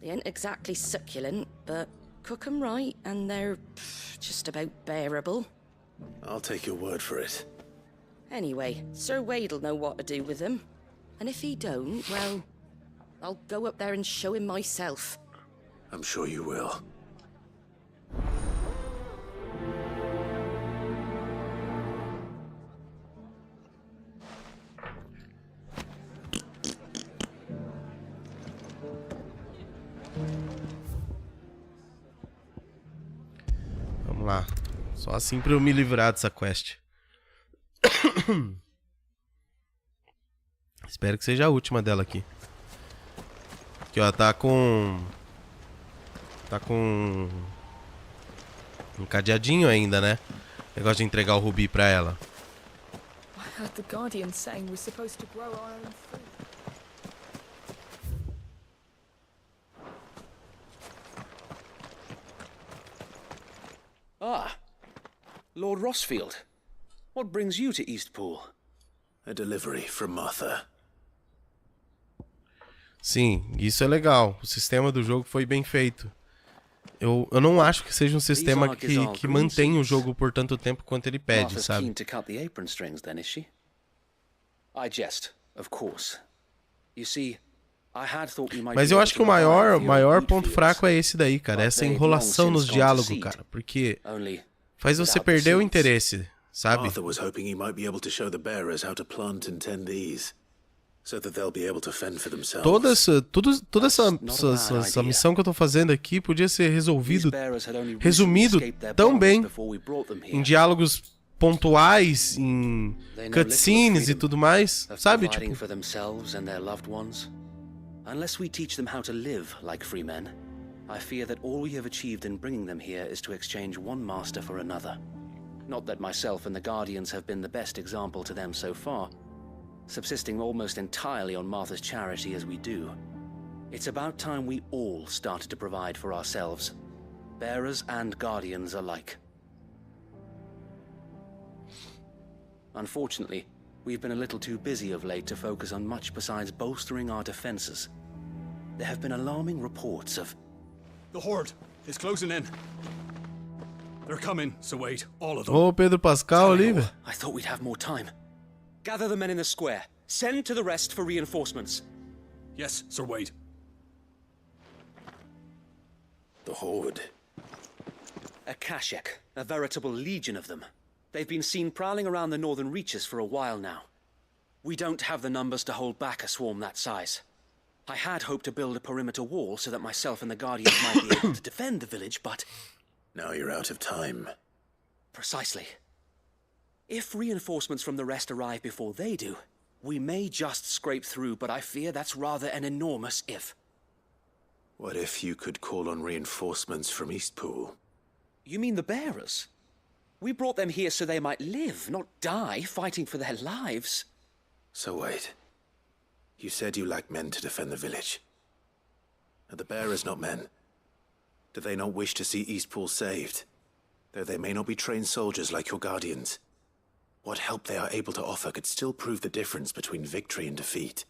H: They ain't exactly succulent, but cook 'em right and they're just about bearable.
C: I'll take your word for it.
H: Anyway, Sir Wade'll know what to do with them. And if he don't, well, I'll go up there and show him myself.
C: I'm sure you will.
A: Vamos lá. Só assim pra eu me livrar dessa quest. Espero que seja a última dela aqui. Aqui, ó, tá com um cadeadinho ainda, né? Negócio de entregar o rubi pra ela.
O: I heard the Guardian saying we're supposed to grow our own food.
V: Ah, Lord Rossfield. What brings you to Eastpool?
C: A delivery from Martha.
A: Sim, isso é legal. O sistema do jogo foi bem feito. Eu não acho que seja um sistema que mantém o jogo por tanto tempo quanto ele pede, sabe?
V: Keen to cut the apron strings then, is she? I jest, of course. You see, I had thought you might.
A: Mas eu acho que o maior ponto fraco é esse daí, cara. Essa enrolação nos diálogos, cara. Porque faz você perder o interesse, sabe?
C: Martha was hoping he might be able to show the bearers how to plant and tend these, so that they'll be able to fend for themselves.
A: Toda essa missão que eu tô fazendo aqui podia ser resumido tão bem em diálogos pontuais, em cutscenes e tudo mais, sabe? Tipo,
V: Unless we teach them how to live like free men,
L: I fear that all we have achieved in bringing them here is to exchange one master for another. Not that myself and the Guardians have been the best example to them so far, subsisting almost entirely on Martha's charity as we do. It's about time we all started to provide for ourselves, bearers and Guardians alike. Unfortunately, we've been a little too busy of late to focus on much besides bolstering our defenses. There have been alarming reports of...
M: The Horde is closing in. They're coming, so wait, all of them.
A: Ô, Pedro Pascal ali, velho.
L: I thought we'd have more time. Gather the men in the square. Send to the rest for reinforcements.
M: Yes, Sir Wade.
L: The Horde. A Kashek, a veritable legion of them. They've been seen prowling around the northern reaches for a while now. We don't have the numbers to hold back a swarm that size. I had hoped to build a perimeter wall so that myself and the Guardians might be able to defend the village, but...
C: Now you're out of time.
L: Precisely. If reinforcements from the rest arrive before they do, we may just scrape through, but I fear that's rather an enormous if.
C: What if you could call on reinforcements from Eastpool?
L: You mean the bearers? We brought them here so they might live, not die fighting for their lives.
C: So wait. You said you lack men to defend the village. Are the bearers not men? Do they not wish to see Eastpool saved? Though they may not be trained soldiers like your Guardians. What help they are able to offer could still prove the difference between victory and defeat.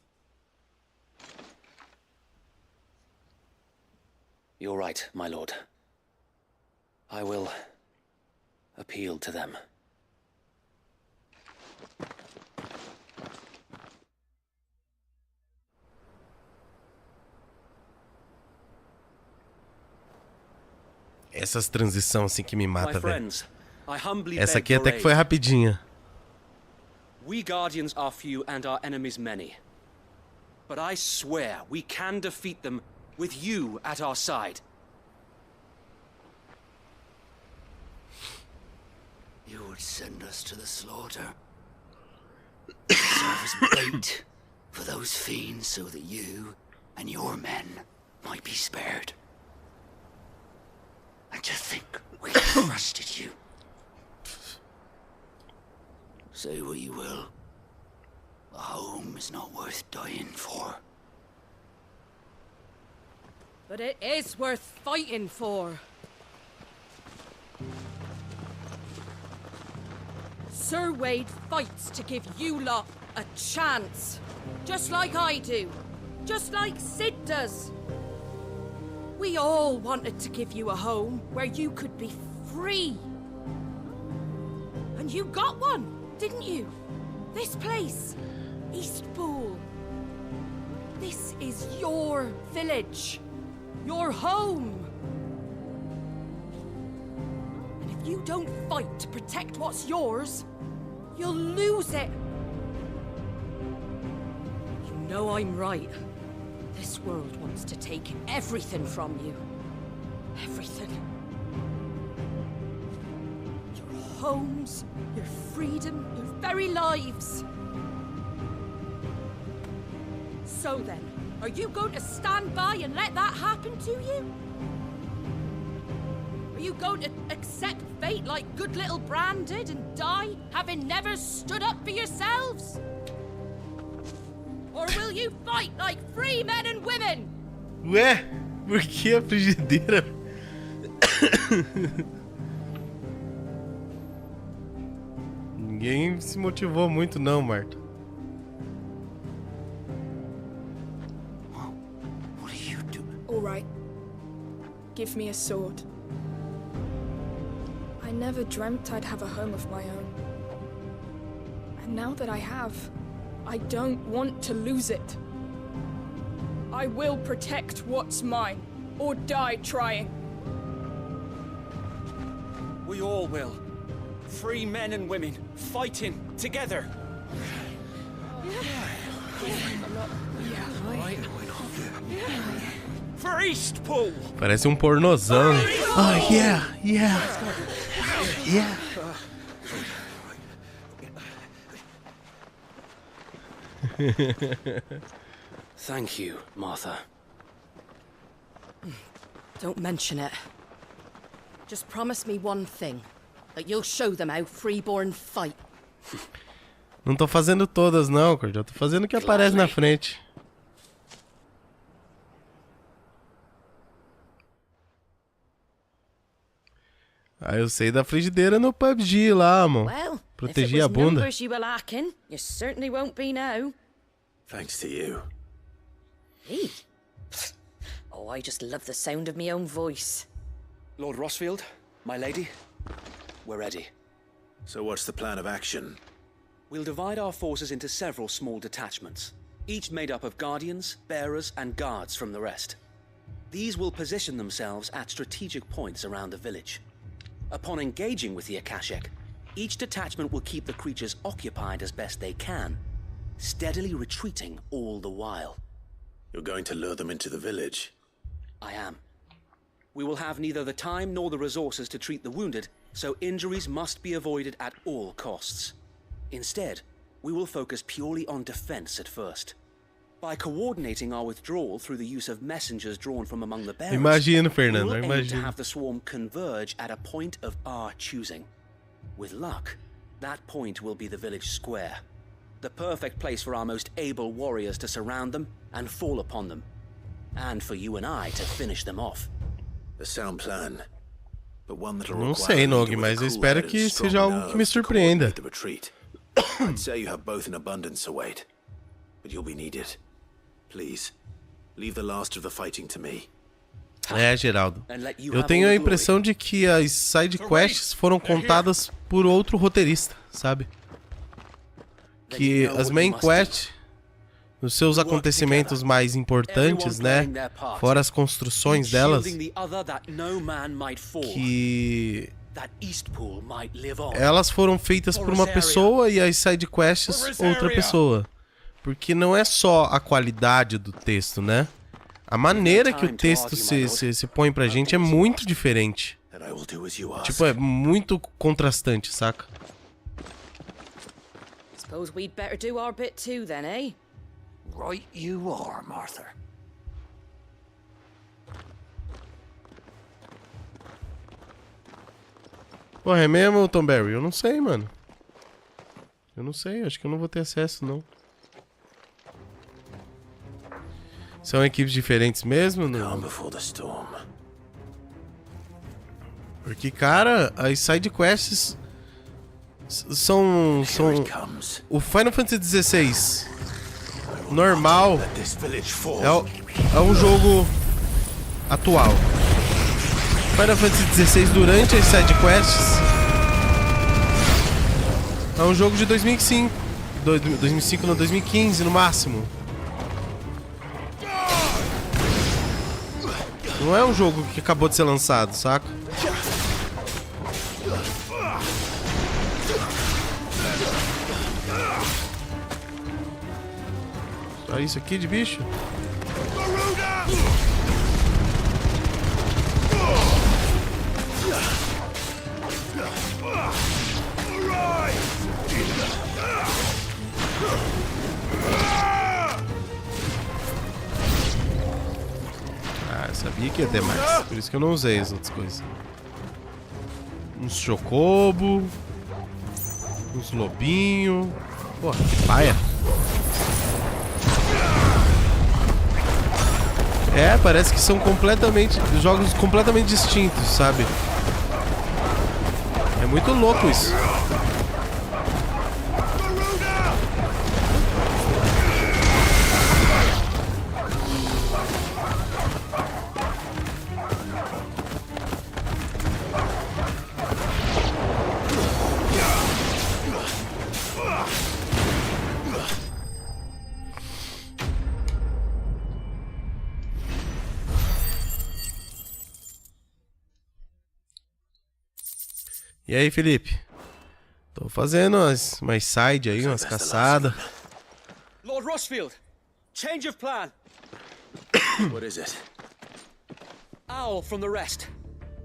L: You're right, my lord. I will appeal to them.
A: Essas transições assim que me mata, velho.
L: Humbly
A: Essa
L: beg
A: aqui até
L: for
A: que foi
L: aid.
A: rapidinha.
L: We Guardians are few and our enemies many. But I swear we can defeat them with you at our side.
G: You would send us to the slaughter. Serve as bait for those fiends so that you and your men might be spared. And to think we trusted you. Say what you will. A home is not worth dying for.
H: But it is worth fighting for. Sir Wade fights to give you lot a chance. Just like I do. Just like Sid does. We all wanted to give you a home where you could be free. And you got one, didn't you? This place, Eastpool. This is your village. Your home. And if you don't fight to protect what's yours, you'll lose it. You know I'm right. This world wants to take everything from you. Everything. Your homes, your freedom, your very lives. So then, are you going to stand by and let that happen to you? Are you going to accept fate like good little Bran did and die, having never stood up for yourselves? Or will you fight like free men and women?
A: Ué, por que a frigideira? Ninguém se motivou muito não, Marta.
O: All right. Give me a sword. I never dreamt I'd have a home of my own. And now that I have, I don't want to lose it. I will protect what's mine, or die trying.
L: We all will. Free men and women, fighting together. For Eastpool!
A: Parece um pornozão. Oh, yeah, yeah. Yeah.
L: Thank you, Martha.
H: Don't mention it. Just promise me one thing. That you'll show them how freeborn fight.
A: Não tô fazendo todas não, Cord. Eu tô fazendo o que aparece na frente. Ah, eu sei da frigideira no PUBG lá, mano.
H: Well,
A: protegi a bunda.
H: Numbers you were lacking, you certainly won't be now.
C: Thanks to you.
H: Me? Oh, I just love the sound of my own voice.
L: Lord Rossfield, my lady, we're ready.
C: So what's the plan of action?
L: We'll divide our forces into several small detachments, each made up of guardians, bearers, and guards from the rest. These will position themselves at strategic points around the village. Upon engaging with the Akashic, each detachment will keep the creatures occupied as best they can, steadily retreating all the while.
C: You're going to lure them into the village?
L: I am. We will have neither the time nor the resources to treat the wounded, so injuries must be avoided at all costs. Instead, we will focus purely on defense at first. By coordinating our withdrawal through the use of messengers drawn from among the bearers,
A: Imagina, Fernando,
L: we will aim to
A: imagina.
L: have the swarm converge at a point of our choosing. With luck, that point will be the village square, the perfect place for our most able warriors to surround them and fall upon them, and for you and I to finish them off.
C: A sound plan, but one that'll
A: Não
C: require
A: sei,
C: a
A: Nog,
C: leader with
A: mas eu
C: a cool
A: espero
C: head
A: que
C: and strong
A: seja algo que me
C: nerves to
A: surpreenda.
C: coordinate the retreat. I'd say you have both in abundance, Await, but you'll be needed. Please, leave the last of the fighting to me.
A: É, Geraldo. Eu tenho a impressão de que as side quests foram contadas por outro roteirista, sabe? Que as main quests, os seus acontecimentos mais importantes, né? Fora as construções delas, que elas foram feitas por uma pessoa e as side quests outra pessoa. Porque não é só a qualidade do texto, né? A maneira que o texto se põe pra gente é muito diferente. Tipo, é muito contrastante, saca?
H: Suppose we'd better do our bit too then, eh?
G: Right you are, Martha.
A: Porra, é mesmo, Tom Barry? Eu não sei, mano. Eu não sei, acho que eu não vou ter acesso, não. São equipes diferentes mesmo? Não? Porque, cara, as side quests são o Final Fantasy XVI normal é um jogo atual. Final Fantasy XVI durante as side quests é um jogo de 2005. 2005 não, 2015 no máximo. Não é um jogo que acabou de ser lançado, saca? Só isso aqui de bicho? Ah, eu sabia que ia ter mais. Por isso que eu não usei as outras coisas. Uns chocobo. Uns lobinho. Porra, que paia. É, parece que são jogos completamente distintos, sabe? É muito louco isso. E aí, Felipe? Tô fazendo umas side aí, umas caçadas.
V: Lord Rossfield, change of plan.
C: What is it?
V: Owl from the rest.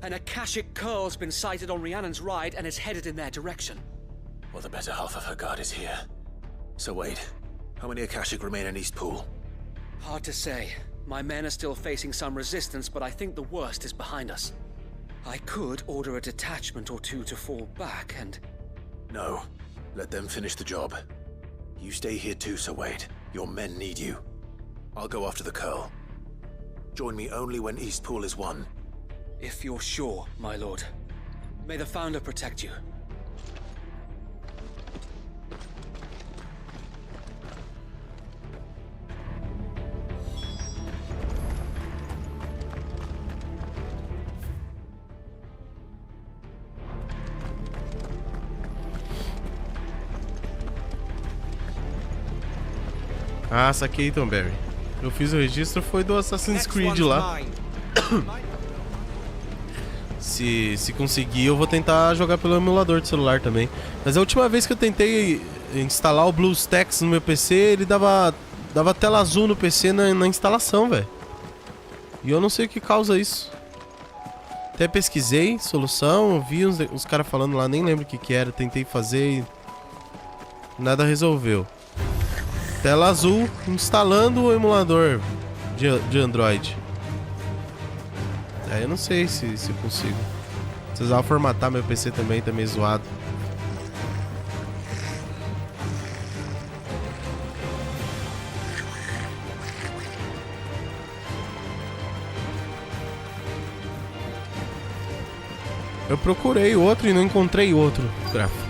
V: An Akashic curl's been sighted on Rhiannon's ride and is headed in their direction.
C: Well, the better half of her guard is here. So wait, how many Akashic remain in East Pool?
V: Hard to say.
L: My men are still facing some resistance, but I think the worst is behind us. I could order a detachment or two to fall back and...
C: No. Let them finish the job. You stay here too, Sir Wade. Your men need you. I'll go after the Curl. Join me only when Eastpool is won.
L: If you're sure, my lord. May the Founder protect you.
A: Ah, saquei, Tom Barry. Eu fiz o registro, foi do Assassin's Creed lá. Se conseguir, eu vou tentar jogar pelo emulador de celular também. Mas a última vez que eu tentei instalar o BlueStacks no meu PC, ele dava tela azul no PC na instalação, velho. E eu não sei o que causa isso. Até pesquisei solução, vi uns caras falando lá, nem lembro o que era. Tentei fazer e nada resolveu. Tela azul instalando o emulador de Android. Aí eu não sei se eu consigo. Precisava formatar meu PC também, tá meio zoado. Eu procurei outro e não encontrei outro gráfico.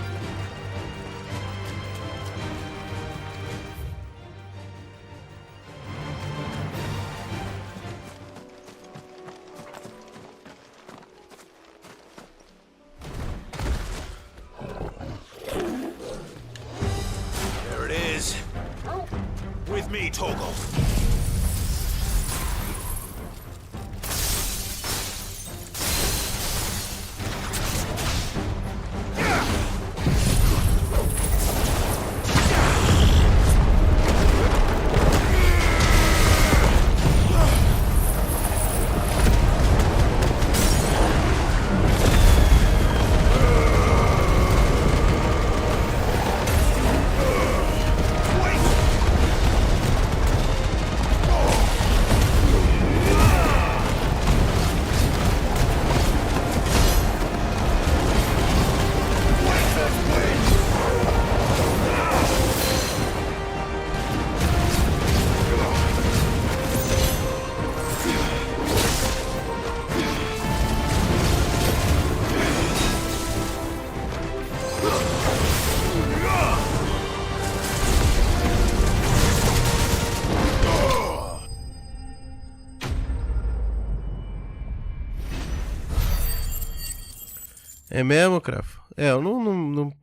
A: É mesmo, Cravo? Eu não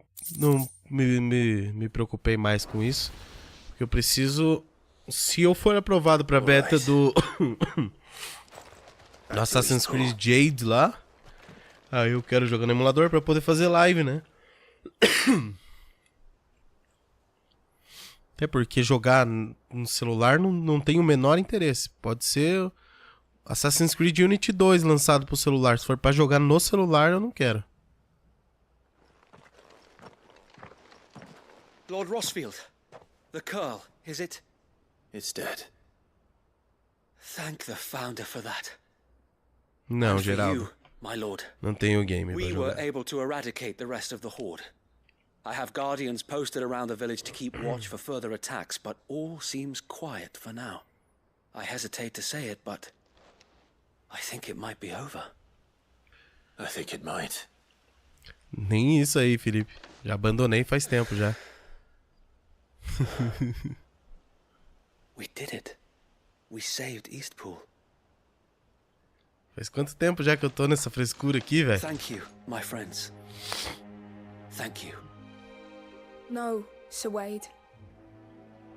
A: me preocupei mais com isso. Porque eu preciso... Se eu for aprovado pra beta do Assassin's Creed Jade lá, aí eu quero jogar no emulador pra poder fazer live, né? Até porque jogar no celular não tem o menor interesse. Pode ser Assassin's Creed Unity 2 lançado pro celular. Se for pra jogar no celular, eu não quero.
L: Lord Rossfield, the Curl, is it?
C: It's dead.
L: Thank the Founder for that.
A: Não,
L: And for
A: Geraldo.
L: you, my lord.
A: Não tenho game pra
L: We were
A: jogar.
L: able to eradicate the rest of the Horde. I have guardians posted around the village to keep watch for further attacks, but all seems quiet for now. I hesitate to say it, but I think it might be over.
C: I think it might.
A: Nem isso aí, Felipe. Já abandonei faz tempo já.
L: We did it. We saved Eastpool.
A: Faz quanto tempo já que eu tô nessa frescura aqui, velho?
L: Thank you, my friends. Thank you.
O: No, Sir Wade.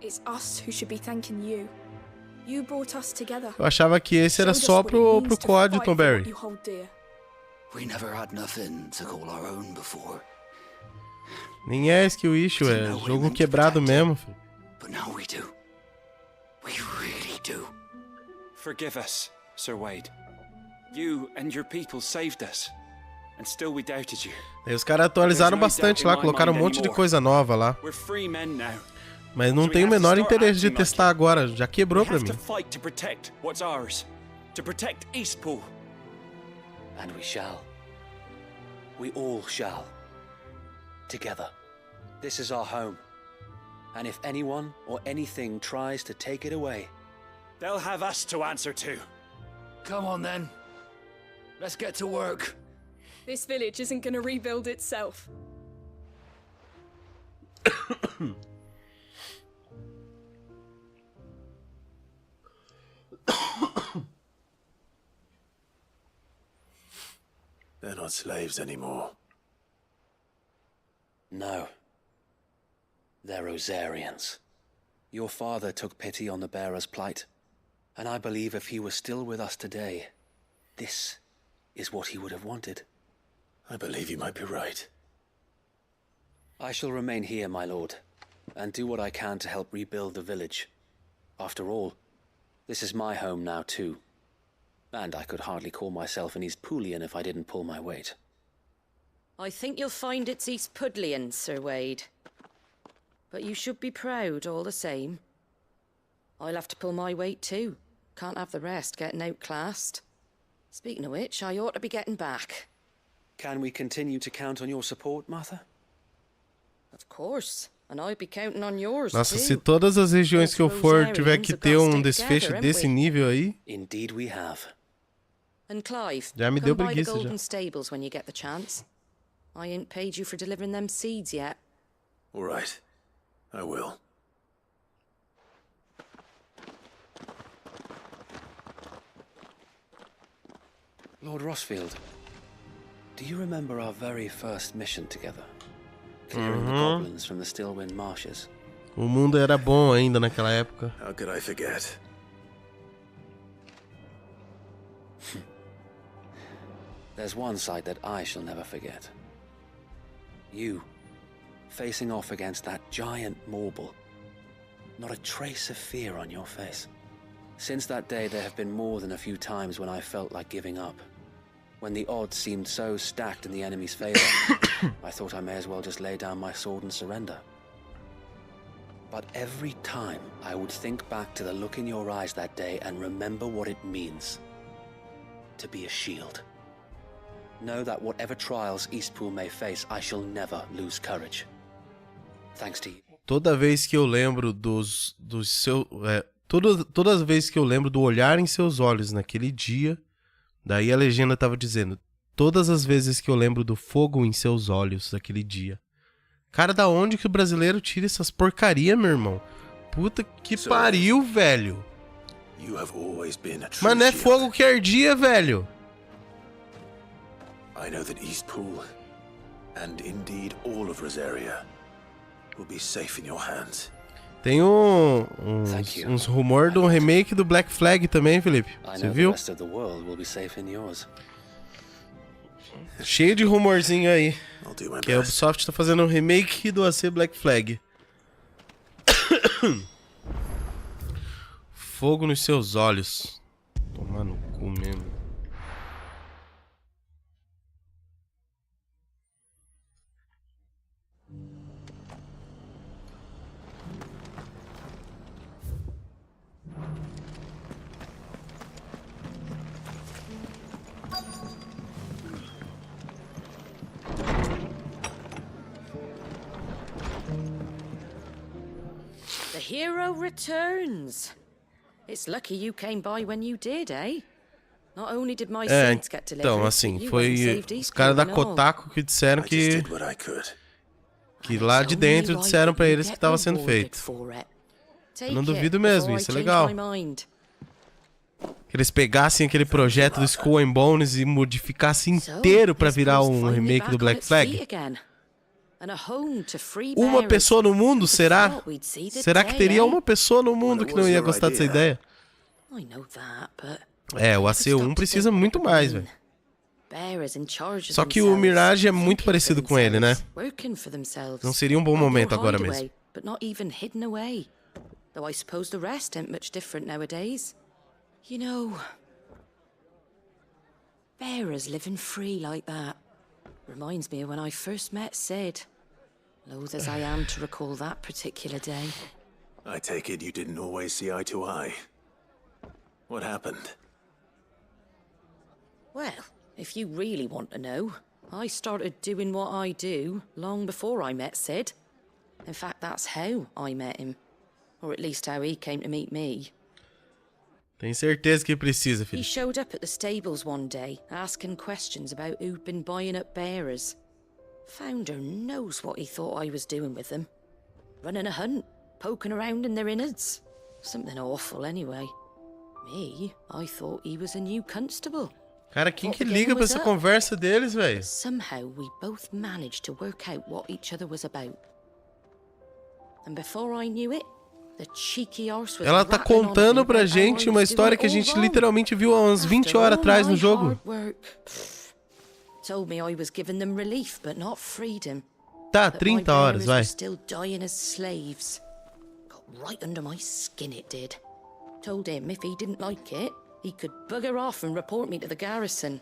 O: It's us who should be thanking you. You brought us together.
A: Eu achava que esse era só pro COD, Tom Barry.
G: We never had nothing to call our own before.
A: Nem é skill issue, é jogo quebrado mesmo, filho.
G: But now we do. We really do.
Q: Forgive us, Sir Wade. You and your people saved us. And still we doubted you.
A: Aí os caras atualizaram bastante lá, colocaram um monte de coisa nova lá.
Q: We're free men now.
A: Mas não tenho o menor interesse de testar agora, já quebrou pra mim.
V: To fight to protect what's ours, to protect Eastpool.
L: And we shall. We all shall. Together. This is our home. And if anyone or anything tries to take it away,
V: they'll have us to answer to.
B: Come on then. Let's get to work.
O: This village isn't gonna rebuild itself.
C: They're not slaves anymore.
L: no. They're Rosarians. Your father took pity on the bearer's plight, and I believe if he were still with us today, this is what he would have wanted.
C: I believe you might be right.
L: I shall remain here, my lord, and do what I can to help rebuild the village. After all, this is my home now too, and I could hardly call myself an Eastpoolian if I didn't pull my weight.
H: I think you'll find it's Eastpudlian, Sir Wade. But you should be proud all the same. I'll have to pull my weight too. Can't have the rest getting outclassed. Speaking of which, I ought to be getting back.
L: Can we continue to count on your support, Martha?
H: Of course. And I'll be counting on yours
A: Nossa,
H: too.
A: se todas as regiões que eu for tiver que ter desfecho desse nível aí,
L: Indeed we have.
H: And Clive,
A: já me
H: come
A: deu
H: by the
A: preguiça
H: Golden
A: já.
H: Stables when you get the chance. I ain't paid you for delivering them seeds yet.
C: All right. I will.
L: Lord Rossfield, do you remember our very first mission together? Clearing the goblins from the Stillwind marshes.
A: O mundo era bom ainda naquela época.
C: How could I forget?
L: There's one sight that I shall never forget. You, facing off against that giant Morble. Not a trace of fear on your face. Since that day, there have been more than a few times when I felt like giving up. When the odds seemed so stacked in the enemy's favor, I thought I may as well just lay down my sword and surrender. But every time, I would think back to the look in your eyes that day and remember what it means to be a shield. Know that whatever trials Eastpool may face, I shall never lose courage. Thanks to you.
A: Toda vez que eu lembro todas as vezes que eu lembro do olhar em seus olhos naquele dia, daí a legenda tava dizendo, todas as vezes que eu lembro do fogo em seus olhos naquele dia. Cara, da onde que o brasileiro tira essas porcaria, meu irmão? Puta que pariu, velho.
C: You have always been a true
A: Mas não é
C: shield.
A: fogo que ardia, velho.
C: I know that Eastpool, and indeed all of Rosaria, will be safe in your hands.
A: Tem uns rumores de um remake do Black Flag também, Felipe. Você viu? Cheio de rumorzinho aí. Que a Ubisoft tá fazendo um remake do AC Black Flag. Fogo nos seus olhos. Tomar no cu mesmo.
H: The hero returns. It's lucky you came by when you did, eh? Not only did my saints get delivered,
A: Então, assim,
H: you
A: foi
H: went and saved
A: os caras da
H: Eastpool and all.
A: Kotaku que disseram que lá de dentro disseram pra eles que estava sendo feito. Eu não duvido mesmo, isso é legal. Que eles pegassem aquele projeto do Skull and Bones e modificassem inteiro pra virar um remake do Black Flag. Uma pessoa no mundo, será? Será que teria uma pessoa no mundo que não ia gostar dessa ideia? É, o AC1 precisa muito mais, velho. Só que o Mirage é muito parecido com ele, né? Não seria um bom momento agora mesmo.
H: But not even hidden away. Though I suppose the rest ain't much different nowadays. You know, bearers living free like that reminds me of when I first met Sid. Loath as I am to recall that particular day.
C: I take it you didn't always see eye to eye. What happened?
H: Well, if you really want to know, I started doing what I do long before I met Sid. In fact, that's how I met him. Or at least how he came to meet me.
A: Tem certeza que precisa,
H: He
A: filho.
H: showed up at the stables one day, asking questions about who'd been buying up bearers. Founder knows what he thought I was doing with them. Running a hunt, poking around in their innards. Something awful, anyway. Me, I thought he was a new constable.
A: Cara, quem que liga pra essa conversa deles, velho?
H: Somehow we both managed to work out what each other was about. And before I knew it, the cheeky arse was
A: Ela tá contando pra gente uma história que a gente literalmente viu há umas 20 horas atrás no jogo.
H: Told me I was giving them relief, but not freedom.
A: Tá, 30 horas, vai.
H: Still dying as slaves. Got right under my skin, it did. Told him if he didn't like it, he could bugger off and report me to the garrison.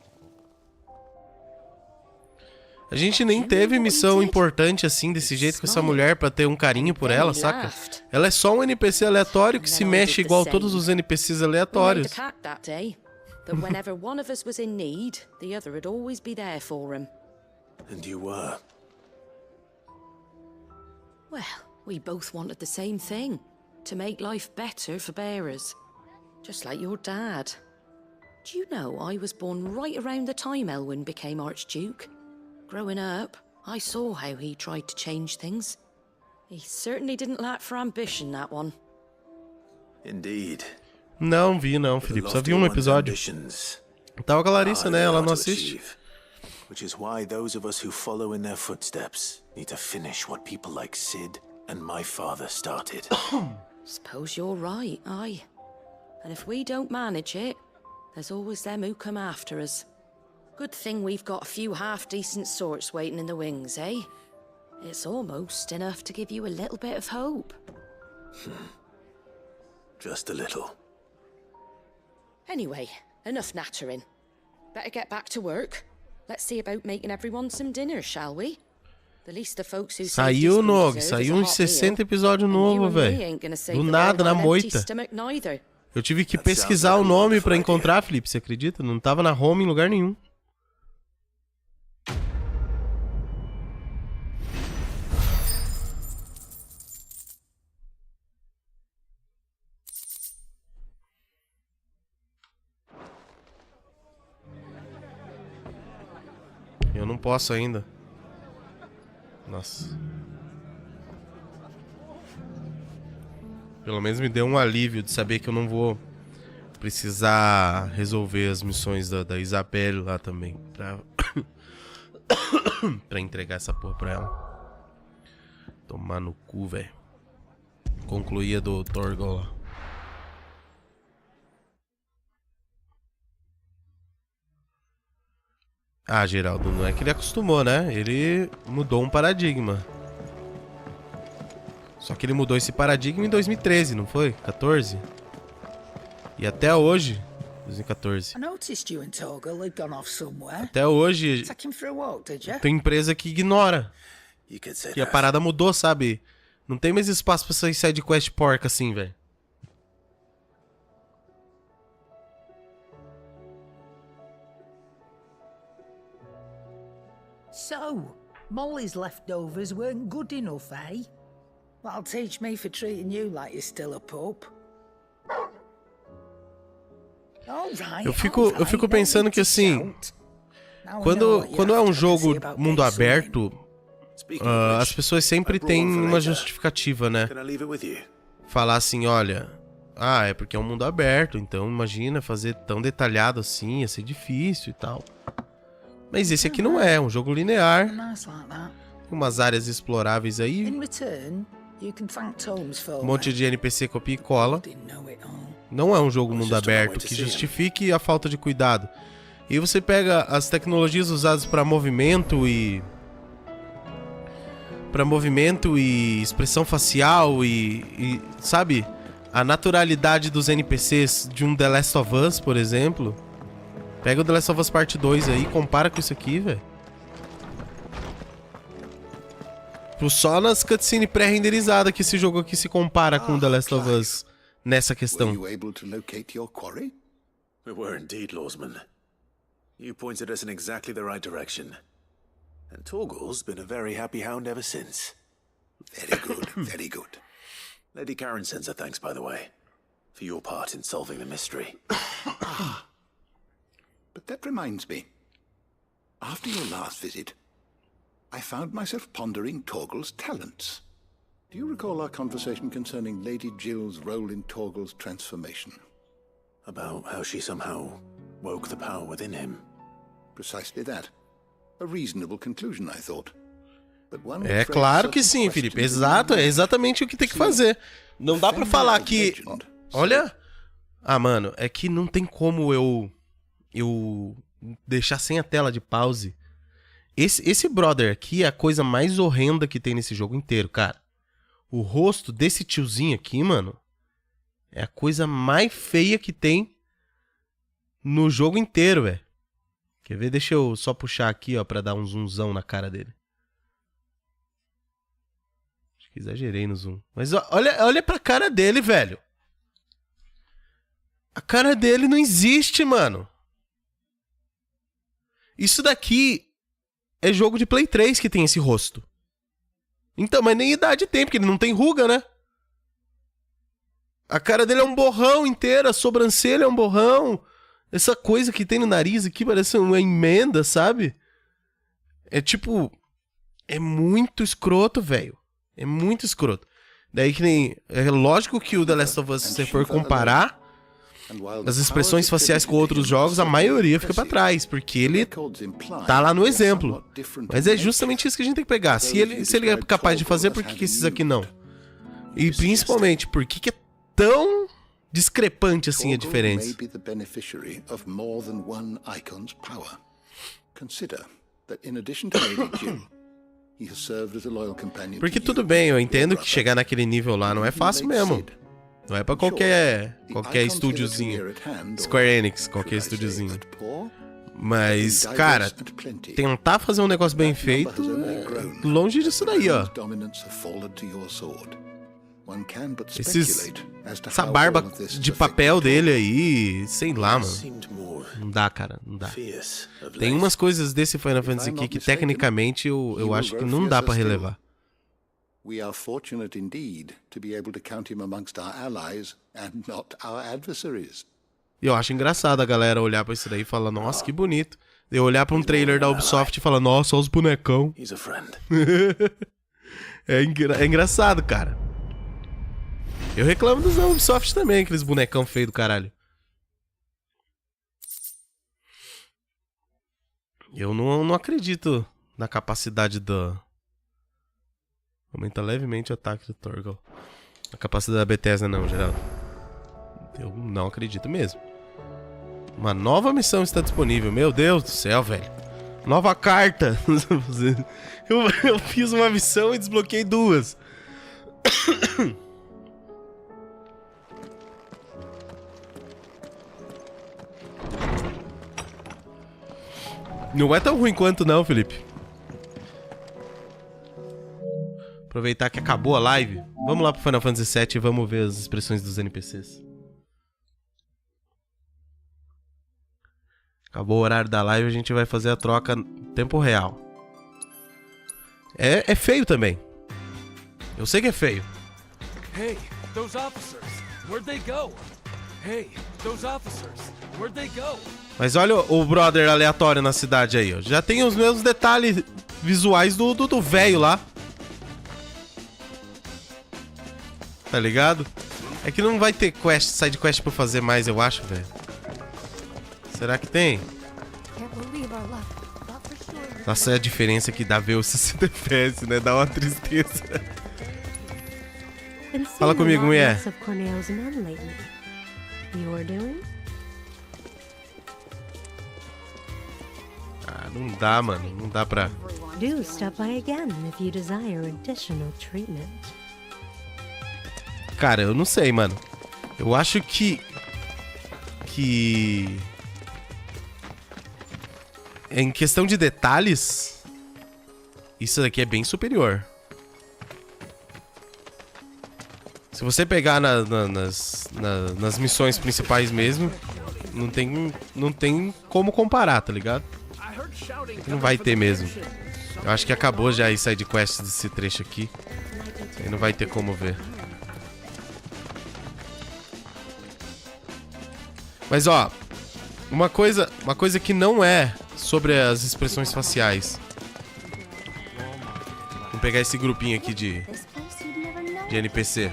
A: A gente nem teve missão importante assim, desse jeito, com essa mulher pra ter um carinho por ela, saca? Ela é só um NPC aleatório que se mexe igual todos os NPCs aleatórios.
H: That whenever one of us was in need, the other would always be there for him.
C: And you were?
H: Well, we both wanted the same thing. To make life better for bearers. Just like your dad. Do you know I was born right around the time Elwyn became Archduke? Growing up, I saw how he tried to change things. He certainly didn't lack for ambition, that one.
C: Indeed.
A: Não vi não, Felipe. Só vi um episódio. Tava com a Larissa, né? Ela não assiste.
C: Which is why those of us who follow in their footsteps need to finish what people like Sid and my father started.
H: Suppose you're right, aye. And if we don't manage it, there's always them who come after us. Good thing we've got a few half-decent sorts waiting in the wings, eh? It's almost enough to give you a little bit of hope.
C: Just a little.
H: Anyway, enough nattering. Better get back to work. Let's see about making everyone some dinner, shall we? The least the folks who
A: saiu, Nog, saiu uns 60 episódios novos, velho. Do nada, na moita. Eu tive que pesquisar o nome pra encontrar, Felipe, você acredita? Não tava na home em lugar nenhum. Eu não posso ainda. Nossa. Pelo menos me deu um alívio de saber que eu não vou precisar resolver as missões da Isabelle lá também. Pra entregar essa porra pra ela. Tomar no cu, velho. Concluir a do Torgal lá. Ah, Geraldo, não é que ele acostumou, né? Ele mudou um paradigma. Só que ele mudou esse paradigma em 2013, não foi? 14? E até hoje, 2014. Até hoje, tem empresa que ignora que a parada mudou, sabe? Não tem mais espaço pra sair side quest porca assim, velho.
R: So, Molly's leftovers weren't good enough, eh? That'll teach me for treating you like you're still a pup.
A: Eu fico pensando que assim, quando é um jogo mundo aberto, as pessoas sempre têm uma justificativa, né? Falar assim, olha, é porque é um mundo aberto, então imagina fazer tão detalhado assim, ia ser difícil e tal. Mas esse aqui não é um jogo linear. Tem umas áreas exploráveis aí. Um monte de NPC copia e cola. Não é um jogo mundo aberto que justifique a falta de cuidado. E você pega as tecnologias usadas para movimento e expressão facial e sabe, a naturalidade dos NPCs de um The Last of Us, por exemplo. Pega o The Last of Us Part 2 aí e compara com isso aqui, velho. Tipo, só nas cutscenes pré-renderizadas que esse jogo aqui se compara com The Last of Us nessa questão.
E: Were you able to locate your quarry?
C: We were indeed, Lawsman. You pointed us in exactly the right direction. And Torgal's been a very happy hound ever since.
E: Very good, very good.
C: Lady Karen sends her thanks, by the way, for your part in solving the mystery.
E: But that reminds me. After your last visit, I found myself pondering Torgal's talents. Do you recall our conversation concerning Lady Jill's role in Torgal's transformation?
C: About how she somehow woke the power within him.
E: Precisely that. A reasonable conclusion, I thought. But one would
A: É
E: phrase
A: claro que
E: certain
A: sim, Felipe.
E: questions
A: Exato,
E: in
A: é exatamente o que tem que fazer. Não dá pra falar que... Olha... Ah, mano, é que não tem como eu deixar sem a tela de pause. Esse brother aqui é a coisa mais horrenda que tem nesse jogo inteiro, cara. O rosto desse tiozinho aqui, mano, é a coisa mais feia que tem no jogo inteiro, velho. Quer ver? Deixa eu só puxar aqui, ó, pra dar um zoomzão na cara dele. Acho que exagerei no zoom. Mas olha pra cara dele, velho. A cara dele não existe, mano. Isso daqui é jogo de Play 3 que tem esse rosto. Então, mas nem idade tem, porque ele não tem ruga, né? A cara dele é um borrão inteiro, a sobrancelha é um borrão. Essa coisa que tem no nariz aqui parece uma emenda, sabe? É tipo... É muito escroto, velho. É muito escroto. Daí que nem... É lógico que o The Last of Us, se você for comparar... As expressões faciais com outros jogos, a maioria fica pra trás, porque ele tá lá no exemplo. Mas é justamente isso que a gente tem que pegar. Se ele é capaz de fazer, por que esses aqui não? E principalmente, por que é tão discrepante assim a diferença? Porque tudo bem, eu entendo que chegar naquele nível lá não é fácil mesmo. Não é pra qualquer estúdiozinho. Square Enix, qualquer estúdiozinho. Mas, cara, tentar fazer um negócio bem feito é longe disso daí, ó. Essa barba de papel dele aí, sei lá, mano. Não dá, cara, não dá. Tem umas coisas desse Final Fantasy aqui que tecnicamente eu acho que não dá pra relevar.
E: We are fortunate indeed to be able to count him amongst our allies and not our adversaries.
A: E eu acho engraçado a galera olhar pra isso daí e falar, nossa, que bonito. Eu olhar pra um trailer da Ubisoft e falar, nossa, olha os bonecão. É engraçado, cara. Eu reclamo dos da Ubisoft também, aqueles bonecão feio do caralho. Eu não acredito na capacidade da... Aumenta levemente o ataque do Torgal. A capacidade da Bethesda não, Geraldo. Eu não acredito mesmo. Uma nova missão está disponível. Meu Deus do céu, velho. Nova carta. Eu fiz uma missão e desbloqueei duas. Não é tão ruim quanto não, Felipe. Aproveitar que acabou a live. Vamos lá pro Final Fantasy VII e vamos ver as expressões dos NPCs. Acabou o horário da live, a gente vai fazer a troca em tempo real. É feio também. Eu sei que é feio.
B: Hey, those officers, where'd they go? Hey, those officers, where'd they go?
A: Mas olha o brother aleatório na cidade aí, ó. Já tem os mesmos detalhes visuais do velho lá. Tá ligado? É que não vai ter side quest pra fazer mais, eu acho, velho. Será que tem? Nossa, é a diferença que dá ver o 60 FPS, né? Dá uma tristeza. Fala comigo, mulher. Ah, não dá, mano. Não dá pra...
K: Do stop by again if you desire additional treatment.
A: Cara, eu não sei, mano. Eu acho que em questão de detalhes, isso daqui é bem superior. Se você pegar nas missões principais mesmo, não tem como comparar, tá ligado? Não vai ter mesmo. Eu acho que acabou já aí side quest desse trecho aqui. Aí não vai ter como ver. Mas ó, uma coisa que não é sobre as expressões faciais. Vamos pegar esse grupinho aqui de NPC.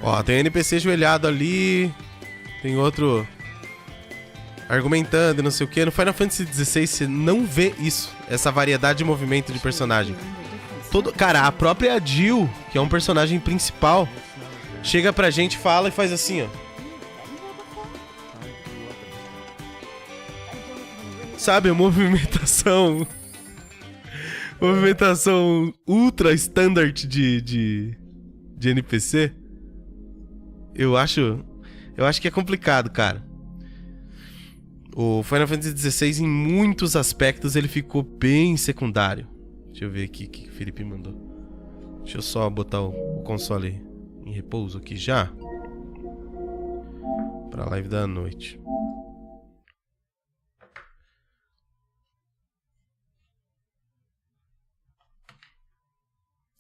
A: Ó, tem NPC ajoelhado ali. Tem outro argumentando e não sei o que. No Final Fantasy XVI você não vê isso. Essa variedade de movimento de personagem. Cara, a própria Jill, que é um personagem principal, chega pra gente, fala e faz assim, ó. Sabe, movimentação ultra standard de NPC. Eu acho que é complicado, cara. O Final Fantasy XVI, em muitos aspectos, ele ficou bem secundário. Deixa eu ver aqui o que o Felipe mandou. Deixa eu só botar o console em repouso aqui já. Pra live da noite.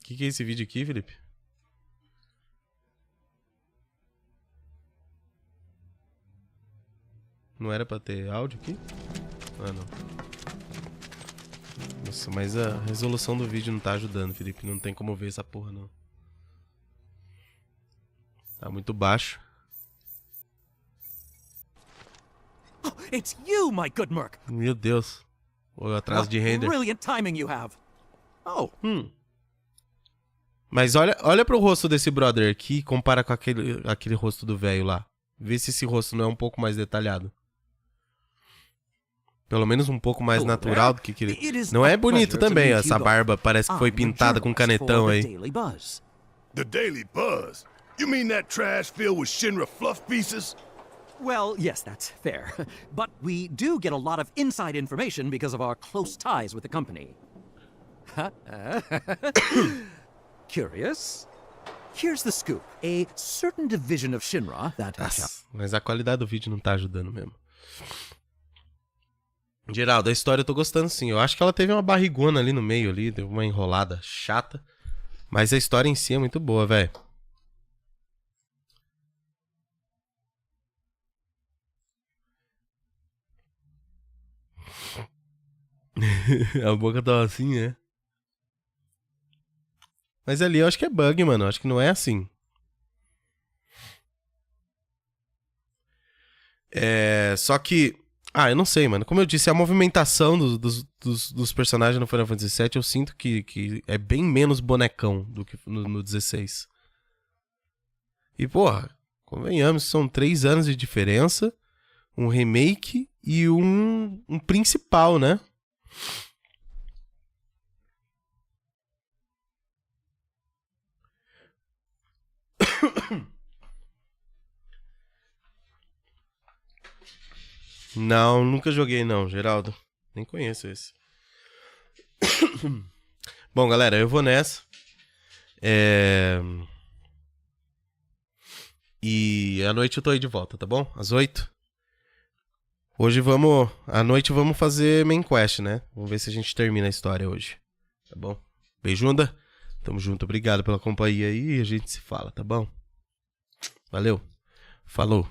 A: O que é esse vídeo aqui, Felipe? Não era pra ter áudio aqui? Ah, não. Nossa, mas a resolução do vídeo não tá ajudando, Felipe. Não tem como ver essa porra, não. Tá muito baixo.
S: Oh, it's you, my good Merc.
A: Meu Deus. O atraso de render.
S: Brilliant timing you have. Oh.
A: Mas olha pro rosto desse brother aqui e compara com aquele rosto do velho lá. Vê se esse rosto não é um pouco mais detalhado. Pelo menos um pouco mais natural do que aquele... Não é bonito também, essa barba parece que foi pintada com canetão aí.
U: The Daily Buzz? You mean that trash filled with Shinra fluff pieces?
S: Well, yes, that's fair. But we do get a lot of inside information because of our close ties with the company. Curious? Here's the scoop. A certain division of Shinra that...
A: Nossa, mas a qualidade do vídeo não tá ajudando mesmo. Geraldo, a história eu tô gostando sim. Eu acho que ela teve uma barrigona ali no meio, ali, deu uma enrolada chata. Mas a história em si é muito boa, velho. A boca tava assim, né? Mas ali eu acho que é bug, mano. Eu acho que não é assim. Só que... eu não sei, mano. Como eu disse, a movimentação dos personagens no Final Fantasy VII eu sinto que é bem menos bonecão do que no 16. E, porra, convenhamos, são 3 anos de diferença, um remake e um principal, né? Não, nunca joguei não, Geraldo. Nem conheço esse. Bom, galera, eu vou nessa. E à noite eu tô aí de volta, tá bom? Às 8. Hoje à noite vamos fazer main quest, né? Vamos ver se a gente termina a história hoje. Tá bom? Beijunda. Tamo junto, obrigado pela companhia aí e a gente se fala, tá bom? Valeu. Falou.